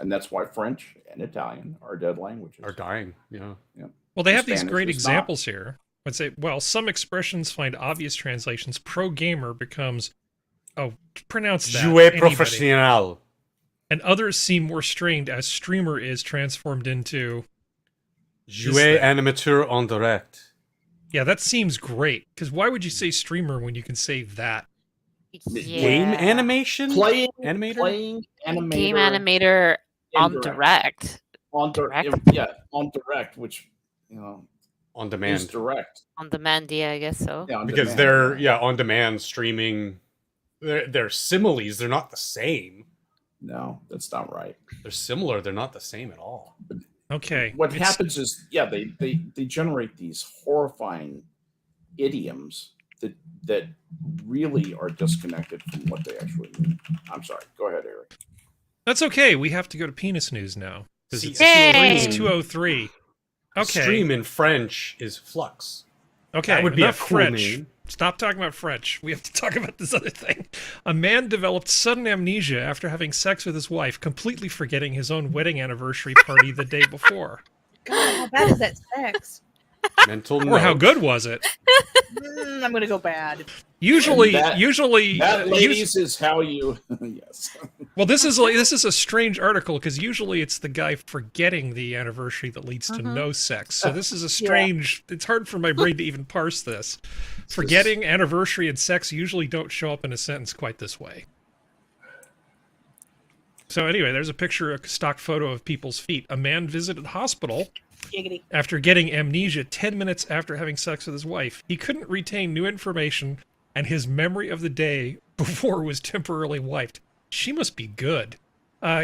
And that's why French and Italian are dead languages. Are dying. Yeah. Well, they have these Spanish great is examples here. I'd say, well, some expressions find obvious translations. Pro gamer becomes, pronounce that. Jouer anybody. professionnel. And others seem more strained as streamer is transformed into Jouer animateur en direct. Yeah, that seems great. Because why would you say streamer when you can say that? Game animation? Playing animator? Game animator on direct. On direct, which, on demand. is direct. On demand, yeah, I guess so. Yeah, because demand. they're on demand streaming. They're similes. They're not the same. No, that's not right. They're similar. They're not the same at all. Okay. What happens is, they generate these horrifying idioms that really are disconnected from what they actually mean. I'm sorry. Go ahead, Eric. That's okay. We have to go to penis news now. Because it's Yay! 2:03. Okay. Stream in French is flux. Okay, That would be a enough cool French. name. Stop talking about French. We have to talk about this other thing. A man developed sudden amnesia after having sex with his wife, completely forgetting his own wedding anniversary party the day before. God, how bad is that sex? Mental Or how note. good was it? I'm gonna go bad. Usually, That, ladies, is how you. Yes. Well, this is a strange article because usually it's the guy forgetting the anniversary that leads to no sex. So this is a strange. It's hard for my brain to even parse this. Forgetting, anniversary, and sex usually don't show up in a sentence quite this way. So anyway, there's a picture, a stock photo of people's feet. A man visited the hospital Giggity. after getting amnesia 10 minutes after having sex with his wife. He couldn't retain new information, and his memory of the day before was temporarily wiped. She must be good.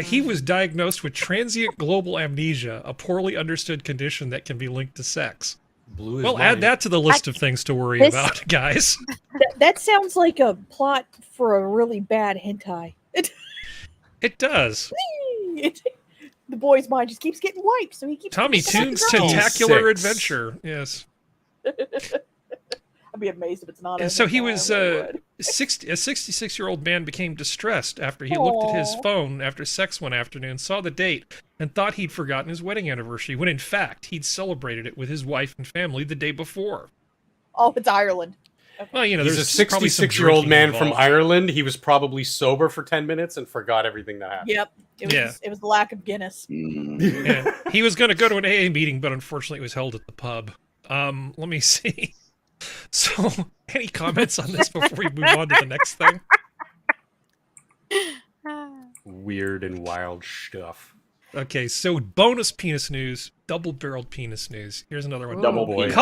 He was diagnosed with transient global amnesia, a poorly understood condition that can be linked to sex. Blue is Well, mine. add that to the list of things to worry about, guys. That sounds like a plot for a really bad hentai. It does. The boy's mind just keeps getting wiped, so he keeps. Tommy Toon's Tentacular Adventure. Yes. I'd be amazed if it's not. And so he hentai, was I really would. a 66-year-old man became distressed after he looked at his Aw. phone after sex one afternoon, saw the date, and thought he'd forgotten his wedding anniversary, when in fact he'd celebrated it with his wife and family the day before. Oh, it's Ireland. Well, you know, He's there's a probably some 66-year-old drinking man from involved. Ireland. He was probably sober for 10 minutes and forgot everything that happened. Yep. It was the lack of Guinness. Yeah. He was going to go to an AA meeting, but unfortunately it was held at the pub. Let me see. So, any comments on this before we move on to the next thing? Weird and wild stuff. Okay, so bonus penis news, double-barreled penis news. Here's another one. Double penis.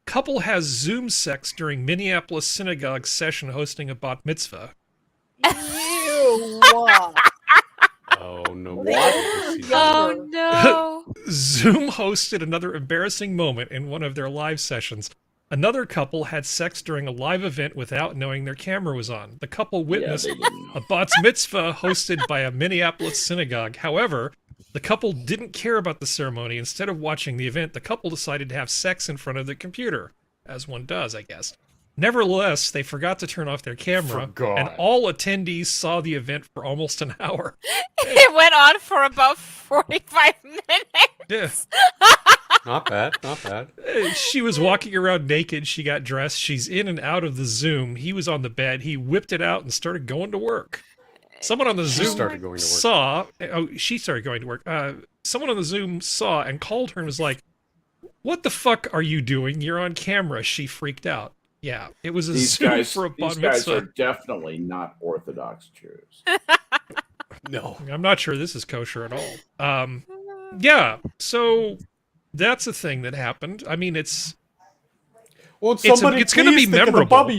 Couple has Zoom sex during Minneapolis synagogue session hosting a bat mitzvah. Ew. Oh, no. Oh no! Zoom hosted another embarrassing moment in one of their live sessions. Another couple had sex during a live event without knowing their camera was on. The couple witnessed a bat mitzvah hosted by a Minneapolis synagogue. However, the couple didn't care about the ceremony. Instead of watching the event, the couple decided to have sex in front of the computer, as one does, I guess. Nevertheless, they forgot to turn off their camera, and all attendees saw the event for almost an hour. It went on for about 45 minutes. Yes. Not bad, not bad. She was walking around naked. She got dressed. She's in and out of the Zoom. He was on the bed. He whipped it out and started going to work. Someone on the Zoom started going to work. saw. Oh, she started going to work. Someone on the Zoom saw and called her and was like, "What the fuck are you doing? You're on camera." She freaked out. Yeah, it was a Zoom for a bat These guys mitzvah. are definitely not Orthodox Jews. No. I'm not sure this is kosher at all. Yeah, so that's a thing that happened. I mean, it's going to be memorable.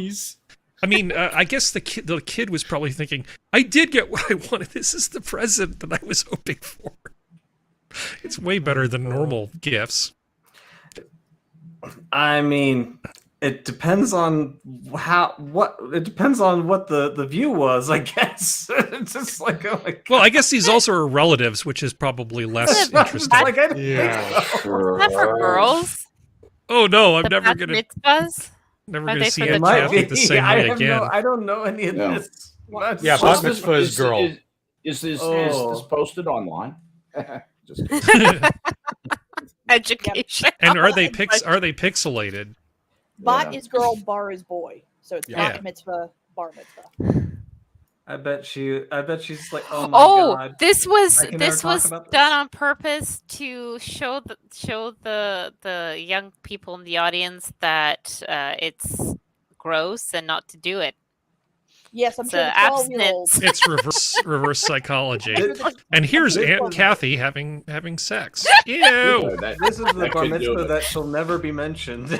I mean, I guess the kid was probably thinking, I did get what I wanted. This is the present that I was hoping for. It's way better than normal gifts. I mean, it depends on what the view was, I guess. It's just like, oh my God. Well, I guess these also are relatives, which is probably less interesting. Like, I didn't think so. Not for girls. Oh no, I'm The never bat gonna mitzvahs? never Are gonna they see for a the Might Catholic the be. same way again. I don't know any of No. this. Yeah, bat mitzvah is girl. Is this Oh. posted online? Just kidding. Education. And are they pixelated? Bot Yeah. is girl, bar is boy. So it's Yeah. bat mitzvah, bar mitzvah. I bet she's like, oh my God. this was I can never talk about this. done on purpose to show the young people in the audience that it's gross and not to do it. Yes, I'm It's sure the 12-year-olds. It's reverse psychology. And here's Aunt Kathy having sex. Ew. This is the That bar could do mitzvah it. that shall never be mentioned. Hey,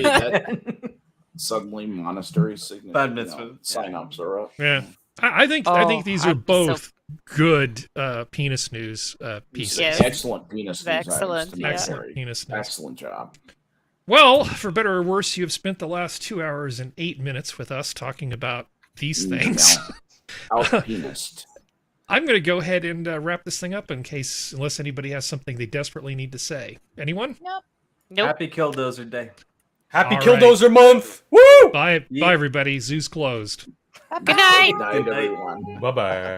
that- suddenly monastery signature. Bat mitzvah. Sign-ups are up. Yeah. I think these are I'd be so- both good penis news pieces. Yes. Excellent penis news items Excellent, to me, yeah. Excellent Terry. penis news. Excellent job. Well, for better or worse, you have spent the last 2 hours and 8 minutes with us talking about these things. Out-penised. I'm going to go ahead and wrap this thing up unless anybody has something they desperately need to say. Anyone? Nope. Happy Killdozer Day. Happy All Killdozer month! Woo! Bye, everybody. Zoo's closed. Good night. Good night, everyone. Bye-bye.